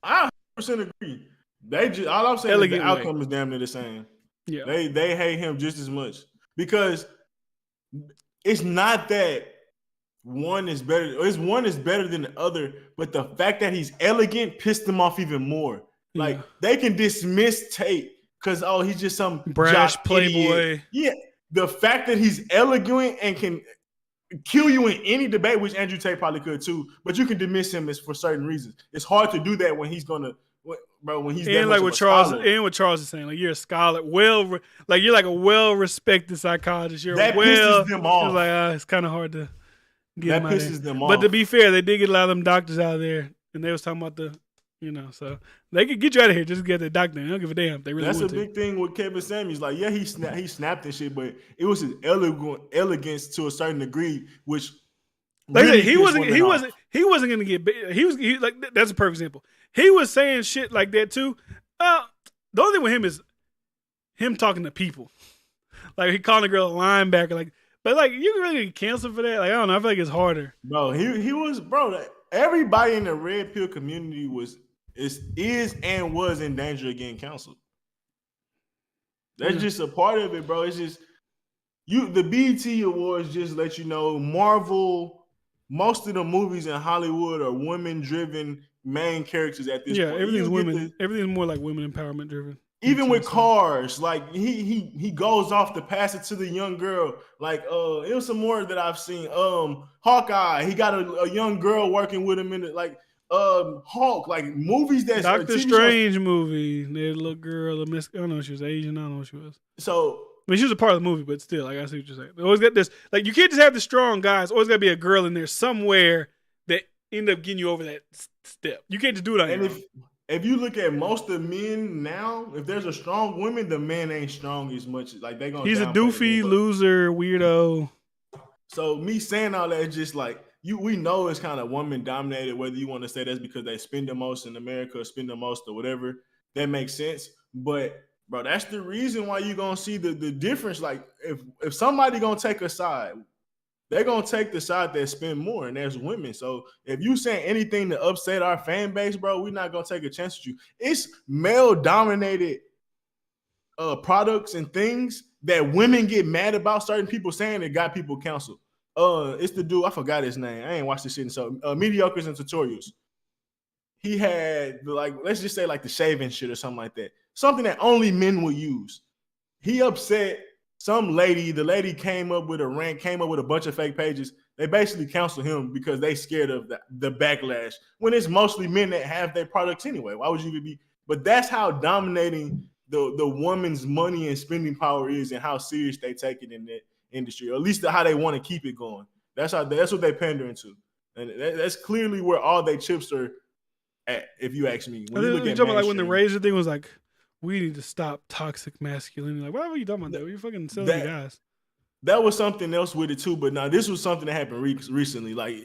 Speaker 3: I 100% agree. They just all I'm saying
Speaker 1: Elegant
Speaker 3: is the outcome is damn near the same.
Speaker 1: Yeah.
Speaker 3: They hate him just as much because it's not that one is better. One is better than the other, but the fact that he's elegant pissed them off even more. Like they can dismiss Tate because he's just some
Speaker 1: brash playboy.
Speaker 3: Idiot. Yeah, the fact that he's elegant and can kill you in any debate, which Andrew Tate probably could too, but you can dismiss him for certain reasons. It's hard to do that when he's gonna, when he's
Speaker 1: and like what Charles and what Charles is saying, like you're a scholar, like you're like a well-respected psychologist. You're
Speaker 3: that pisses them off.
Speaker 1: It's like it's kind of hard to get
Speaker 3: that pisses them off.
Speaker 1: But to be fair, they did get a lot of them doctors out of there, and they was talking about so they could get you out of here just to get the doctor. They don't give a damn. They really
Speaker 3: That's
Speaker 1: want
Speaker 3: a big thing with Kevin Samuels. Like, yeah, he snapped and shit, but it was his elegance to a certain degree, which
Speaker 1: like really he wasn't gonna get big. He was like that's a perfect example. He was saying shit like that too. The only thing with him is him talking to people. Like he calling a girl a linebacker. Like, but like you can really get canceled for that. Like I don't know. I feel like it's harder.
Speaker 3: Bro, he was everybody in the red pill community is and was in danger of getting canceled. That's just a part of it, bro. It's just the BET Awards just let you know Marvel, most of the movies in Hollywood are women-driven main characters at this point.
Speaker 1: Yeah, everything's women. Everything's more like women empowerment driven.
Speaker 3: Even with Cars, like he goes off to pass it to the young girl. Like it was some more that I've seen. Hawkeye, he got a young girl working with him in it. Like Hulk, like movies that
Speaker 1: Doctor Strange movie. That little girl, I don't know if she was Asian. I don't know what she was.
Speaker 3: So
Speaker 1: I mean, she was a part of the movie, but still, like I see what you're saying. They always got this. Like you can't just have the strong guys. Always got to be a girl in there somewhere that end up getting you over that step. You can't just do it on your own.
Speaker 3: If you look at most of men now, if there's a strong woman, the man ain't strong as much. Like they gonna.
Speaker 1: He's a doofy loser, weirdo.
Speaker 3: So me saying all that is just like we know it's kind of woman dominated. Whether you want to say that's because they spend the most in America, or spend the most, or whatever, that makes sense. But bro, that's the reason why you gonna see the difference. Like if somebody gonna take a side, they're going to take the side that spend more, and there's women. So if you saying anything to upset our fan base, bro, we're not going to take a chance with you. It's male-dominated products and things that women get mad about certain people saying that got people canceled. It's the dude, I forgot his name. I ain't watched this shit. So Mediocres and Tutorials. He had, let's just say like the shaving shit or something like that. Something that only men would use. He upset some lady, the lady came up with a rant, came up with a bunch of fake pages. They basically canceled him because they scared of the backlash when it's mostly men that have their products anyway. Why would you even be? But that's how dominating the woman's money and spending power is and how serious they take it in that industry, or at least how they want to keep it going. That's what they pandering to. And that's clearly where all their chips are at, if you ask me. When you look at
Speaker 1: like when the razor thing was like, we need to stop toxic masculinity. Like, why were you talking about that? Were you fucking selling the guys?
Speaker 3: That was something else with it too. But now this was something that happened recently. Like,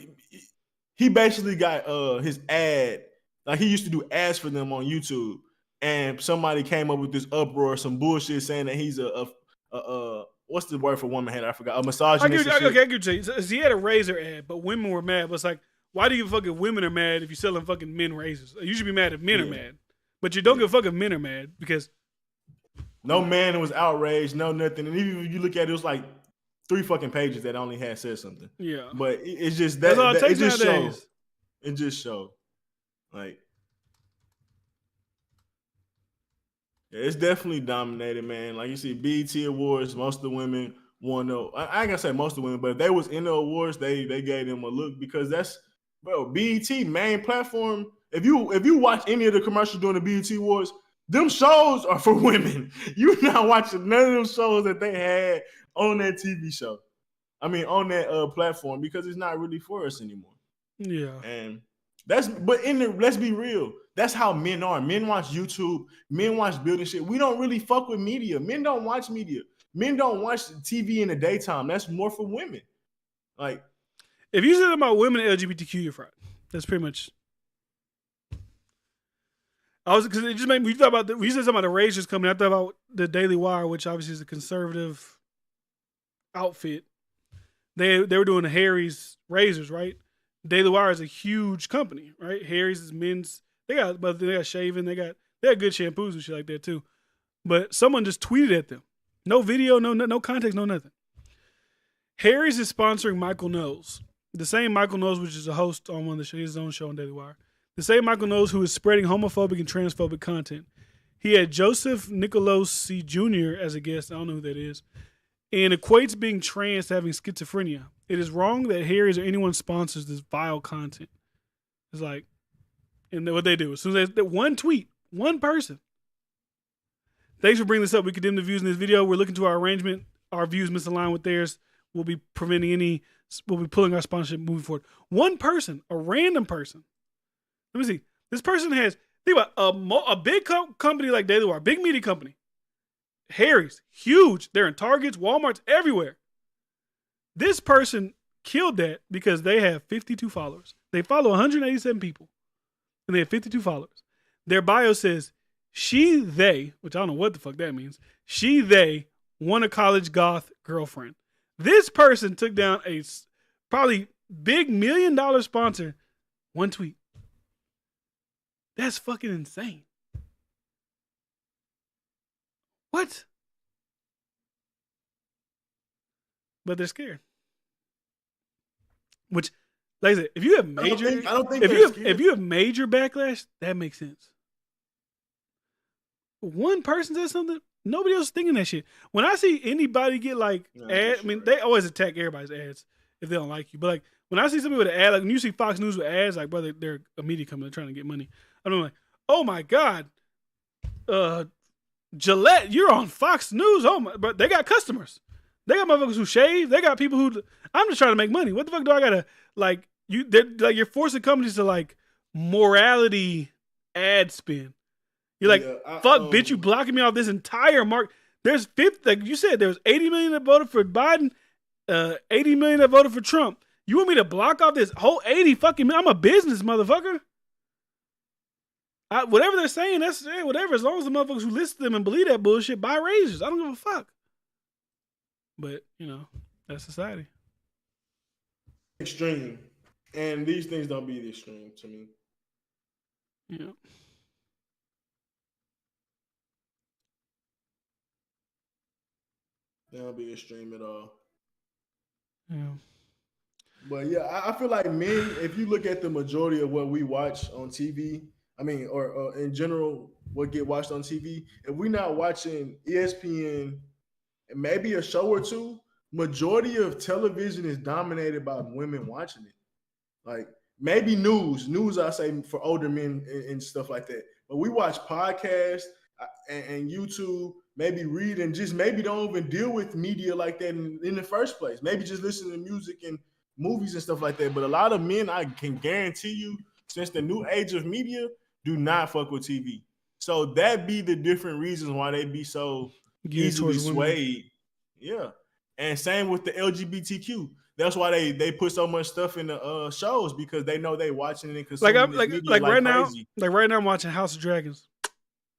Speaker 3: he basically got his ad. Like, he used to do ads for them on YouTube, and somebody came up with this uproar, some bullshit saying that he's a what's the word for woman hater? I forgot. A misogynist.
Speaker 1: I get you. So he had a razor ad, but women were mad. But it's like, why do you fucking women are mad if you're selling fucking men razors? You should be mad if men are mad. But you don't give a fuck if men are mad because
Speaker 3: no man was outraged, no nothing. And even if you look at it, was like 3 fucking pages that only had said something.
Speaker 1: Yeah.
Speaker 3: But it's just that it just shows. It just shows. Like, yeah, it's definitely dominated, man. Like you see, BET Awards, most of the women won. I ain't gonna say most of the women, but if they was in the awards, they gave them a look because that's BET main platform. If you watch any of the commercials during the BET Awards, them shows are for women. You're not watching none of them shows that they had on that TV show. I mean, on that platform, because it's not really for us anymore.
Speaker 1: Yeah.
Speaker 3: And let's be real. That's how men are. Men watch YouTube. Men watch building shit. We don't really fuck with media. Men don't watch media. Men don't watch TV in the daytime. That's more for women. Like,
Speaker 1: if you said about women and LGBTQ, you're fried. That's pretty much. Because it just made me thought about we said something about the razors coming. I thought about the Daily Wire, which obviously is a conservative outfit. They were doing the Harry's razors, right? Daily Wire is a huge company, right? Harry's is men's. They got shaving. They got good shampoos and shit like that too. But someone just tweeted at them. No video, no context, no nothing. Harry's is sponsoring Michael Knowles. The same Michael Knowles, which is a host on one of the shows, his own show on Daily Wire. The same Michael Knowles who is spreading homophobic and transphobic content. He had Joseph Nicolosi Jr. as a guest. I don't know who that is. And equates being trans to having schizophrenia. It is wrong that Harry's or anyone sponsors this vile content. It's like, and what they do, as soon as they one tweet, one person. Thanks for bringing this up. We condemn the views in this video. We're looking to our arrangement. Our views misaligned with theirs. We'll be pulling our sponsorship moving forward. One person, a random person. Let me see. This person has, think about a big company like Daily Wire, big media company. Harry's, huge. They're in Targets, Walmarts, everywhere. This person killed that because they have 52 followers. They follow 187 people, and they have 52 followers. Their bio says, they, which I don't know what the fuck that means, they want a college goth girlfriend. This person took down a probably big $1 million sponsor, one tweet. That's fucking insane. What? But they're scared. Which, like I said, if you have major, if you have major backlash, that makes sense. One person says something, nobody else is thinking that shit. When I see anybody get like ads, I mean, they always attack everybody's ads if they don't like you. But like when I see somebody with an ad, like when you see Fox News with ads, like brother, they're a media company trying to get money. I'm like, oh my God, Gillette, you're on Fox News. Oh my, but they got customers. They got motherfuckers who shave. They got people who. I'm just trying to make money. What the fuck do I gotta like? You're forcing companies to like morality ad spin. You're like, fuck, bitch, you blocking me off this entire market. There's 50, like you said, there was 80 million that voted for Biden, 80 million that voted for Trump. You want me to block off this whole 80 fucking million? I'm a business motherfucker. Whatever they're saying, that's whatever. As long as the motherfuckers who listen to them and believe that bullshit buy raises, I don't give a fuck. But, you know, that's society.
Speaker 3: Extreme. And these things don't be the extreme to me.
Speaker 1: Yeah.
Speaker 3: They don't be extreme at all.
Speaker 1: Yeah.
Speaker 3: But yeah, I feel like men, if you look at the majority of what we watch on TV, I mean, or in general, what get watched on TV, if we're not watching ESPN and maybe a show or two, majority of television is dominated by women watching it. Like maybe news I say for older men and stuff like that. But we watch podcasts and YouTube, maybe read and just maybe don't even deal with media like that in the first place. Maybe just listen to music and movies and stuff like that. But a lot of men, I can guarantee you, since the new age of media, do not fuck with TV. So that be the different reasons why they be so easily swayed. Yeah. And same with the LGBTQ. That's why they put so much stuff in the shows, because they know they watching it and consuming
Speaker 1: like right crazy. Now, right now I'm watching House of Dragons.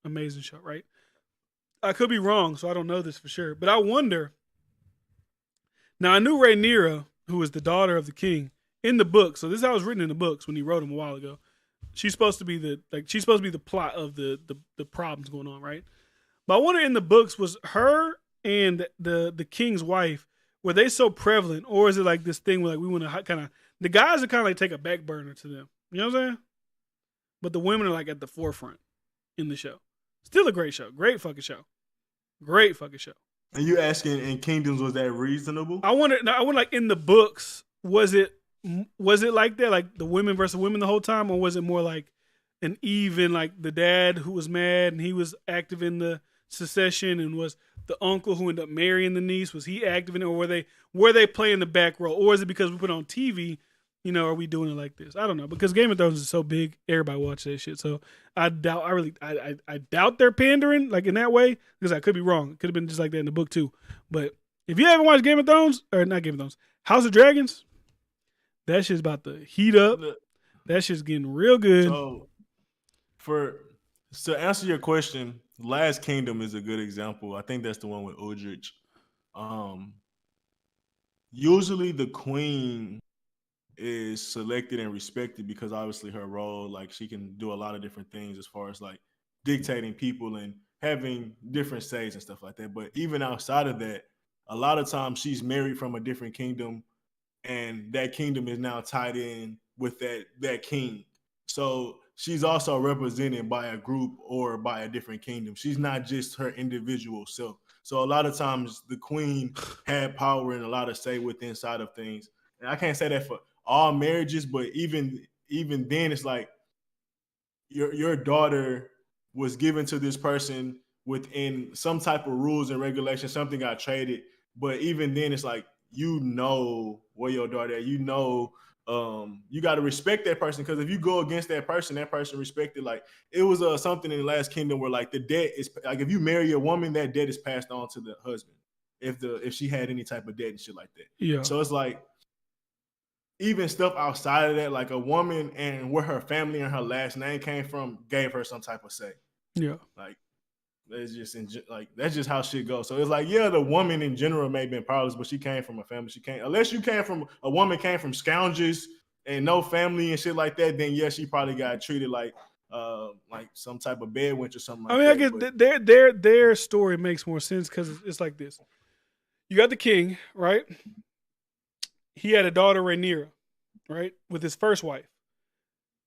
Speaker 1: Amazing show, right? I could be wrong, so I don't know this for sure. But I wonder. Now I knew Rhaenyra, who was the daughter of the king, in the book. So this is how it was written in the books when he wrote them a while ago. She's supposed to be the plot of the problems going on, right? But I wonder in the books, was her and the king's wife, were they so prevalent, or is it like this thing where like we want to kind of, the guys are kind of like take a back burner to them, you know what I'm saying? But the women are like at the forefront in the show. Still a great show, great fucking show. And
Speaker 3: you asking in Kingdoms, was that reasonable?
Speaker 1: I wonder like in the books, was it like that, like the women versus women the whole time, or was it more like an even, like the dad who was mad and he was active in the secession, and was the uncle who ended up marrying the niece, was he active in it, or were they playing the back role, or is it because we put it on TV, you know, are we doing it like this? I don't know, because Game of Thrones is so big, everybody watches that shit. So I doubt they're pandering like in that way, because I could be wrong. It could have been just like that in the book too. But if you haven't watched Game of Thrones, or not Game of Thrones, House of Dragons, that shit's about to heat up. That shit's getting real good.
Speaker 3: So to answer your question, Last Kingdom is a good example. I think that's the one with Uldrich. Usually the queen is selected and respected because obviously her role, like she can do a lot of different things as far as like dictating people and having different says and stuff like that. But even outside of that, a lot of times she's married from a different kingdom, and that kingdom is now tied in with that king. So she's also represented by a group or by a different kingdom. She's not just her individual self. So a lot of times the queen had power and a lot of say with inside of things. And I can't say that for all marriages, but even then, it's like your daughter was given to this person within some type of rules and regulations. Something got traded, but even then, it's like where your daughter at. You got to respect that person, because if you go against that person respected. Like it was something in the Last Kingdom where like the debt is like if you marry a woman, that debt is passed on to the husband if she had any type of debt and shit like that.
Speaker 1: Yeah.
Speaker 3: So it's like even stuff outside of that, like a woman and where her family and her last name came from gave her some type of say.
Speaker 1: Yeah.
Speaker 3: Like that's just how shit goes. So it's like, yeah, the woman in general may have been powerless, but she came from a family. Unless you came from a woman came from scoundrels and no family and shit like that, then yeah, she probably got treated like some type of bed wench or something like that.
Speaker 1: I guess their story makes more sense because it's like this. You got the king, right? He had a daughter, Rhaenyra, right, with his first wife.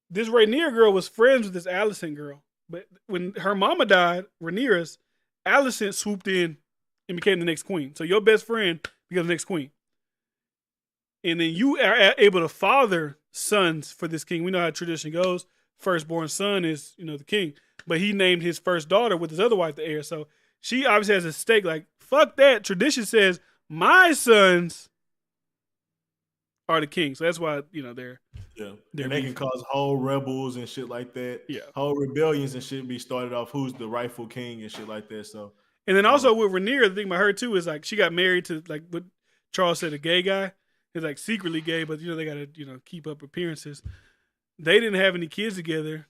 Speaker 1: This Rhaenyra girl was friends with this Alicent girl. But when her mama died, Rhaenyra's, Alicent swooped in and became the next queen. So your best friend becomes the next queen. And then you are able to father sons for this king. We know how tradition goes. Firstborn son is, the king. But he named his first daughter with his other wife the heir. So she obviously has a stake. Like, fuck that. Tradition says my sons are the king. So that's why, they're
Speaker 3: and they can cause whole rebels and shit like that.
Speaker 1: Yeah.
Speaker 3: Whole rebellions and shit be started off who's the rightful king and shit like that. So
Speaker 1: and then also with Rhaenyra, the thing about her too is like she got married to like what Charles said, a gay guy. He's like secretly gay, but they gotta, keep up appearances. They didn't have any kids together.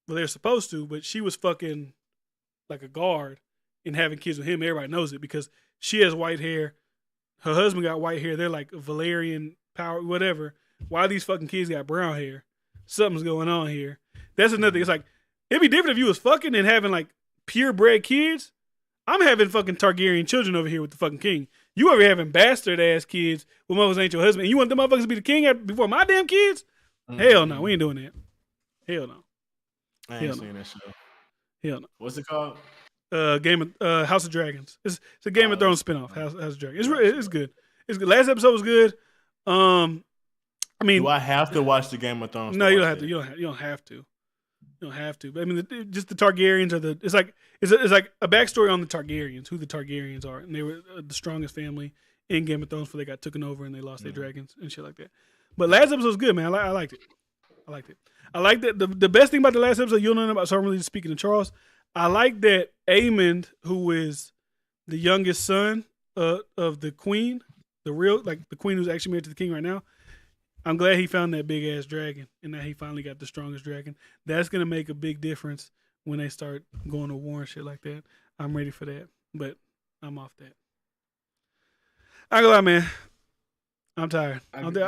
Speaker 1: Well, they're supposed to, but she was fucking like a guard and having kids with him. Everybody knows it because she has white hair. Her husband got white hair. They're like Valerian power, whatever. Why these fucking kids got brown hair? Something's going on here. That's another thing. It's like, it'd be different if you was fucking and having like purebred kids. I'm having fucking Targaryen children over here with the fucking king. You over here having bastard ass kids with motherfuckers ain't your husband. And you want them motherfuckers to be the king before my damn kids? Mm-hmm. Hell no, we ain't doing that. Hell no.
Speaker 3: I ain't seen that show.
Speaker 1: Hell no.
Speaker 3: What's it called?
Speaker 1: House of Dragons. It's a Game of Thrones spinoff. House of Dragons. It's good. It's good. Last episode was good. I mean,
Speaker 3: do I have to watch the Game of Thrones?
Speaker 1: No, you don't have to. You don't have to. You don't have to. But I mean, just the Targaryens are it's like a backstory on the Targaryens, who the Targaryens are, and they were the strongest family in Game of Thrones before they got taken over and they lost their dragons and shit like that. But last episode was good, man. I liked it. I liked it. The best thing about the last episode, you'll know about. So I'm really speaking to Charles. I like that Aemond, who is the youngest son of the queen, the queen who's actually married to the king right now. I'm glad he found that big ass dragon and that he finally got the strongest dragon. That's gonna make a big difference when they start going to war and shit like that. I'm ready for that, but I'm off that. I go out, man. I'm tired. Okay.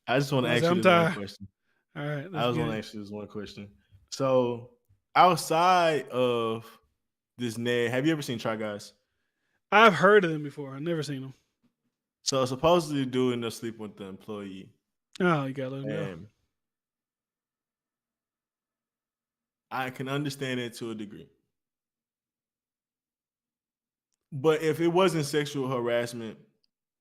Speaker 3: I just want to ask you this one question.
Speaker 1: All right.
Speaker 3: I just want to ask you this one question. So, outside of this Ned, have you ever seen Try Guys?
Speaker 1: I've heard of them before. I've never seen them.
Speaker 3: So supposedly dude ended up sleeping with the employee.
Speaker 1: Oh, you gotta let him know.
Speaker 3: I can understand it to a degree. But if it wasn't sexual harassment,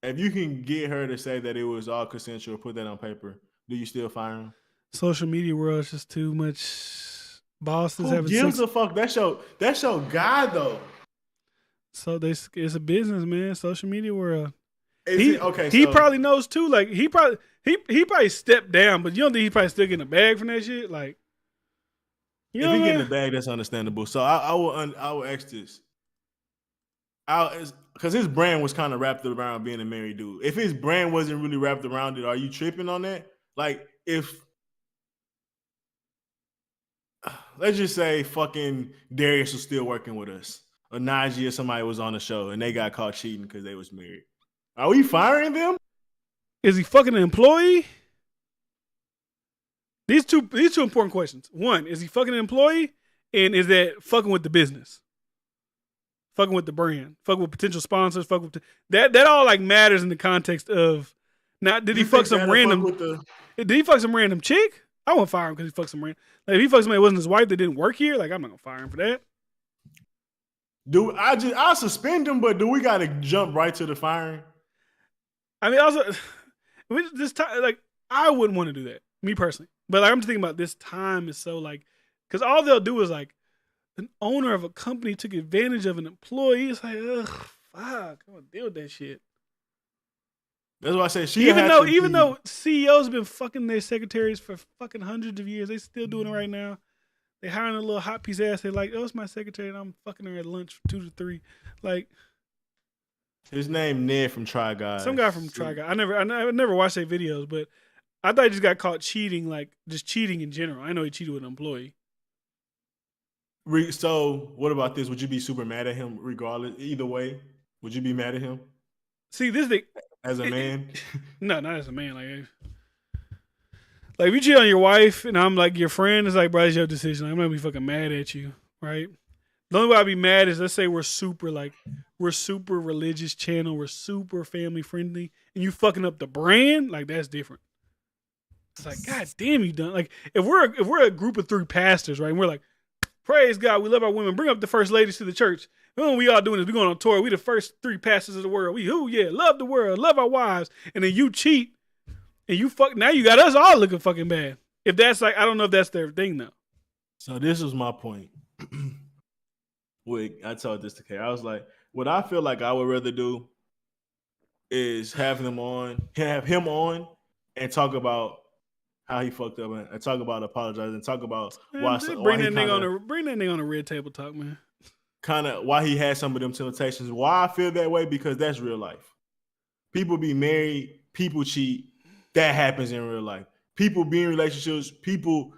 Speaker 3: if you can get her to say that it was all consensual, put that on paper, do you still fire him?
Speaker 1: Social media world is just too much bosses
Speaker 3: having sex. Who gives a fuck? That's your guy though.
Speaker 1: So it's a business, man. Social media world.
Speaker 3: He
Speaker 1: probably knows too. Like he probably stepped down, but you don't think he probably still getting a bag from that shit? Like,
Speaker 3: if he getting a bag, that's understandable. So I will ask this. Because his brand was kind of wrapped around being a married dude. If his brand wasn't really wrapped around it, are you tripping on that? Like, if let's just say fucking Darius was still working with us, or Najee or somebody was on the show and they got caught cheating because they was married. Are we firing them?
Speaker 1: Is he fucking an employee? These two important questions. One, is he fucking an employee? And is that fucking with the business? Fucking with the brand? Fucking with potential sponsors? Fucking with that all like matters in the context of now. Did he fuck some random? Did he fuck some random chick? I won't fire him because he fucked some random. Like if he fucked somebody that wasn't his wife that didn't work here, like I'm not gonna fire him for that.
Speaker 3: I'll suspend him, but do we gotta jump right to the firing?
Speaker 1: I mean, also, this time, like I wouldn't want to do that, me personally. But like, I'm just thinking about this time is so like, because all they'll do is like, an owner of a company took advantage of an employee. It's like, ugh, fuck, I'm gonna deal with that shit.
Speaker 3: That's why I say
Speaker 1: even though CEOs have been fucking their secretaries for fucking hundreds of years, they still doing it right now. They hiring a little hot piece of ass. They're like, oh, it's my secretary, and I'm fucking her at lunch from 2 to 3. Like,
Speaker 3: his name Ned from Try Guys.
Speaker 1: Some guy from Try Guys. I never watched their videos, but I thought he just got caught cheating, like just cheating in general. I know he cheated with an employee.
Speaker 3: So, what about this? Would you be super mad at him regardless? Either way, would you be mad at him?
Speaker 1: See, this thing
Speaker 3: as a man.
Speaker 1: No, not as a man. Like if you cheat on your wife and I'm like your friend, it's like, bro, it's your decision. I'm not gonna be fucking mad at you, right? The only way I'd be mad is let's say we're super religious channel, we're super family friendly, and you fucking up the brand, like that's different. It's like, God damn, you done. Like if we're a group of 3 pastors, right? And we're like, praise God, we love our women. Bring up the first ladies to the church. When we all doing this, we going on tour. We the first 3 pastors of the world. Love the world, love our wives. And then you cheat, and you fuck. Now you got us all looking fucking bad. If that's like, I don't know if that's their thing though.
Speaker 3: So this was my point. I told this to Kay. I was like, what I feel like I would rather do is have him on, and talk about how he fucked up and talk about apologizing and talk about
Speaker 1: bring that nigga on a red table talk, man.
Speaker 3: Kind of why he had some of them temptations. Why I feel that way, because that's real life. People be married, people cheat. That happens in real life. People be in relationships, people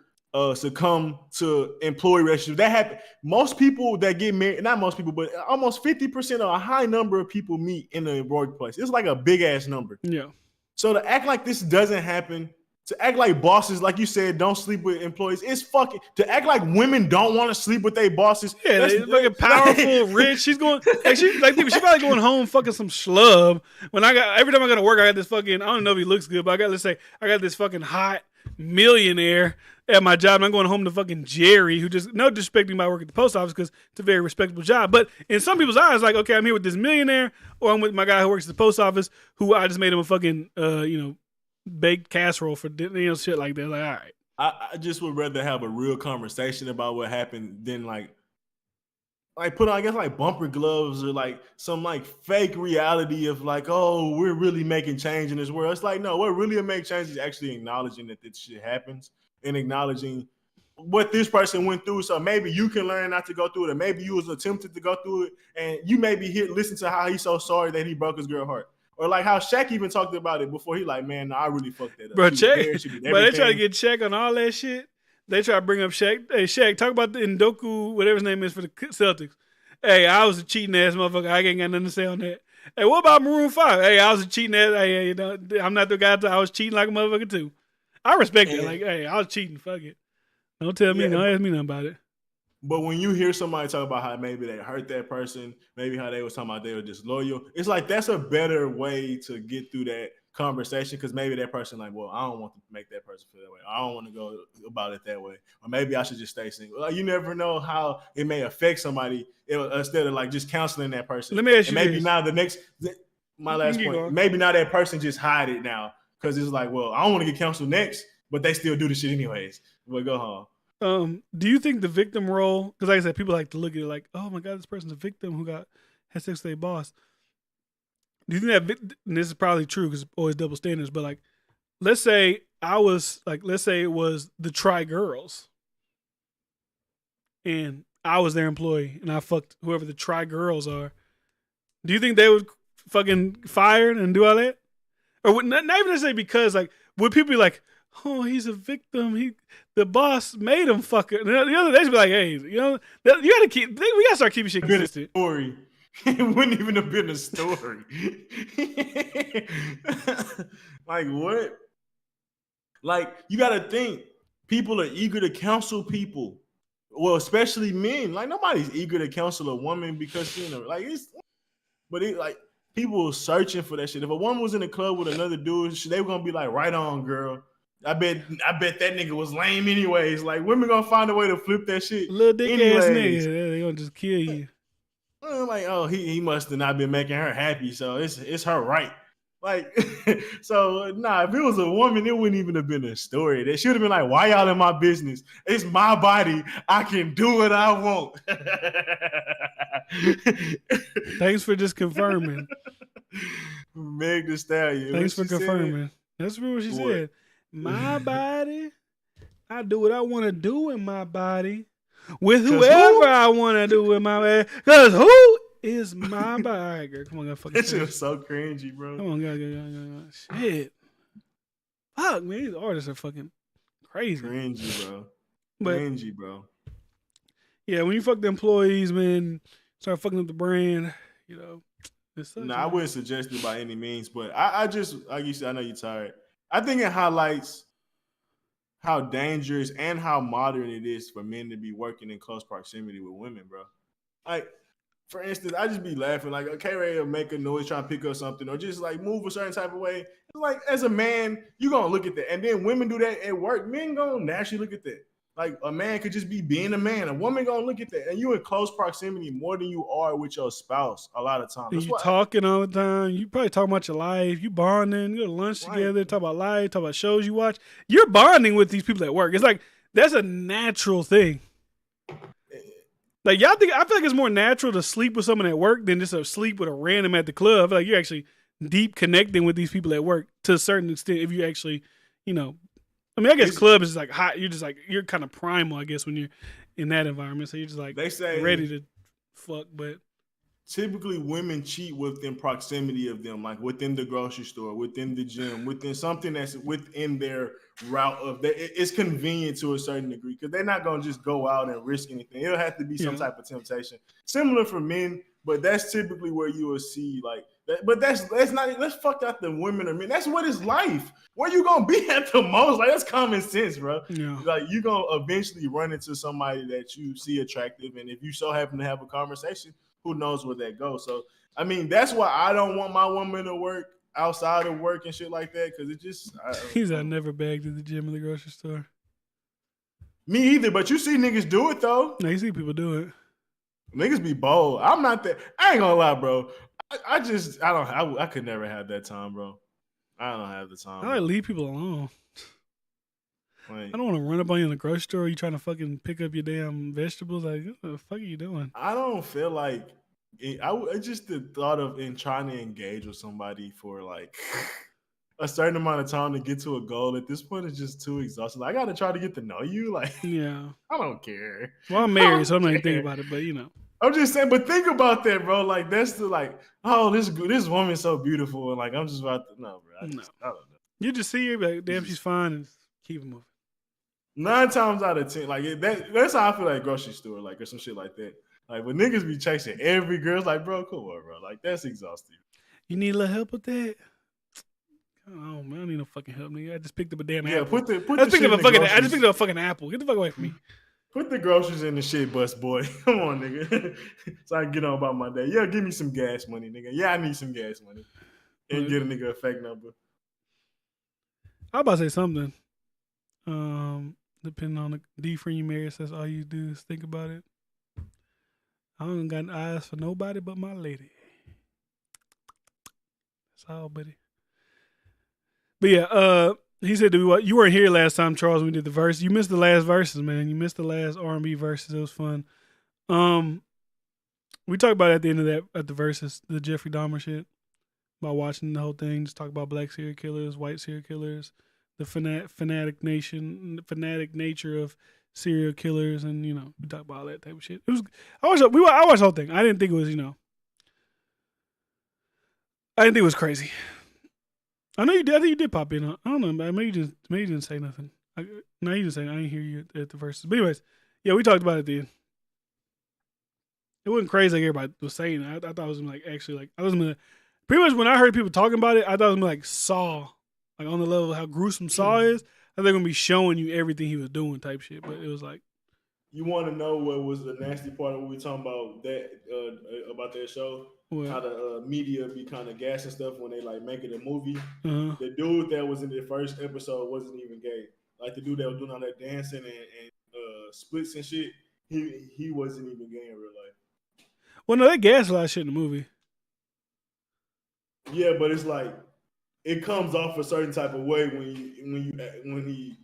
Speaker 3: succumb to employee relationships. That happen. Most people that get married, not most people, but almost 50% of a high number of people meet in the workplace. It's like a big ass number.
Speaker 1: Yeah.
Speaker 3: So to act like this doesn't happen, to act like bosses, like you said, don't sleep with employees, it's fucking, to act like women don't want to sleep with their bosses.
Speaker 1: Yeah, they're fucking powerful, rich. She's going, like she probably going home fucking some schlub. Every time I go to work, I got this fucking, I don't know if he looks good, but I got this fucking hot millionaire at my job, and I'm going home to fucking Jerry, who just, no disrespecting my work at the post office because it's a very respectable job. But in some people's eyes, like, okay, I'm here with this millionaire, or I'm with my guy who works at the post office, who I just made him a fucking, baked casserole for dinner, shit like that. Like, all right.
Speaker 3: I just would rather have a real conversation about what happened than like put on, I guess, like bumper gloves or like some like fake reality of like, oh, we're really making change in this world. It's like, no, what really will make change is actually acknowledging that this shit happens and acknowledging what this person went through. So maybe you can learn not to go through it, or maybe you was attempted to go through it, and you maybe listen to how he's so sorry that he broke his girl heart. Or like how Shaq even talked about it before. He like, man, no, I really fucked that up.
Speaker 1: Bro, Shaq, but they try to get Shaq on all that shit. They try to bring up Shaq. Hey, Shaq, talk about the Ndoku, whatever his name is for the Celtics. Hey, I was a cheating ass motherfucker. I ain't got nothing to say on that. Hey, what about Maroon 5? Hey, I was a cheating ass. Hey, I'm not the guy. I was cheating like a motherfucker too. I respect it. Like, hey, I was cheating. Fuck it. Don't tell me. Don't ask me nothing about it.
Speaker 3: But when you hear somebody talk about how maybe they hurt that person, maybe how they was talking about they were disloyal, it's like that's a better way to get through that conversation, because maybe that person like, well, I don't want to make that person feel that way. I don't want to go about it that way. Or maybe I should just stay single. Like, you never know how it may affect somebody instead of like just counseling that person.
Speaker 1: Let me ask you
Speaker 3: maybe
Speaker 1: this.
Speaker 3: Now my last point, maybe now that person just hide it now because it's like, well, I don't want to get counseled next, but they still do the shit anyways. But go home.
Speaker 1: Do you think the victim role, because like I said, people like to look at it like, oh my God, this person's a victim who had sex with their boss. Do you think that, and this is probably true because it's always double standards, but like, let's say it was the Try Girls and I was their employee and I fucked whoever the Try Girls are. Do you think they would fucking fire and do all that? Or would, not even necessarily because, like, would people be like, oh, he's a victim. The boss made him fuck her. And the other day, be like, hey, we gotta start keeping shit consistent.
Speaker 3: Story. It wouldn't even have been a story. Like what? Like you got to think, people are eager to counsel people. Well, especially men. Like nobody's eager to counsel a woman because like like people searching for that shit. If a woman was in a club with another dude, they were gonna be like, right on, girl. I bet that nigga was lame anyways. Like women gonna find a way to flip that shit.
Speaker 1: Little dick ass nigga, they gonna just kill you.
Speaker 3: I'm like, oh, he must have not been making her happy, so it's her right. Like, so nah, if it was a woman, it wouldn't even have been a story. They should have been like, why y'all in my business? It's my body. I can do what I want.
Speaker 1: Thanks for just confirming.
Speaker 3: Meg Thee Stallion.
Speaker 1: Thanks for confirming. That's what she said. My body. I do what I want to do in my body. With whoever I want to do with my body. Because who is my body? Girl, come on, go fucking.
Speaker 3: That shit was so cringy, bro.
Speaker 1: Come on, go. Shit. Fuck, man. These artists are fucking crazy.
Speaker 3: Cringy, bro. Cringy, bro.
Speaker 1: Yeah, when you fuck the employees, man, start fucking up the brand,
Speaker 3: I wouldn't suggest it by any means, but I just, like you said, I know you're tired. I think it highlights how dangerous and how modern it is for men to be working in close proximity with women, bro. Like, for instance, I just be laughing, like, okay, ready to make a noise, trying to pick up something, or just like move a certain type of way. It's like, as a man, you're gonna look at that. And then women do that at work, men gonna naturally look at that. Like, a man could just be being a man. A woman gonna look at that. And you in close proximity more than you are with your spouse a lot of times.
Speaker 1: You talking all the time. You probably talking about your life. You bonding. You go to lunch together. Talk about life. Talk about shows you watch. You're bonding with these people at work. It's like, that's a natural thing. Like, I feel like it's more natural to sleep with someone at work than just to sleep with a random at the club. I feel like you're actually deep connecting with these people at work to a certain extent if you actually, I mean, I guess club is like hot. You're just like, you're kind of primal, I guess, when you're in that environment. So you're just like,
Speaker 3: they say
Speaker 1: ready to fuck. But
Speaker 3: typically women cheat within proximity of them, like within the grocery store, within the gym, within something that's within their route of that. It's convenient to a certain degree because they're not going to just go out and risk anything. It'll have to be some type of temptation. Similar for men, but that's typically where you will see like that. But that's not, let's fuck out the women or men. That's what it's life. Where you going to be at the most? Like, that's common sense, bro.
Speaker 1: Yeah.
Speaker 3: Like, you're going to eventually run into somebody that you see attractive. And if you so happen to have a conversation, who knows where that goes. So, I mean, that's why I don't want my woman to work outside of work and shit like that, because it just...
Speaker 1: I never bagged at the gym or the grocery store.
Speaker 3: Me either, but you see niggas do it, though.
Speaker 1: No, you see people do it.
Speaker 3: Niggas be bold. I'm not that... I ain't gonna lie, bro. I could never have that time, bro. I don't have the time.
Speaker 1: I leave people alone. Like, I don't want to run up on you in the grocery store. You trying to fucking pick up your damn vegetables? Like, what the fuck are you doing?
Speaker 3: I don't feel like it's just the thought of trying to engage with somebody for like a certain amount of time to get to a goal. At this point, it's just too exhausting. Like, I gotta try to get to know you. Like,
Speaker 1: yeah,
Speaker 3: I don't care.
Speaker 1: Well, I'm married, so I'm not even thinking about it. But
Speaker 3: I'm just saying. But think about that, bro. Like, that's the like, oh, this woman's so beautiful, and like, I'm just about to no, bro. I don't know.
Speaker 1: You just see her, like, damn, she's fine, and keep it moving.
Speaker 3: 9 times out of 10, like that's how I feel like grocery store, like, or some shit like that. Like, when niggas be chasing every girl, like, bro, come on, bro. Like, that's exhausting.
Speaker 1: You need a little help with that? Oh man, I don't need no fucking help, nigga. I just picked up a damn apple.
Speaker 3: I just picked
Speaker 1: up a fucking apple. Get the fuck away from me.
Speaker 3: Put the groceries in the shit bus, boy. Come on, nigga. So I can get on about my day. Yeah, give me some gas money, nigga. Yeah, I need some gas money. And get a nigga a fake number.
Speaker 1: I'm about to say something. Depending on the D-friend marriage, that's all you do is think about it. I don't got eyes for nobody but my lady. That's all, buddy. But yeah, he said, you weren't here last time, Charles, when we did the verse. You missed the last verses, man. You missed the last R&B verses. It was fun. We talked about it at the end of that, at the verses, the Jeffrey Dahmer shit, about watching the whole thing, just talk about black serial killers, white serial killers, the fanatic nature of serial killers, and we talk about all that type of shit. It was I watched the whole thing. I didn't think it was I didn't think it was crazy. I know you did. I think you did pop in. I don't know. Maybe you didn't say nothing. No, you didn't say. I didn't hear you at the verses. But anyways, yeah, we talked about it then. It wasn't crazy like everybody was saying. I thought it was like actually like I was gonna pretty much when I heard people talking about it, I thought it was gonna be like Saw, like on the level of how gruesome Saw is. I think they're gonna be showing you everything he was doing type shit. But it was like,
Speaker 3: you want to know what was the nasty part of what we were talking about about that show? What? How the media be kind of gassing stuff when they like making a movie. Uh-huh. The dude that was in the first episode wasn't even gay. Like the dude that was doing all that dancing and splits and shit, he wasn't even gay in real life.
Speaker 1: Well, no, they gas a lot of shit in the movie.
Speaker 3: Yeah, but it's like it comes off a certain type of way when he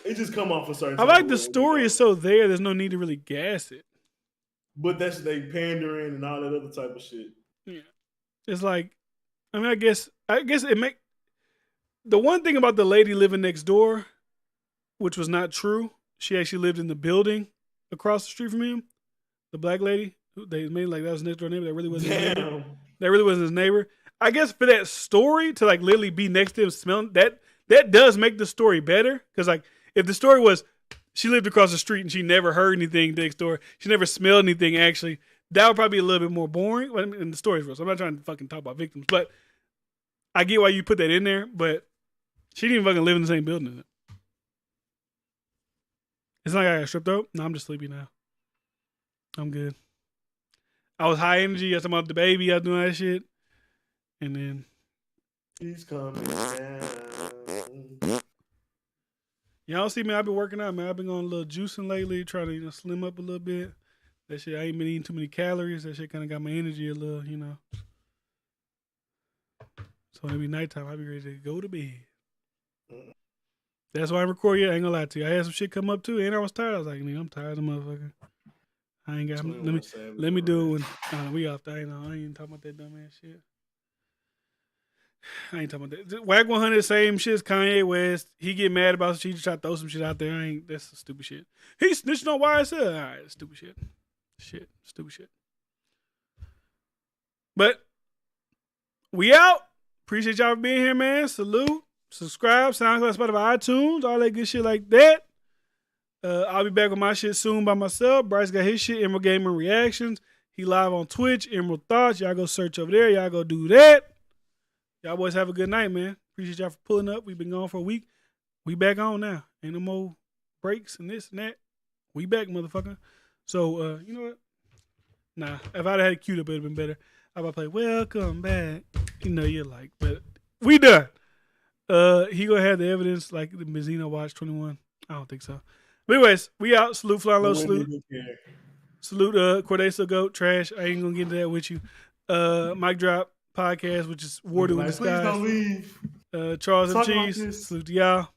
Speaker 3: it just come off a certain.
Speaker 1: I like the story is so there. There's no need to really gas it.
Speaker 3: But that's they pandering and all that other type of shit.
Speaker 1: Yeah, it's like, I mean, I guess it make the one thing about the lady living next door, which was not true. She actually lived in the building across the street from him. The black lady, they made like that was next door neighbor. That really wasn't his neighbor. That really wasn't his neighbor. I guess for that story to like literally be next to him, smelling that does make the story better. Because like if the story was she lived across the street and she never heard anything next door, she never smelled anything. Actually, that would probably be a little bit more boring. I mean, the story's real, so I'm not trying to fucking talk about victims, but I get why you put that in there. But she didn't even fucking live in the same building as it. It's not like I got stripped out. No, I'm just sleepy now. I'm good. I was high energy. I was talking about DaBaby. I was doing that shit. And then
Speaker 3: he's coming down.
Speaker 1: Y'all see me? I've been working out, man. I've been going a little juicing lately, trying to slim up a little bit. That shit, I ain't been eating too many calories. That shit kind of got my energy a little, So when it be nighttime, I'll be ready to go to bed. That's why I record yet. I ain't gonna lie to you. I had some shit come up too, and I was tired. I was like, nigga, I'm tired of the motherfucker. I ain't got. Let me do it when we off. I ain't even talking about that dumb ass shit. I ain't talking about that. Whack 100, same shit as Kanye West. He get mad about some shit. He try to throw some shit out there. That's stupid shit. He snitching on YSL. All right, stupid shit. Stupid shit. But we out. Appreciate y'all for being here, man. Salute. Subscribe, SoundCloud, Spotify, iTunes, all that good shit like that. I'll be back with my shit soon by myself. Bryce got his shit, Emerald Gamer Reactions. He live on Twitch, Emerald Thoughts. Y'all go search over there. Y'all go do that. Y'all boys have a good night, man. Appreciate y'all for pulling up. We've been gone for a week. We back on now. Ain't no more breaks and this and that. We back, motherfucker. So, you know what? Nah, if I'd had it queued up, it would have been better. I'd play Welcome Back. You're like, but we done. He gonna have the evidence like the Mizzino Watch 21. I don't think so. But anyways, we out. Salute, Flying Low. Salute. Salute, Cordaso Goat. Trash. I ain't gonna get into that with you. Mic Drop Podcast, which is Wardo in the Sky.
Speaker 3: Please don't leave.
Speaker 1: Charles and Cheese. Salute to y'all.